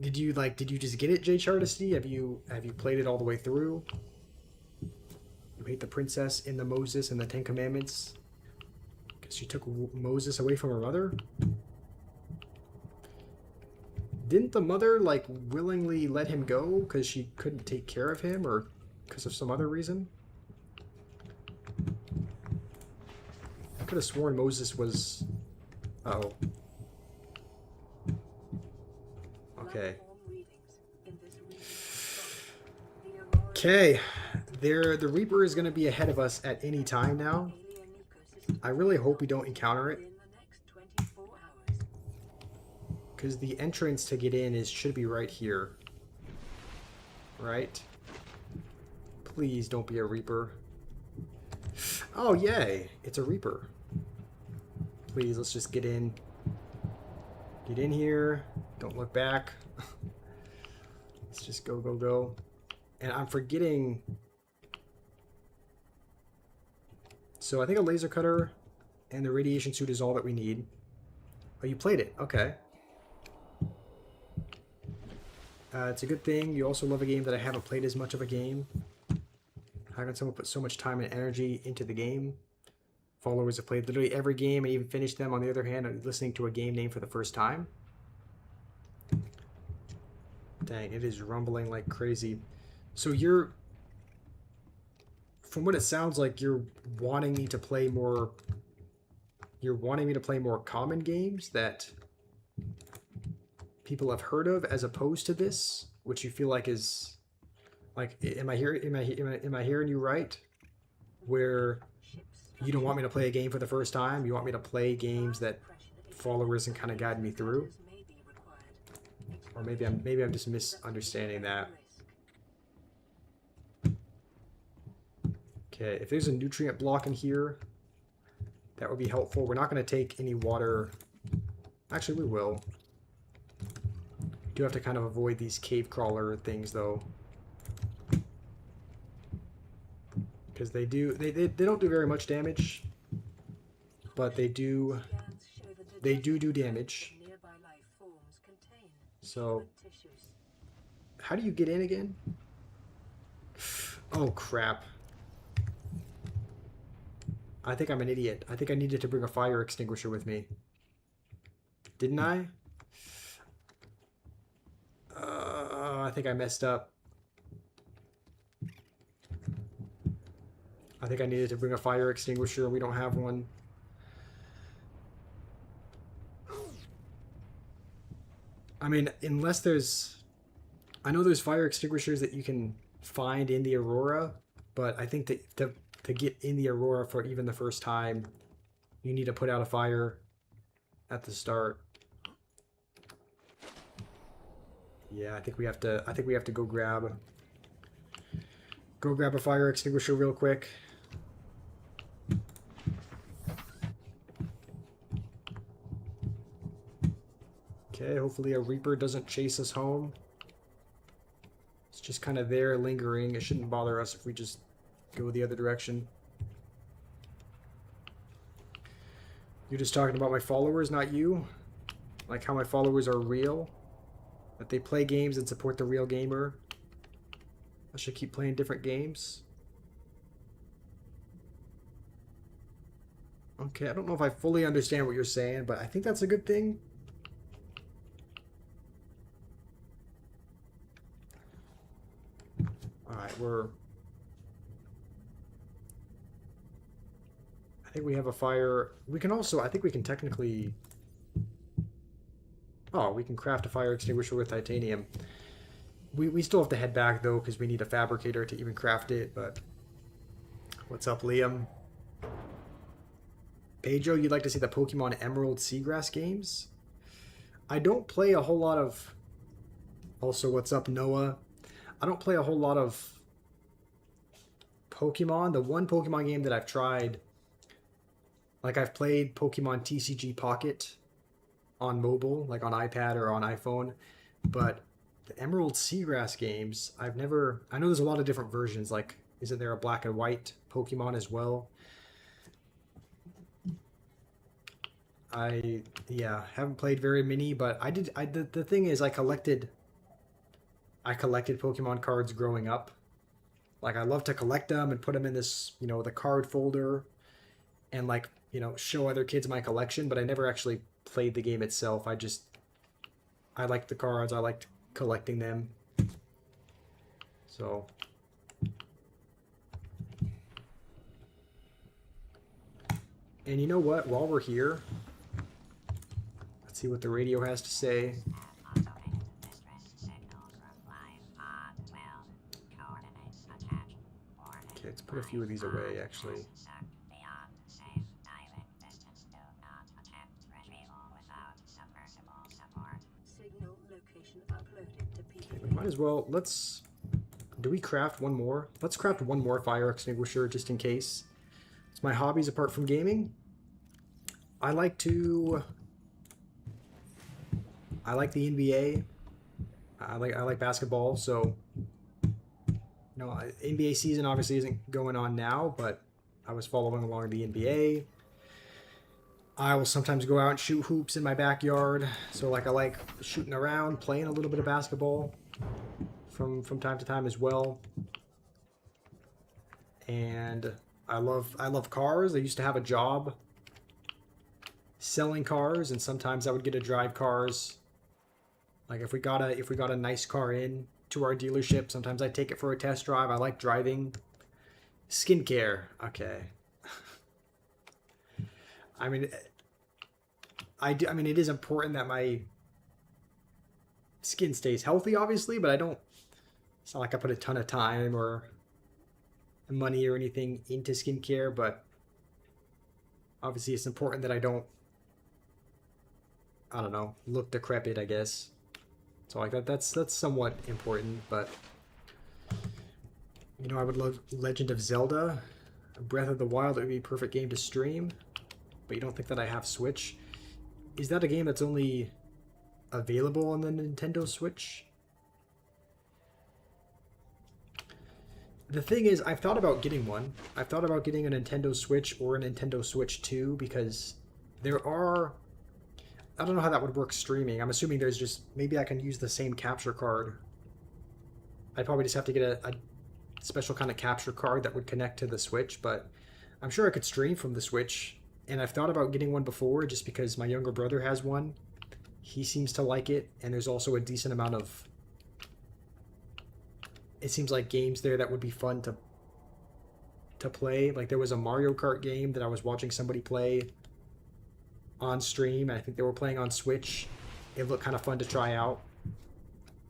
did you just get it, J Chartisty? Have you played it all the way through? You hate the princess in the Moses and the Ten Commandments. Guess she took Moses away from her mother. Didn't the mother like willingly let him go because she couldn't take care of him, or because of some other reason? I could have sworn Moses was. Uh-oh. Okay. Okay. The Reaper is going to be ahead of us at any time now. I really hope we don't encounter it. Because the entrance to get in should be right here. Right? Please don't be a Reaper. Oh, yay. It's a Reaper. Please, let's just get in. Get in here. Don't look back. Let's just go, go, go. And I'm forgetting... So I think a laser cutter and the radiation suit is all that we need. Oh, you played it. Okay. It's a good thing. You also love a game that I haven't played as much of a game. How can someone put so much time and energy into the game? Followers have played literally every game and even finished them. On the other hand, I'm listening to a game name for the first time. Dang, it is rumbling like crazy. So you're... From what it sounds like, you're wanting me to play more... You're wanting me to play more common games that people have heard of, as opposed to this, which you feel like is... Like, am I hearing you right? Where you don't want me to play a game for the first time. You want me to play games that followers can kind of guide me through. Or maybe I'm just misunderstanding that. Okay, if there's a nutrient block in here, that would be helpful. We're not going to take any water. Actually, we will. Do have to kind of avoid these cave crawler things, though. Because they don't do very much damage, but they do damage. So, how do you get in again? Oh crap. I think I'm an idiot. I think I needed to bring a fire extinguisher with me. Didn't I? I think I messed up. I think I needed to bring a fire extinguisher. We don't have one. I mean, unless there's... I know there's fire extinguishers that you can find in the Aurora, but I think that to get in the Aurora for even the first time, you need to put out a fire at the start. Yeah, I think we have to go grab a fire extinguisher real quick. Okay, hopefully a Reaper doesn't chase us home. It's just kind of there lingering. It shouldn't bother us if we just go the other direction. You're just talking about my followers, not you? Like how my followers are real? That they play games and support the real gamer? I should keep playing different games? Okay, I don't know if I fully understand what you're saying, but I think that's a good thing. Alright, I think we have a fire. We can also, I think we can technically... Oh, we can craft a fire extinguisher with titanium. We still have to head back, though, because we need a fabricator to even craft it, but... What's up, Liam? Pedro, you'd like to see the Pokemon Emerald Seagrass games? I don't play a whole lot of... Also, what's up, Noah? I don't play a whole lot of Pokemon. The one Pokemon game that I've tried... Like, I've played Pokemon TCG Pocket on mobile, like on iPad or on iPhone. But the Emerald Seagrass games, I've never... I know there's a lot of different versions. Like, isn't there a black and white Pokemon as well? Yeah, haven't played very many, but the thing is, I collected Pokemon cards growing up. Like, I love to collect them and put them in this, you know, the card folder and, like, you know, show other kids my collection, but I never actually played the game itself. I liked the cards, I liked collecting them. So... And you know what? While we're here, let's see what the radio has to say. Okay, let's put a few of these away, actually. Signal location uploaded to Okay, we might as well, let's... Do we craft one more? Let's craft one more fire extinguisher, just in case. It's my hobbies apart from gaming. I like the NBA. I like basketball, so you know, NBA season obviously isn't going on now, but I was following along the NBA. I will sometimes go out and shoot hoops in my backyard. So like I like shooting around, playing a little bit of basketball from time to time as well. And I love cars. I used to have a job selling cars, and sometimes I would get to drive cars. Like if we got a nice car in to our dealership, sometimes I'd take it for a test drive. I like driving. Skincare. Okay. I mean, it is important that my skin stays healthy, obviously, but it's not like I put a ton of time or money or anything into skincare, but obviously it's important that I don't know, look decrepit, I guess. So like that's somewhat important, but you know, I would love Legend of Zelda, Breath of the Wild. It would be a perfect game to stream, but you don't think that I have Switch? Is that a game that's only available on the Nintendo Switch? The thing is, I've thought about getting one. I've thought about getting a Nintendo Switch or a Nintendo Switch 2 because there are... I don't know how that would work streaming. I'm assuming there's just... Maybe I can use the same capture card. I'd probably just have to get a special kind of capture card that would connect to the Switch, but I'm sure I could stream from the Switch. And I've thought about getting one before just because my younger brother has one. He seems to like it, and there's also a decent amount of... It seems like games there that would be fun to play. Like there was a Mario Kart game that I was watching somebody play on stream, and I think they were playing on Switch. It looked kind of fun to try out.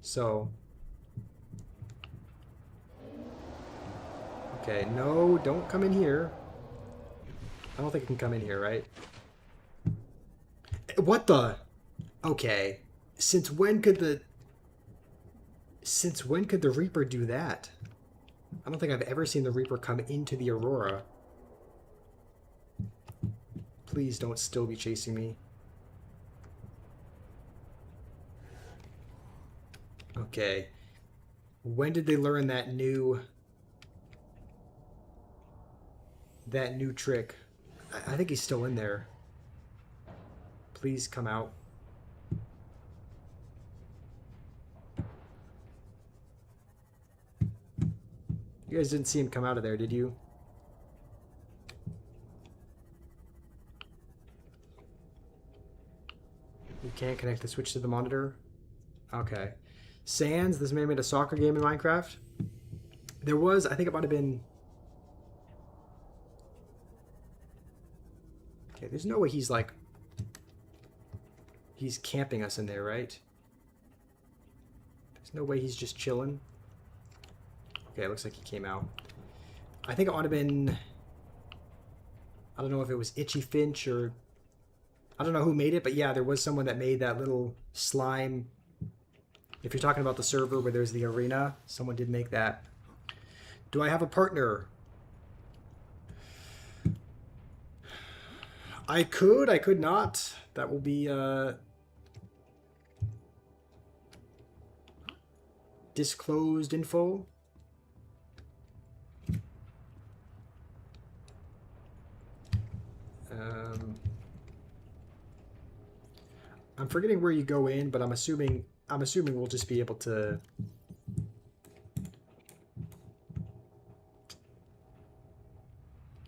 So... Okay, no, don't come in here. I don't think it can come in here, right? What the? Okay. Since when could the Reaper do that? I don't think I've ever seen the Reaper come into the Aurora. Please don't still be chasing me. Okay. When did they learn that new trick? I think he's still in there. Please come out. You guys didn't see him come out of there, did you? You can't connect the Switch to the monitor? Okay. Sans, this man made a soccer game in Minecraft. There was, I think it might have been... Okay, there's no way he's like... He's camping us in there, right? There's no way he's just chilling. Okay, it looks like he came out. I think it might have been... I don't know if it was Itchy Finch or... I don't know who made it, but yeah, there was someone that made that little slime. If you're talking about the server where there's the arena, someone did make that. Do I have a partner? I could not. That will be disclosed info. I'm forgetting where you go in, but I'm assuming we'll just be able to.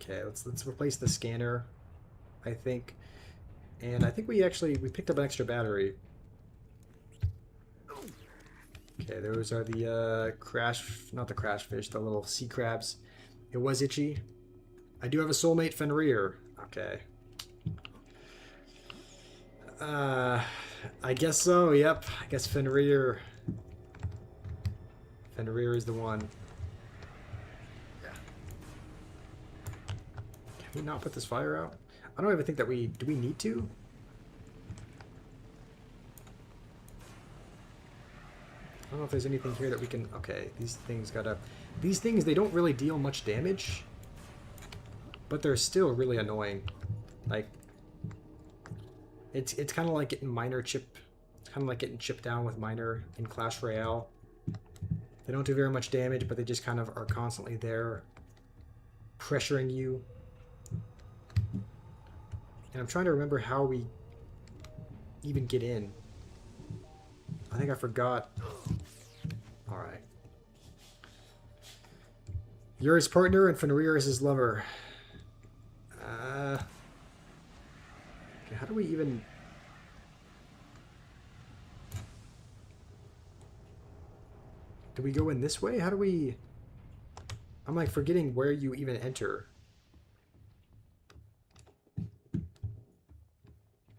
Okay, let's replace the scanner, I think, and I think we picked up an extra battery. Okay, those are the not the crash fish, the little sea crabs. It was itchy. I do have a soulmate Fenrir. Okay. I guess so, yep. I guess Fenrir is the one. Can we not put this fire out? I don't even think that do we need to? I don't know if there's anything here that we can, okay, these things, they don't really deal much damage, but they're still really annoying. Like, it's kind of like getting chipped down with miner in Clash Royale. They don't do very much damage, but they just kind of are constantly there, pressuring you. And I'm trying to remember how we even get in. I think I forgot. Alright. You're his partner and Fenrir is his lover. Okay, how do we even... Do we go in this way? How do we... I'm like forgetting where you even enter.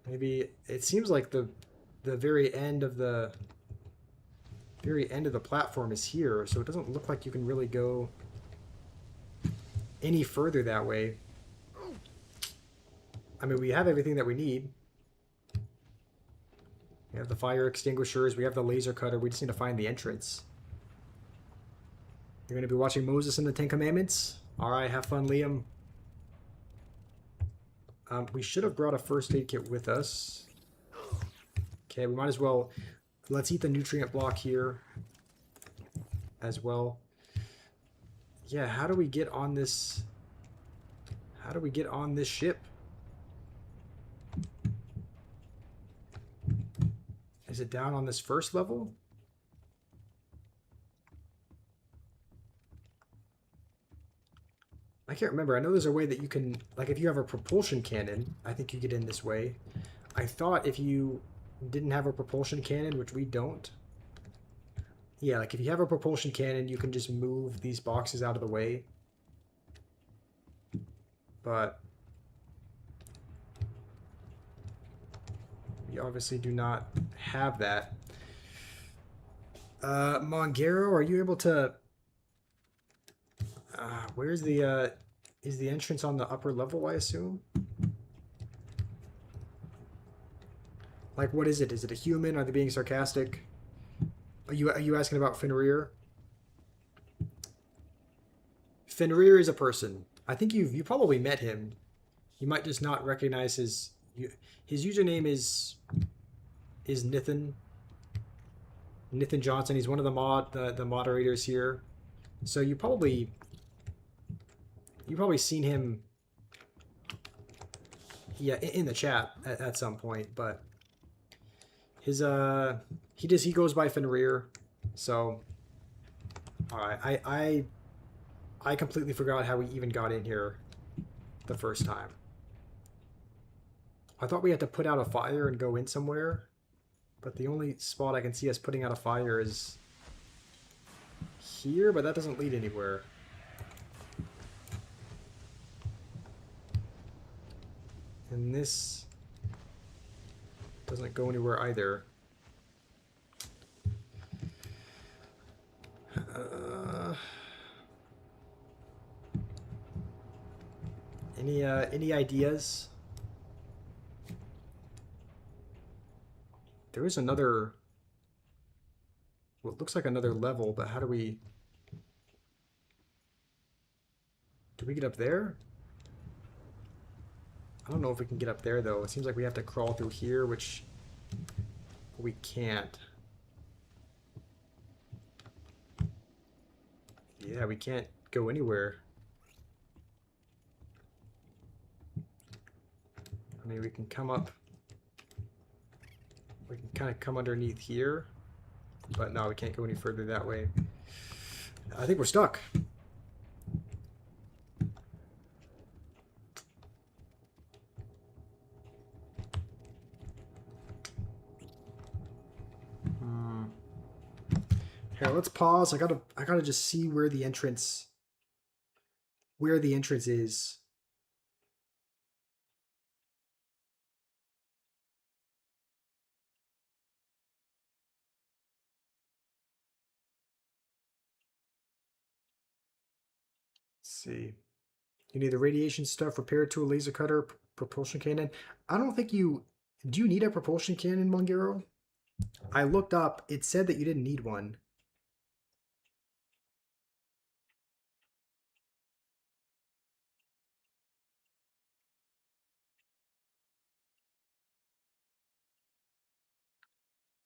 Maybe it seems like the very end of the platform is here, so it doesn't look like you can really go any further that way. I mean, we have everything that we need. We have the fire extinguishers, we have the laser cutter, we just need to find the entrance. You're going to be watching Moses and the Ten Commandments? Alright, have fun, Liam. We should have brought a first aid kit with us. Okay, we might as well... Let's eat the nutrient block here as well. Yeah, how do we get on this... How do we get on this ship? Is it down on this first level? I can't remember. I know there's a way that you can... Like, if you have a propulsion cannon, I think you get in this way. I thought if you didn't have a propulsion cannon, which we don't... Yeah, like, if you have a propulsion cannon, you can just move these boxes out of the way. But... we obviously do not have that. Mongero, are you able to... where's the, is the entrance on the upper level, I assume? Like, what is it? Is it a human? Are they being sarcastic? Are you asking about Fenrir? Fenrir is a person. I think you probably met him. You might just not recognize his username is Nithan Johnson. He's one of the moderators here. So you probably seen him, yeah, in the chat at some point, but his he goes by Fenrir. So alright, I completely forgot how we even got in here the first time. I thought we had to put out a fire and go in somewhere, but the only spot I can see us putting out a fire is here, but that doesn't lead anywhere. And this doesn't go anywhere either. Any ideas? There is another... Well, it looks like another level, but how do we... Do we get up there? I don't know if we can get up there, though. It seems like we have to crawl through here, which we can't. Yeah, we can't go anywhere. I mean, we can come up. We can kind of come underneath here. But no, we can't go any further that way. I think we're stuck. Here, let's pause. I gotta just see where the entrance is. Let's see. You need the radiation stuff repaired to a laser cutter, propulsion cannon. I don't think you... Do you need a propulsion cannon, Mongero? I looked up. It said that you didn't need one.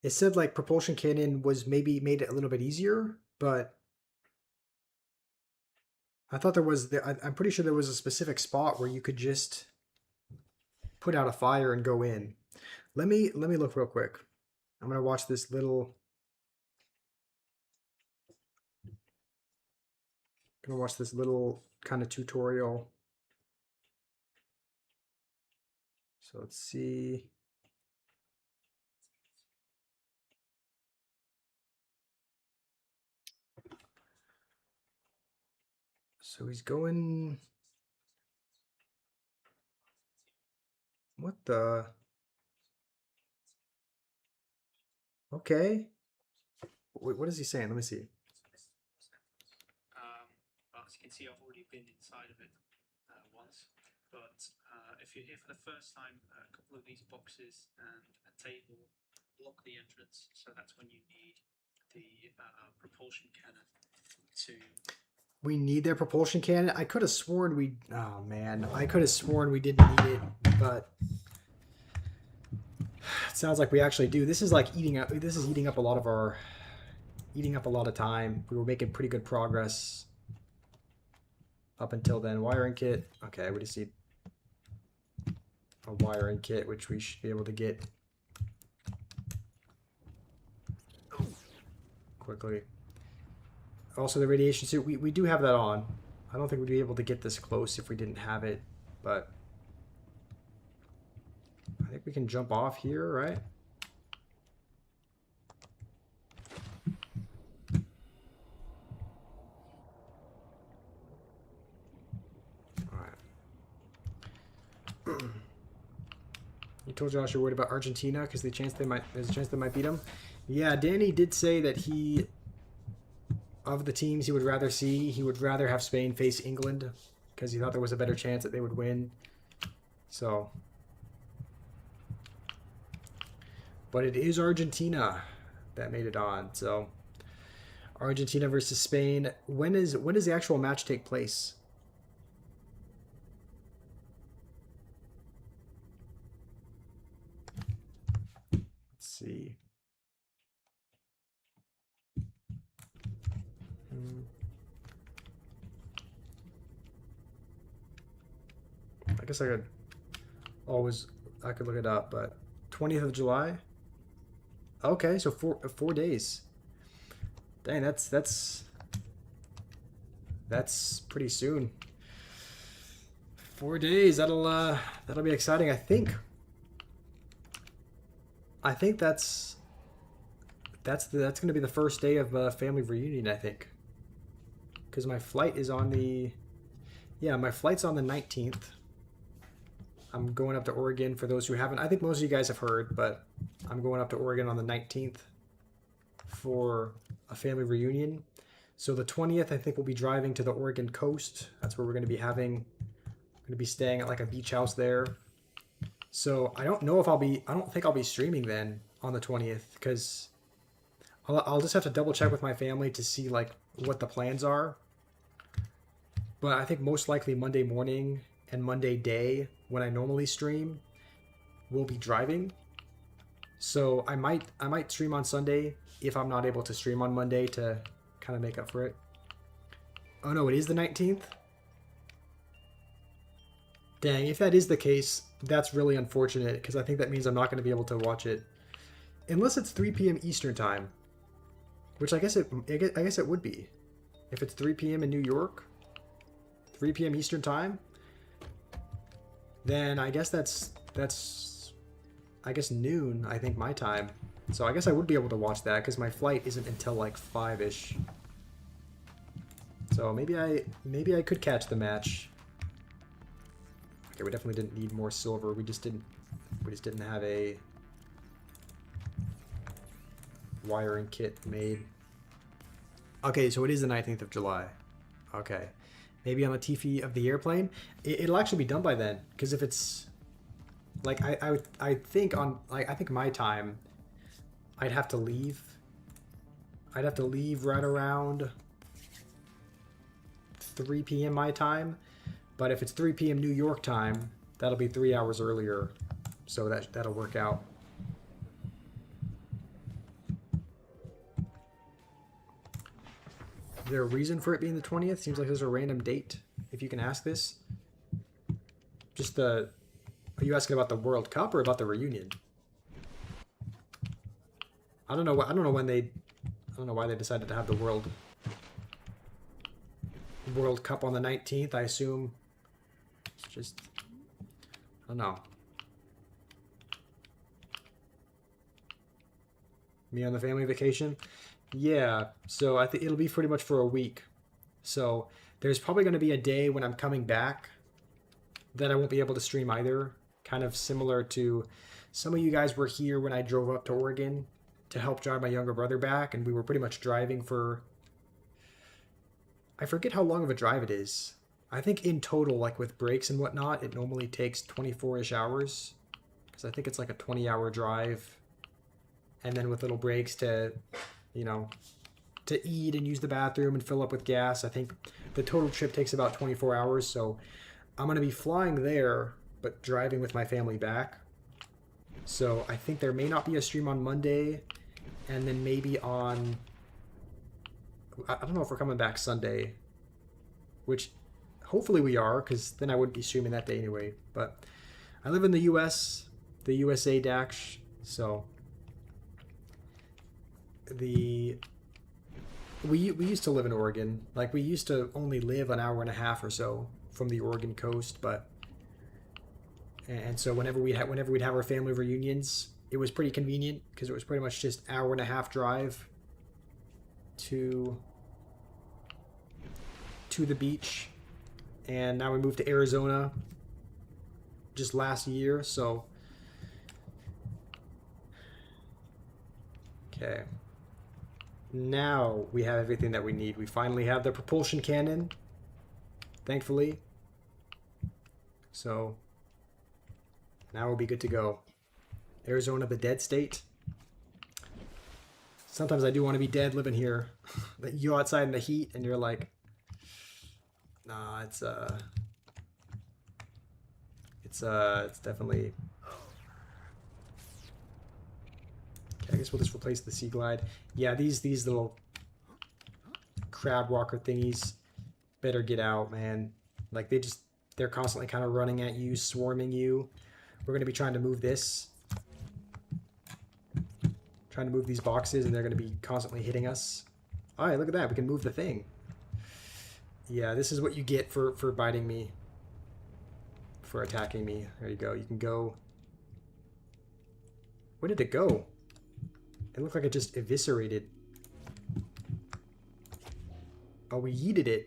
It said like propulsion cannon was maybe made it a little bit easier, but I thought there was... I'm pretty sure there was a specific spot where you could just put out a fire and go in. Let me look real quick. I'm gonna watch this little... Gonna watch this little kind of tutorial. So let's see. So he's going... What the... Okay. Wait, what is he saying? Let me see. Well, as you can see, I've already been inside of it once. But if you're here for the first time, a couple of these boxes and a table block the entrance. So that's when you need the propulsion cannon to... We need their propulsion cannon? I could have sworn we... Oh, man. I could have sworn we didn't need it, but... It sounds like we actually do. This is like eating up... This is eating up a lot of our... Eating up a lot of time. We were making pretty good progress up until then. Wiring kit. Okay, we just need a wiring kit, which we should be able to get quickly. Also, the radiation suit, we do have that on. I don't think we'd be able to get this close if we didn't have it, but I think we can jump off here, right? You told Josh you're worried about Argentina because there's a chance they might beat them. Yeah, Danny did say that he, of the teams he would rather have Spain face England because he thought there was a better chance that they would win. So, but it is Argentina that made it on. So, Argentina versus Spain. When does the actual match take place? See. I guess I could look it up, but 20th of July. Okay, so 4 days. Dang, that's pretty soon. 4 days. That'll be exciting. I think that's going to be the first day of family reunion, I think. Because my flight is on my flight's on the 19th. I'm going up to Oregon for those who haven't. I think most of you guys have heard, but I'm going up to Oregon on the 19th for a family reunion. So the 20th, I think we'll be driving to the Oregon coast. That's where we're going to be staying at like a beach house there. So I don't think I'll be streaming then on the 20th because I'll just have to double check with my family to see like what the plans are. But I think most likely Monday morning and Monday day when I normally stream, we'll be driving. So I might stream on Sunday if I'm not able to stream on Monday to kind of make up for it. Oh no, it is the 19th? Dang, if that is the case, that's really unfortunate, because I think that means I'm not going to be able to watch it. Unless it's 3 p.m. Eastern time. Which I guess it would be. If it's 3 p.m. in New York, 3 p.m. Eastern time, then I guess that's I guess noon, I think, my time. So I guess I would be able to watch that, because my flight isn't until like 5-ish. So maybe I could catch the match. Okay, we definitely didn't need more silver. We just didn't have a wiring kit made. Okay, so it is the 19th of July. Okay. Maybe on the TIFI of the airplane. It'll actually be done by then, because if it's like I think on like I think my time, I'd have to leave. I'd have to leave right around 3 p.m. my time. But if it's 3 p.m. New York time, that'll be 3 hours earlier. So that'll work out. Is there a reason for it being the 20th? Seems like there's a random date, if you can ask this. Just are you asking about the World Cup or about the reunion? I don't know why they decided to have the World Cup on the 19th. I assume it's just, I don't know. Me on the family vacation? Yeah, so I think it'll be pretty much for a week. So there's probably going to be a day when I'm coming back that I won't be able to stream either. Kind of similar to some of you guys were here when I drove up to Oregon to help drive my younger brother back, and we were pretty much driving for, I forget how long of a drive it is. I think in total, like with breaks and whatnot, it normally takes 24-ish hours. Because I think it's like a 20-hour drive. And then with little breaks to, you know, to eat and use the bathroom and fill up with gas. I think the total trip takes about 24 hours. So I'm going to be flying there, but driving with my family back. So I think there may not be a stream on Monday. And then maybe on, I don't know if we're coming back Sunday, which hopefully we are, because then I wouldn't be streaming that day anyway. But I live in the US, the USA Dash, so we used to live in Oregon. Like, we used to only live an hour and a half or so from the Oregon coast, and so whenever we'd have our family reunions, it was pretty convenient, because it was pretty much just hour and a half drive to the beach. And now we moved to Arizona just last year, so okay. Now we have everything that we need. We finally have the propulsion cannon, thankfully. So now we'll be good to go. Arizona, the dead state. Sometimes I do want to be dead living here. You go outside in the heat and you're like, nah, it's definitely. Okay, I guess we'll just replace the Sea Glide. Yeah, these little crab walker thingies better get out, man. Like, they're constantly kind of running at you, swarming you. We're gonna be trying to move this. Trying to move these boxes, and they're going to be constantly hitting us. All right, look at that. We can move the thing. Yeah, this is what you get for biting me. For attacking me. There you go. You can go. Where did it go? It looked like it just eviscerated. Oh, we yeeted it.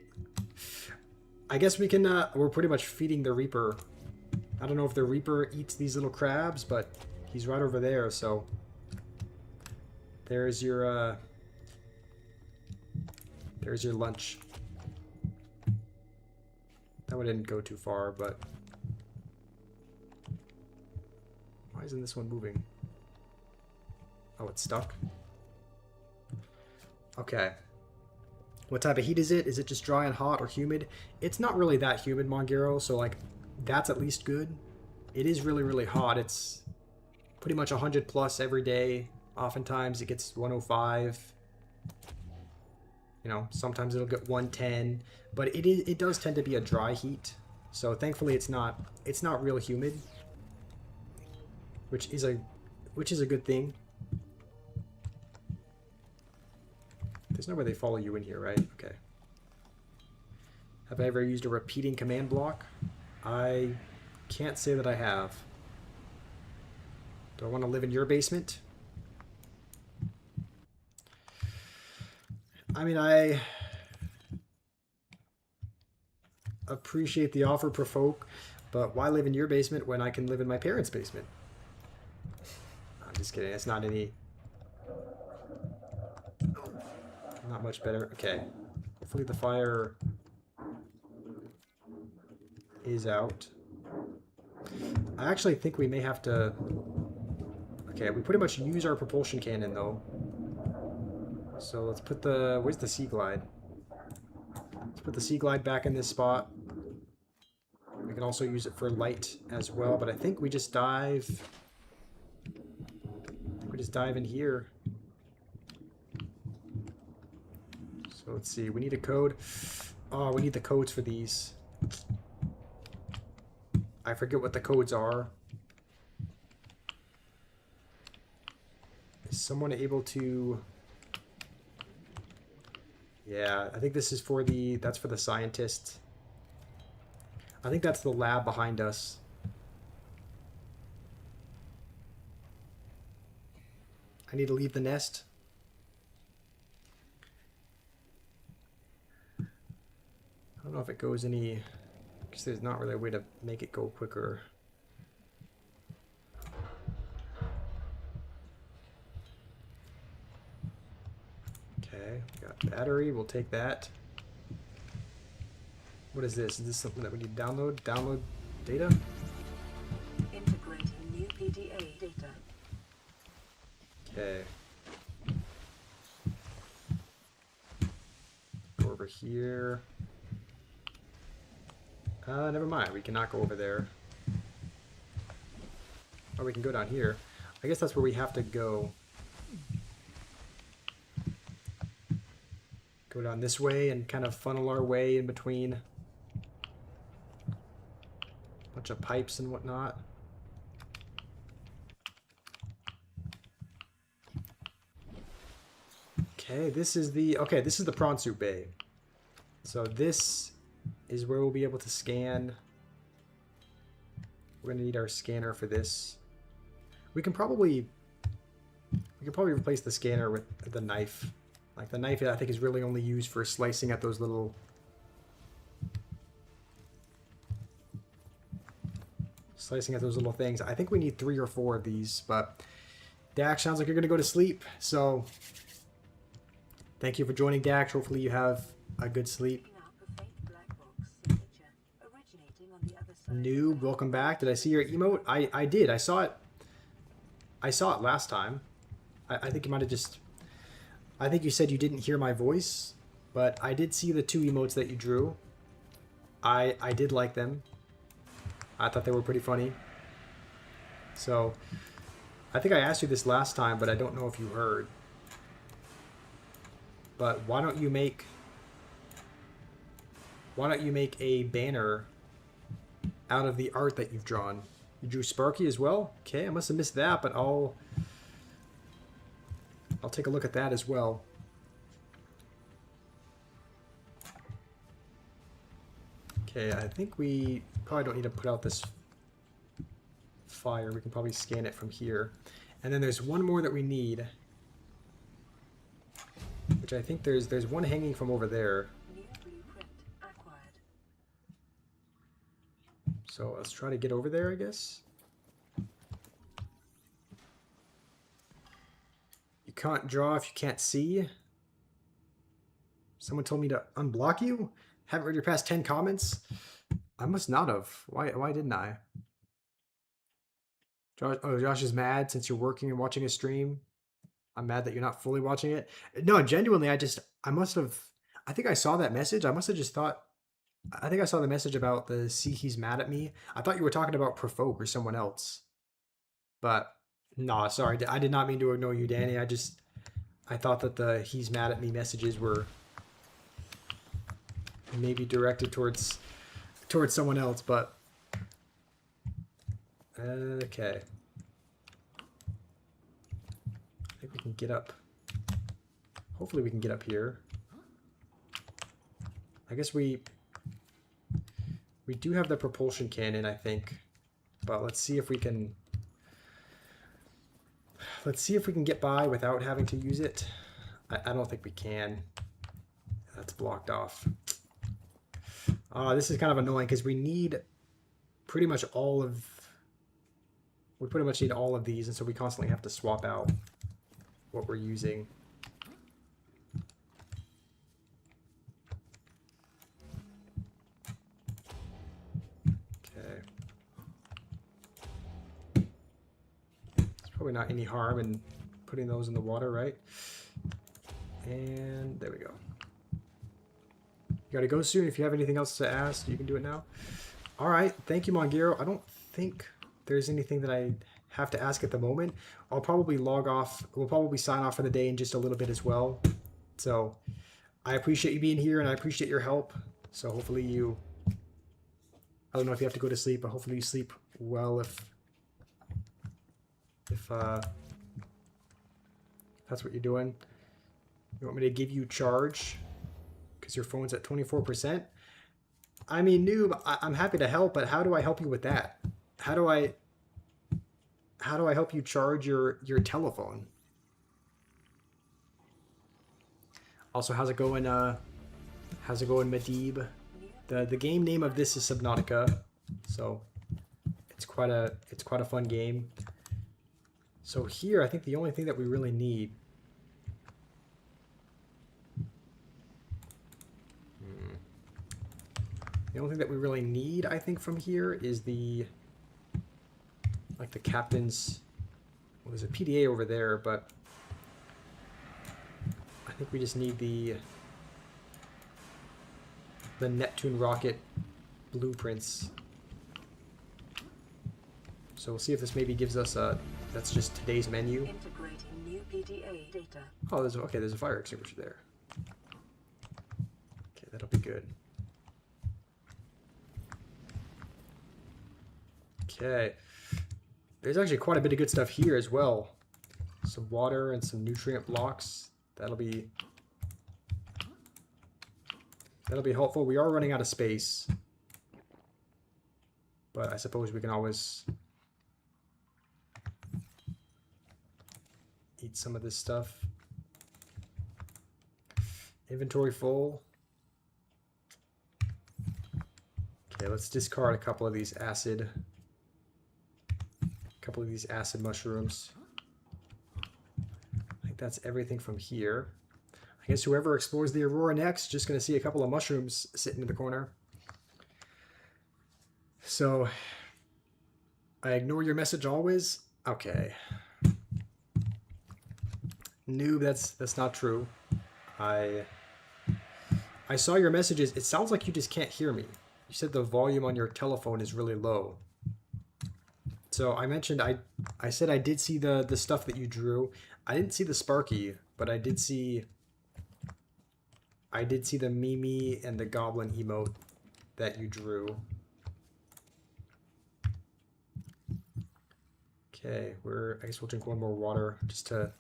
I guess we can, we're pretty much feeding the Reaper. I don't know if the Reaper eats these little crabs, but he's right over there, so... There's your lunch. That one didn't go too far, but why isn't this one moving? Oh, it's stuck. Okay. What type of heat is it? Is it just dry and hot or humid? It's not really that humid, Mongero, so like that's at least good. It is really, really hot. It's pretty much 100 plus every day. Oftentimes it gets 105. You know, sometimes it'll get 110, but it does tend to be a dry heat. So thankfully it's not real humid, which is a good thing. There's no way they follow you in here, right? Okay. Have I ever used a repeating command block? I can't say that I have. Do I want to live in your basement? I mean, I appreciate the offer, Provoke, but why live in your basement when I can live in my parents' basement? I'm just kidding. It's not any... Not much better. Okay. Hopefully the fire is out. I actually think we may have to... Okay, we pretty much use our propulsion cannon, though. So let's put the... Where's the Sea Glide? Let's put the Sea Glide back in this spot. We can also use it for light as well, but I think we just dive... We just dive in here. So let's see, we need a code. Oh, we need the codes for these. I forget what the codes are. Is someone able to... Yeah, I think this is for the... That's for the scientists. I think that's the lab behind us. I need to leave the nest. I don't know if it goes any... Because there's not really a way to make it go quicker. Okay, we got battery. We'll take that. What is this? Is this something that we need to download? Download data? Integrating new PDA data. Okay. Go over here. Never mind. We cannot go over there. Oh, we can go down here. I guess that's where we have to go. Go down this way and kind of funnel our way in between. Bunch of pipes and whatnot. Okay, this is the prawn soup bay. So this is where we'll be able to scan. We're gonna need our scanner for this. We can probably replace the scanner with the knife. Like the knife, I think, is really only used for slicing at those little things. I think we need 3 or 4 of these, but Dax, sounds like you're gonna go to sleep. So thank you for joining, Dax. Hopefully you have a good sleep. Noob, welcome back. Did I see your emote? I did. I saw it. I saw it last time. I think you might have just... I think you said you didn't hear my voice, but I did see the 2 emotes that you drew. I did like them. I thought they were pretty funny. So, I think I asked you this last time, but I don't know if you heard. But why don't you make a banner out of the art that you've drawn? You drew Sparky as well? Okay, I must have missed that, but I'll take a look at that as well. Okay, I think we probably don't need to put out this fire. We can probably scan it from here. And then there's one more that we need, which I think there's one hanging from over there. New blueprint acquired. So let's try to get over there, I guess. You can't draw if you can't see. Someone told me to unblock you. Haven't read your past 10 comments. I must not have. Why didn't I? Josh is mad since you're working and watching a stream. I'm mad that you're not fully watching it. No, genuinely, I must have... I think I saw that message. I must have just thought... I think I saw the message about the see he's mad at me. I thought you were talking about Provoke or someone else. But, no, sorry. I did not mean to ignore you, Danny. I thought that the he's mad at me messages were maybe directed towards someone else, but okay. I think we can get up. Hopefully we can get up here. I guess we do have the propulsion cannon, I think, but let's see if we can get by without having to use it. I don't think we can. That's blocked off. This is kind of annoying because we need pretty much all of these, and so we constantly have to swap out what we're using. Okay. There's probably not any harm in putting those in the water, right? And there we go. You gotta go soon. If you have anything else to ask, you can do it now. All right. Thank you, Mongero. I don't think there's anything that I have to ask at the moment. I'll probably log off. We'll probably sign off for the day in just a little bit as well. So I appreciate you being here and I appreciate your help. So hopefully you, I don't know if you have to go to sleep, but hopefully you sleep well if that's what you're doing. You want me to give you charge because your phone's at 24%? I mean, noob, I'm happy to help, but how do I help you with that? How do I help you charge your telephone? Also, how's it going, Medib? The game name of this is Subnautica, so it's quite a fun game. So here, I think the only thing that we really need. The only thing that we really need, I think, from here is the captain's. Well, there's a PDA over there, but I think we just need the Neptune rocket blueprints. So we'll see if this maybe gives us a. That's just today's menu. Integrating new PDA data. Oh, there's a fire extinguisher there. Okay, that'll be good. Okay, there's actually quite a bit of good stuff here as well. Some water and some nutrient blocks. That'll be helpful. We are running out of space, but I suppose we can always eat some of this stuff. Inventory full. Okay, let's discard a couple of these acid mushrooms. I think that's everything from here. I guess whoever explores the Aurora next, just going to see a couple of mushrooms sitting in the corner. So, I ignore your message always? Okay. Noob, that's not true. I saw your messages. It sounds like you just can't hear me. You said the volume on your telephone is really low. So I mentioned, I said I did see the stuff that you drew. I didn't see the Sparky, but I did see the Mimi and the Goblin emote that you drew. Okay, I guess we'll drink one more water just to.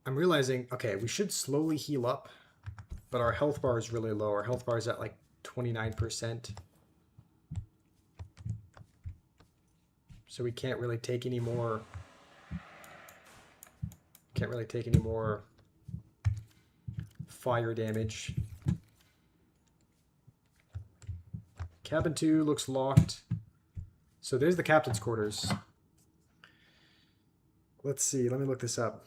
I'm realizing, okay, we should slowly heal up, but our health bar is really low. Our health bar is at like 29%. So we can't really take any more. Fire damage. Cabin 2 looks locked. So there's the captain's quarters. Let's see. Let me look this up.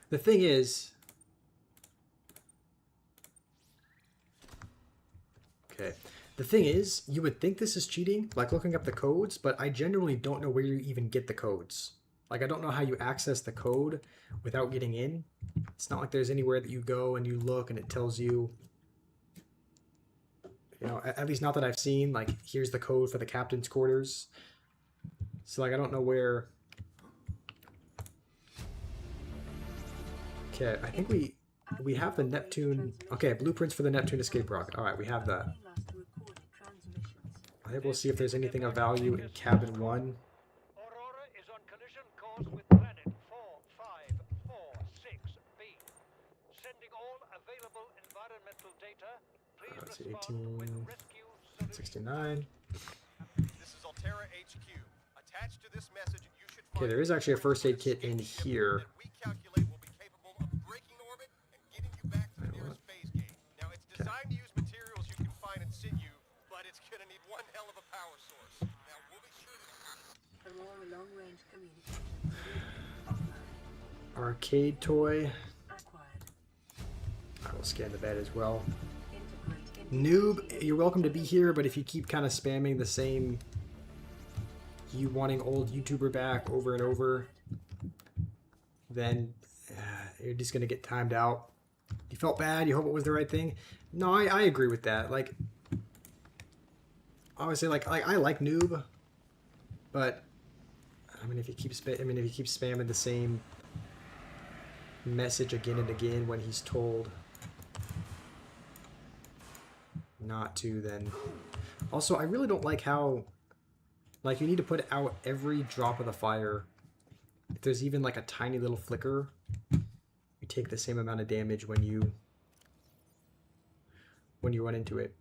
The thing is, you would think this is cheating, like looking up the codes, but I genuinely don't know where you even get the codes. Like, I don't know how you access the code without getting in. It's not like there's anywhere that you go and you look and it tells you You know, at least not that I've seen. Like, here's the code for the captain's quarters. So, like, I don't know where... Okay, I think we have the Neptune... Okay, blueprints for the Neptune escape rocket. Alright, we have that. I think we'll see if there's anything of value in cabin 1. Aurora is on collision course with planet 4546b. Sending all available environmental data. Please Let's see, respond with 18, rescue solutions. 69. This is Altera HQ. Attached to this message, you should Okay, there is actually a first aid kit in here. that we calculate will be capable of breaking orbit and getting you back to the nearest phase gate. Now, it's designed to use materials you can find in situ, but it's gonna need one hell of a power source. Now, we'll be sure to... Aurora long-range communications. Arcade toy. Acquired. I will scan the bed as well. Integrate. Noob, you're welcome to be here, but if you keep kind of spamming the same... You wanting old YouTuber back over and over, then you're just going to get timed out. You felt bad, you hope it was the right thing. No, I agree with that. Like, obviously, like I like Noob, but I mean, if you keep spamming the same message again and again when he's told not to, then also I really don't like how, like, you need to put out every drop of the fire. If there's even like a tiny little flicker, you take the same amount of damage when you run into it.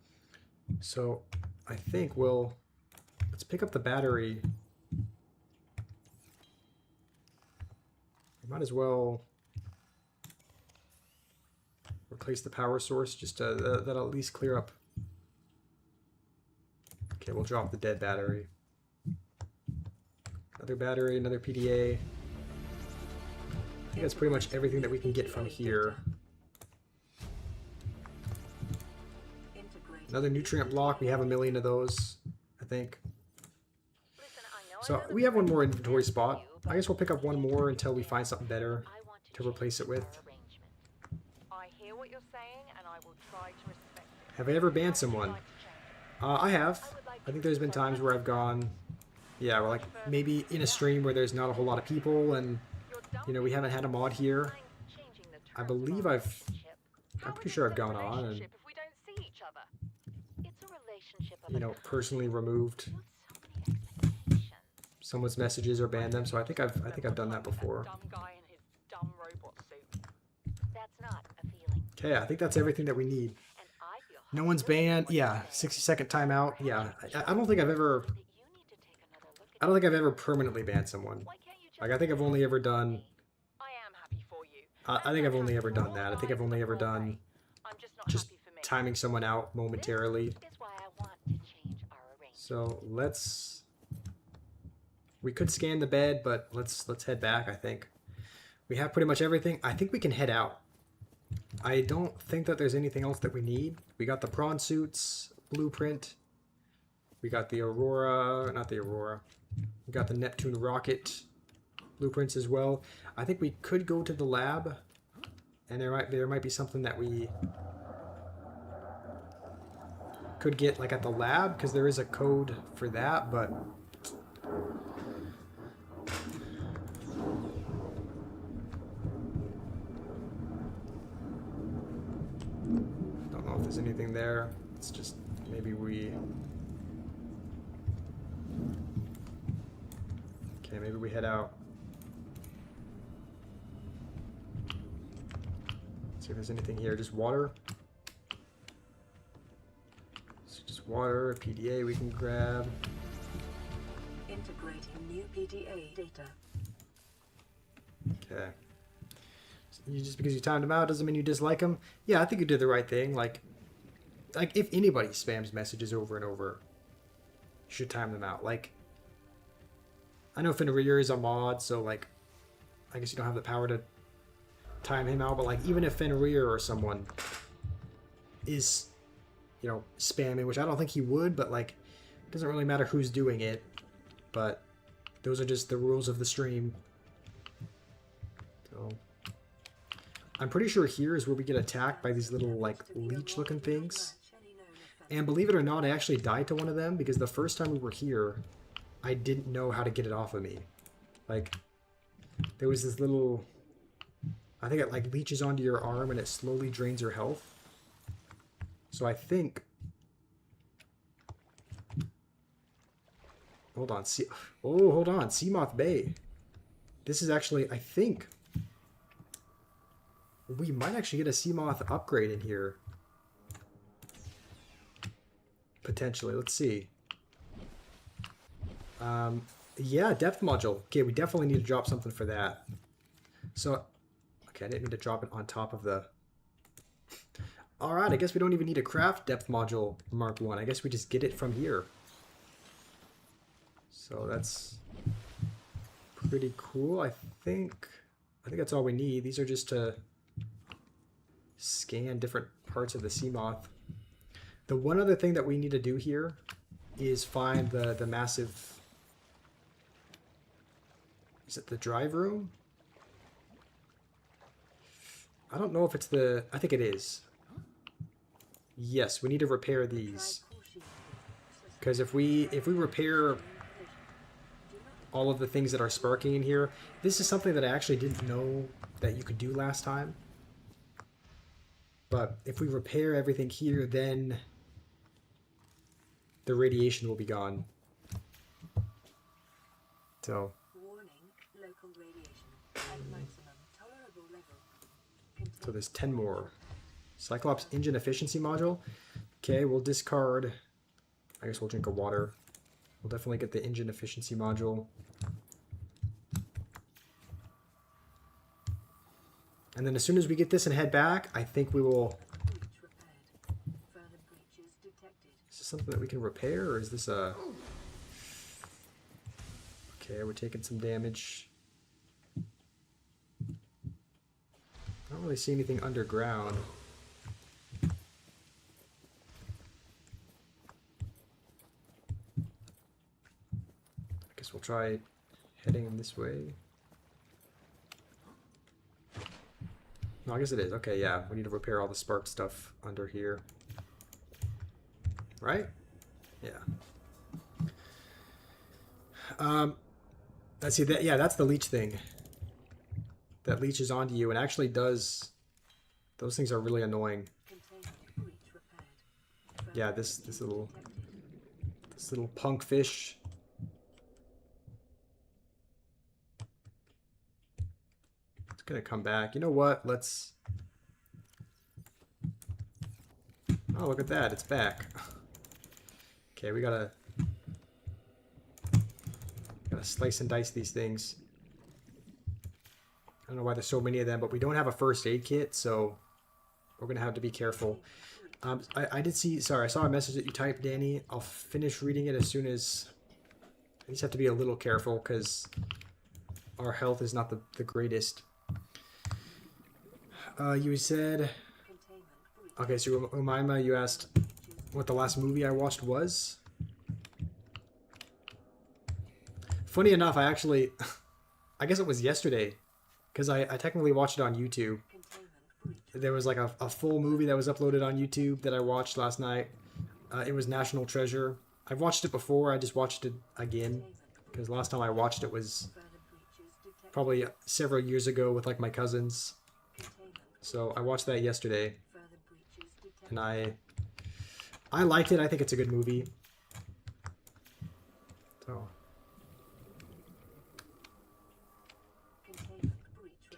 So I think let's pick up the battery. We might as well replace the power source just to, that'll at least clear up. Okay, we'll drop the dead battery. Another battery, another PDA. I think that's pretty much everything that we can get from here. Another nutrient block. We have 1 million of those, I think. Listen, I know So we have one more inventory spot. I guess we'll pick up one more until we find something better to replace it with. I hear what you're saying, and I will try to respect it. Have I ever banned someone? I have. I think there's been times where I've gone, yeah, well, like maybe in a stream where there's not a whole lot of people and, you know, we haven't had a mod here. I believe I'm pretty sure I've gone on and, you know, personally removed someone's messages or banned them. So I think I've done that before. Okay, I think that's everything that we need. No one's banned. Yeah, 60-second timeout. Yeah, I don't think I've ever permanently banned someone. Like, I think I've only ever done... I think I've only ever done that. I think I've only ever done just timing someone out momentarily. So let's... We could scan the bed, but let's head back, I think. We have pretty much everything. I think we can head out. I don't think that there's anything else that we need. We got the prawn suits, blueprint. We got the Aurora, not the Aurora. We got the Neptune rocket blueprints as well. I think we could go to the lab, and there might be something that we could get like at the lab, because there is a code for that, but don't know if there's anything there. It's just maybe we... Okay, maybe we head out. See if there's anything here. Just water. So just water, a PDA we can grab. Integrating new PDA data. Okay. Just because you timed them out doesn't mean you dislike them. Yeah, I think you did the right thing. Like if anybody spams messages over and over, you should time them out. Like, I know Fenrir is a mod, so like, I guess you don't have the power to time him out. But like, even if Fenrir or someone is, you know, spamming, which I don't think he would, but like, it doesn't really matter who's doing it. But those are just the rules of the stream. So I'm pretty sure here is where we get attacked by these little like leech looking things. And believe it or not, I actually died to one of them because the first time we were here, I didn't know how to get it off of me. Like, there was this little... I think it like leeches onto your arm and it slowly drains your health. So I think... Hold on. Oh, hold on. Seamoth Bay. This is actually, I think... We might actually get a Seamoth upgrade in here. Potentially. Let's see. Yeah, depth module. Okay, we definitely need to drop something for that. So, okay, I didn't mean to drop it on top of the... Alright, I guess we don't even need to craft depth module Mark 1. I guess we just get it from here. So that's pretty cool. I think that's all we need. These are just to scan different parts of the Seamoth. The one other thing that we need to do here is find the massive... Is it the drive room? I don't know if it's the... I think it is. Yes, we need to repair these. Because if we repair all of the things that are sparking in here, this is something that I actually didn't know that you could do last time. But if we repair everything here, then the radiation will be gone. So... Local radiation at maximum tolerable level. So there's 10 more. Cyclops engine efficiency module. Okay, we'll discard... I guess we'll drink a water. We'll definitely get the engine efficiency module. And then as soon as we get this and head back, I think we will... Is this something that we can repair, or is this a... Okay, we're taking some damage. I don't really see anything underground. I guess we'll try heading this way. No, I guess it is. Okay, yeah. We need to repair all the spark stuff under here. Right? Yeah. Let's see that. Yeah, that's the leech thing. That leeches onto you and actually does... Those things are really annoying. Yeah, this little punk fish. It's gonna come back. You know what? Let's... Oh, look at that. It's back. Okay, we gotta slice and dice these things. I don't know why there's so many of them, but we don't have a first aid kit, so we're going to have to be careful. I did see... Sorry, I saw a message that you typed, Danny. I'll finish reading it as soon as... I just have to be a little careful, because our health is not the greatest. You said... Okay, so Umaima, you asked what the last movie I watched was? Funny enough, I actually... I guess it was yesterday. Because I technically watched it on YouTube. There was like a full movie that was uploaded on YouTube that I watched last night. It was National Treasure. I've watched it before, I just watched it again. Because last time I watched it was probably several years ago with like my cousins. So I watched that yesterday. And I liked it, I think it's a good movie. So...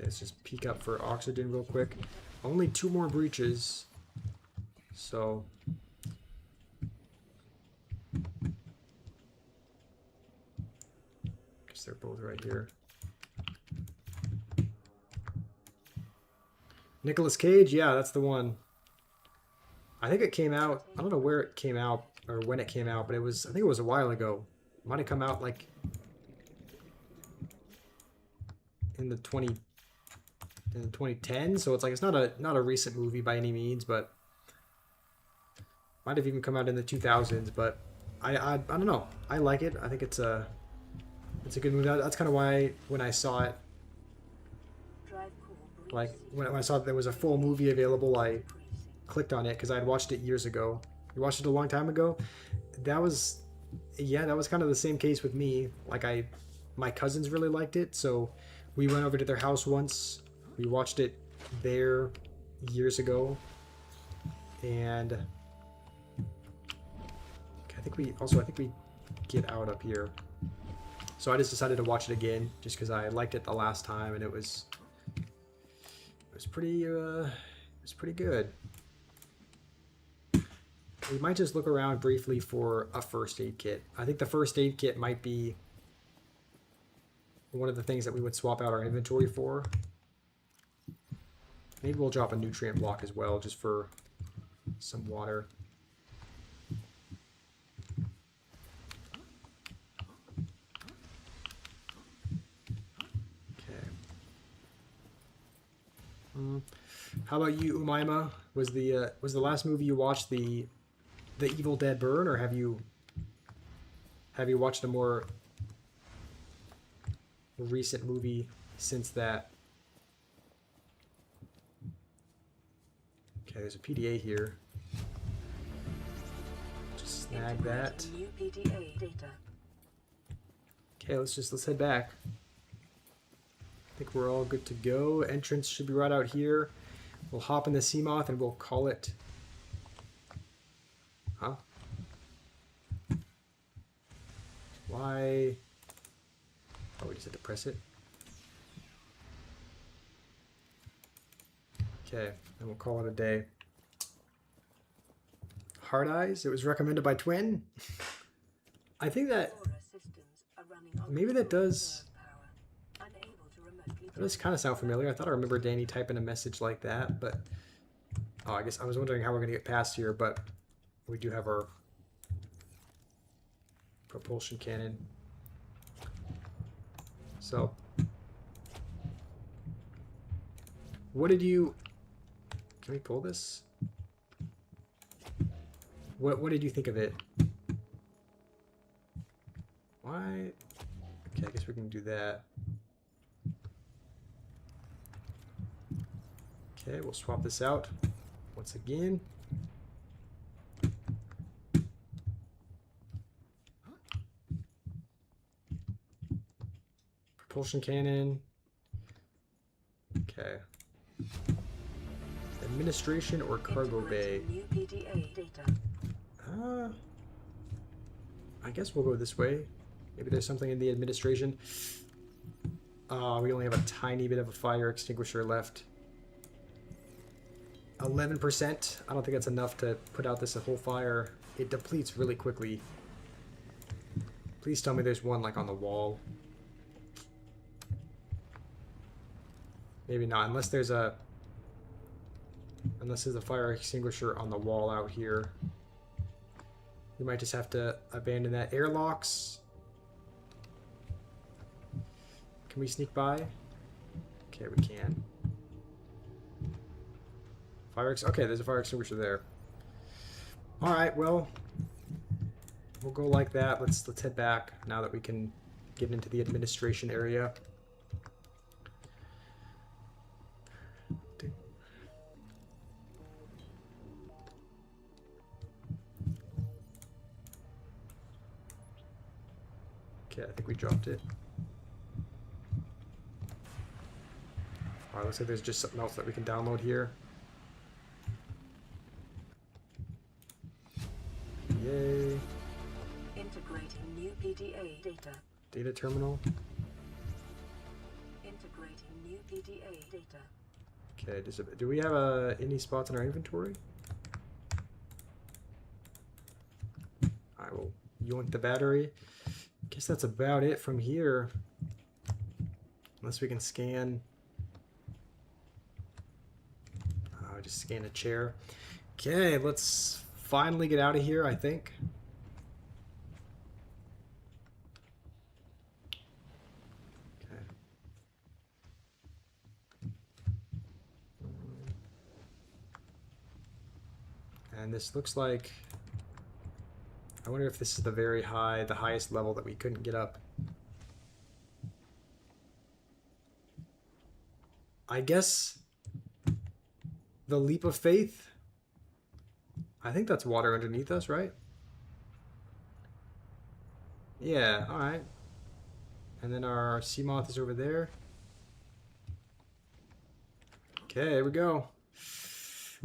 Let's just peek up for oxygen real quick. Only 2 more breaches. So... Guess they're both right here. Nicolas Cage? Yeah, that's the one. I think it came out... I don't know where it came out or when it came out, but it was... I think it was a while ago. It might have come out like... in the 2010, so it's like it's not a recent movie by any means, but might have even come out in the 2000s. But I don't know. I like it. I think it's a good movie. That's kind of why when I saw it, like when I saw that there was a full movie available, I clicked on it because I had watched it years ago. You watched it a long time ago? That was, yeah, that was kind of the same case with me. Like my cousins really liked it, so we went over to their house once. We watched it there years ago, and I think we get out up here. So I just decided to watch it again, just because I liked it the last time, and it was pretty good. We might just look around briefly for a first aid kit. I think the first aid kit might be one of the things that we would swap out our inventory for. Maybe we'll drop a nutrient block as well, just for some water. Okay. How about you, Umaima? Was the last movie you watched the Evil Dead Burn, or have you watched a more recent movie since that? Okay, there's a PDA here. Just snag that. New PDA data. Okay, let's head back. I think we're all good to go. Entrance should be right out here. We'll hop in the Seamoth and we'll call it. Huh? Why? Oh, we just had to press it. Okay, and we'll call it a day. Hard Eyes. It was recommended by Twin. I think that maybe that does. That does kind of sound familiar. I thought I remember Danny typing a message like that, but oh, I guess I was wondering how we're gonna get past here. But we do have our propulsion cannon. So, what did you? Can we pull this? What did you think of it? Why? Okay, I guess we can do that. Okay, we'll swap this out once again. Propulsion cannon. Okay. Administration or cargo bay? New PDA data. I guess we'll go this way. Maybe there's something in the administration. We only have a tiny bit of a fire extinguisher left. 11%. I don't think that's enough to put out this whole fire. It depletes really quickly. Please tell me there's one like on the wall. Maybe not, unless there's a fire extinguisher on the wall out here. We might just have to abandon that. Airlocks. Can we sneak by? Okay, we can. Okay, there's a fire extinguisher there. All right, well, we'll go like that. Let's head back now that we can get into the administration area. Okay, I think we dropped it. Alright, looks like there's just something else that we can download here. Yay. Integrating new PDA data. Data terminal. Integrating new PDA data. Okay, do we have any spots in our inventory? I will yoink the battery. Guess that's about it from here. Unless we can scan. Just scan a chair. Okay, let's finally get out of here, I think. Okay. And this looks like... I wonder if this is the highest level that we couldn't get up. I guess the leap of faith. I think that's water underneath us, right? Yeah, alright. And then our sea moth is over there. Okay, there we go.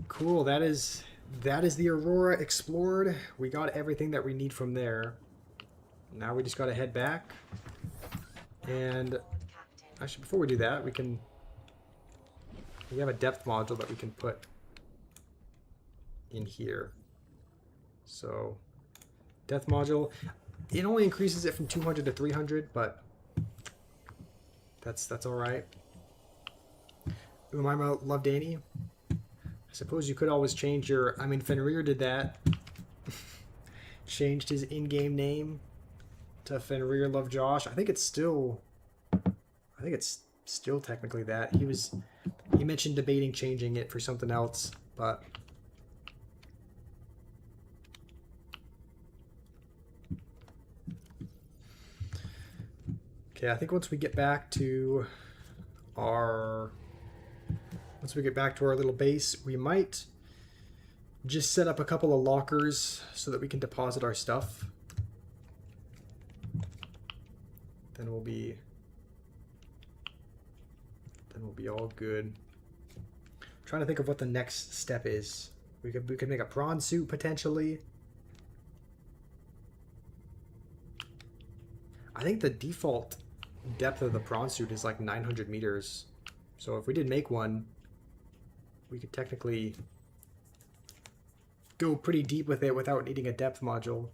Cool, that is the Aurora explored. We got everything that we need from there. Now we just gotta head back. And actually, before we do that, we have a depth module that we can put in here. So, depth module, it only increases it from 200 to 300, but that's all right. Umaima Love Danny. I suppose you could always change your. I mean, Fenrir did that. Changed his in-game name to Fenrir Love Josh. I think it's still technically that. He mentioned debating changing it for something else, but okay, I think once we get back to our little base, we might just set up a couple of lockers so that we can deposit our stuff. Then we'll be all good. Trying to think of what the next step is. We could make a prawn suit potentially. I think the default depth of the prawn suit is like 900 meters. So if we did make one, we could technically go pretty deep with it without needing a depth module.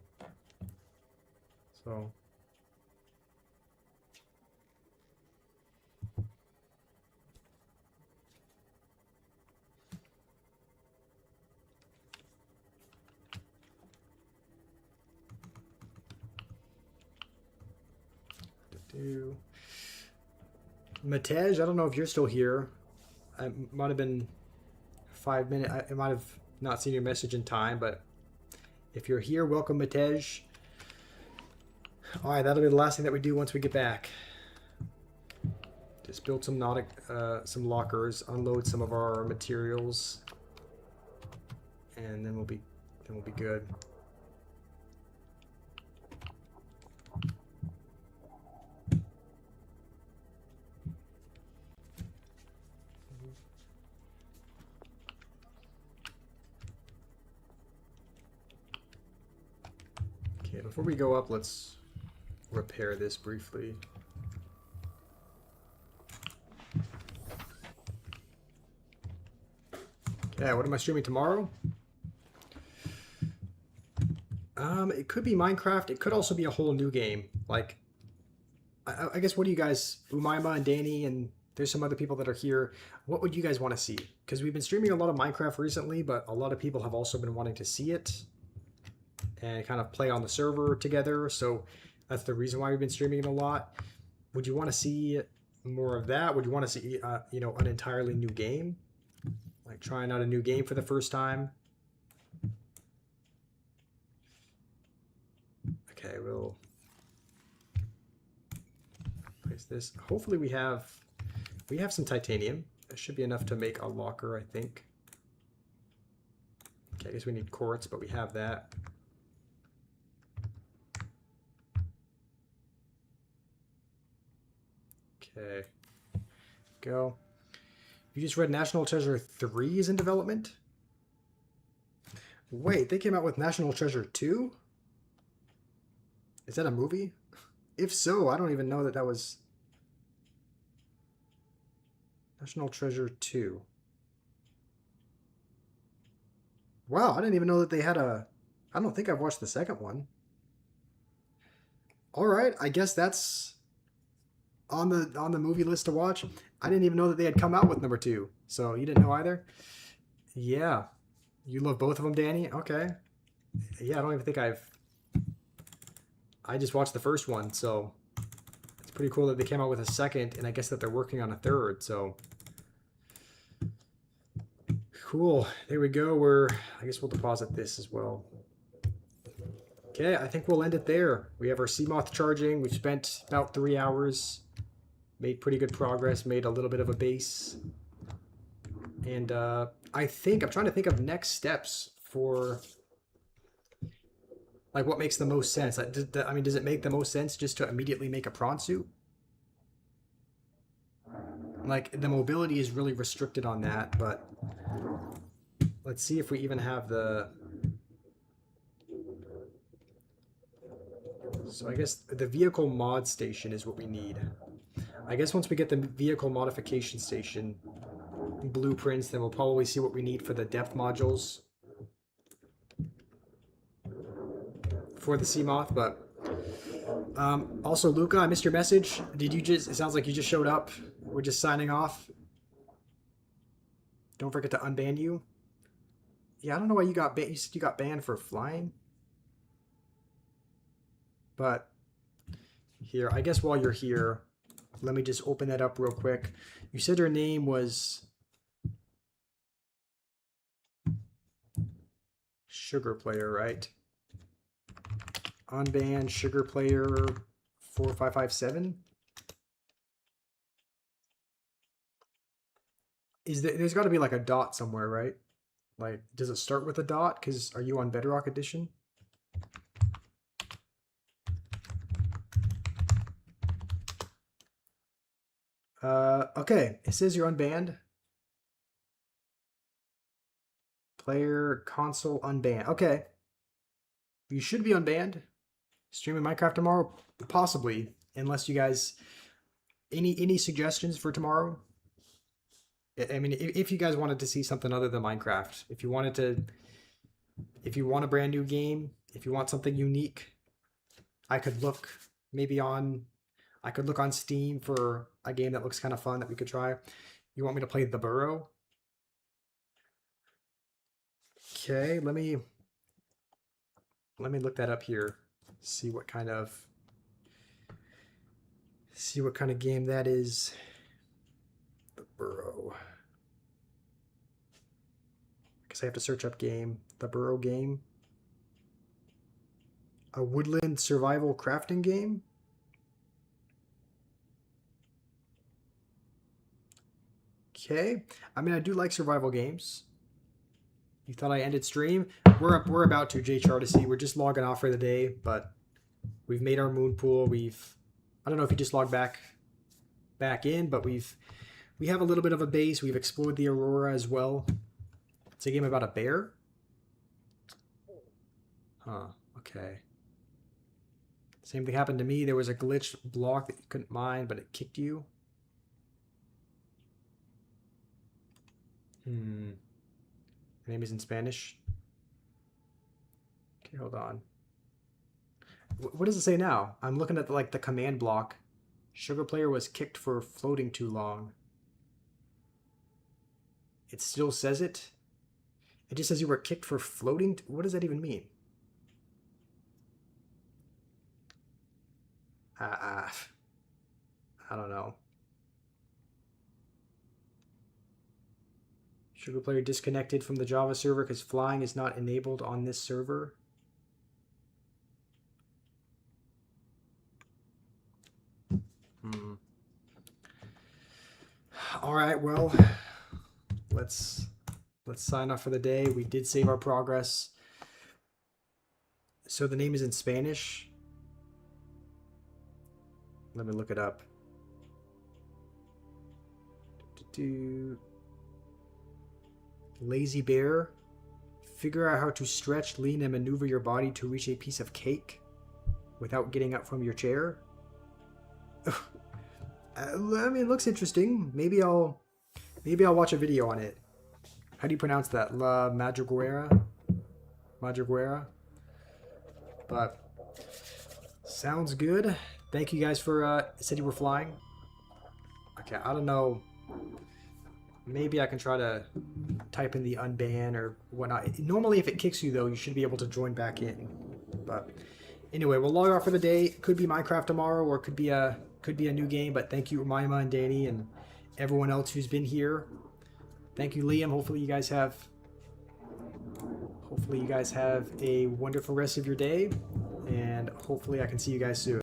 So Matej, I don't know if you're still here. I might have been 5 minutes. I might have not seen your message in time, but if you're here, welcome, Matej. All right, that'll be the last thing that we do once we get back. Just build some some lockers, unload some of our materials, and then we'll be good. Okay, before we go up, let's repair this briefly. Okay, what am I streaming tomorrow? It could be Minecraft. It could also be a whole new game. Like, I guess, what do you guys, Umaima and Danny, and there's some other people that are here, what would you guys want to see? Because we've been streaming a lot of Minecraft recently, but a lot of people have also been wanting to see it and kind of play on the server together. So that's the reason why we've been streaming it a lot. Would you want to see more of that? Would you want to see, you know, an entirely new game? Like trying out a new game for the first time? Okay, we'll place this. Hopefully we have some titanium. That should be enough to make a locker, I think. Okay, I guess we need quartz, but we have that. Okay, go. You just read National Treasure 3 is in development? Wait, they came out with National Treasure 2? Is that a movie? If so, I don't even know that was National Treasure 2. Wow, I didn't even know that they had a... I don't think I've watched the second one. Alright, I guess that's on the movie list to watch. I didn't even know that they had come out with number 2. So you didn't know either? Yeah. You love both of them, Danny? Okay. Yeah, I don't even think I just watched the first one, so it's pretty cool that they came out with a second, and I guess that they're working on a third, so cool. There we go. I guess we'll deposit this as well. Okay, I think we'll end it there. We have our Seamoth charging. We've spent about 3 hours. Made pretty good progress. Made a little bit of a base. And I'm trying to think of next steps for like what makes the most sense. Like, I mean, does it make the most sense just to immediately make a prawn suit? Like, the mobility is really restricted on that, but let's see if we even have the... So I guess the vehicle mod station is what we need. I guess once we get the vehicle modification station blueprints, then we'll probably see what we need for the depth modules for the Seamoth. But also, Luca, I missed your message. Did you just... It sounds like you just showed up. We're just signing off. Don't forget to unban you. Yeah, I don't know why you got banned. You said you got banned for flying. But here, I guess while you're here, let me just open that up real quick. You said her name was Sugar Player, right? Unbanned Sugar Player 4557. There's got to be like a dot somewhere, right? Like, does it start with a dot? Because are you on Bedrock Edition? Okay, it says you're unbanned. Player console unbanned. Okay. You should be unbanned. Streaming Minecraft tomorrow? Possibly. Unless you guys... Any suggestions for tomorrow? I mean, if you guys wanted to see something other than Minecraft, if you want a brand new game, if you want something unique, I could look on Steam for a game that looks kind of fun that we could try. You want me to play The Burrow? Okay, let me look that up here. See what kind of game that is. The Burrow. I guess I have to search up game. The Burrow game. A woodland survival crafting game. Okay. I mean, I do like survival games. You thought I ended stream? We're about to, J Chartisy. We're just logging off for the day, but we've made our moon pool. I don't know if you just logged back in, but we have a little bit of a base. We've explored the Aurora as well. It's a game about a bear. Huh. Okay. Same thing happened to me. There was a glitched block that you couldn't mine, but it kicked you. Name is in Spanish. Okay, hold on. What does it say now? I'm looking at the command block. Sugar Player was kicked for floating too long. It still says it. It just says you were kicked for floating. What does that even mean? I don't know. Sugar Player disconnected from the Java server because flying is not enabled on this server. All right, well, let's sign off for the day. We did save our progress. So the name is in Spanish. Let me look it up. Lazy bear. Figure out how to stretch, lean, and maneuver your body to reach a piece of cake without getting up from your chair. I mean, it looks interesting. Maybe I'll watch a video on it. How do you pronounce that? La Madriguera? Madriguera? But sounds good. Thank you guys for said you were flying. Okay, I don't know. Maybe I can try to type in the unban or whatnot. Normally, if it kicks you, though, you should be able to join back in. But anyway, we'll log off for the day. It could be Minecraft tomorrow, or it could be a new game. But thank you, Maima and Danny, and everyone else who's been here. Thank you, Liam. Hopefully, you guys have a wonderful rest of your day, and hopefully, I can see you guys soon.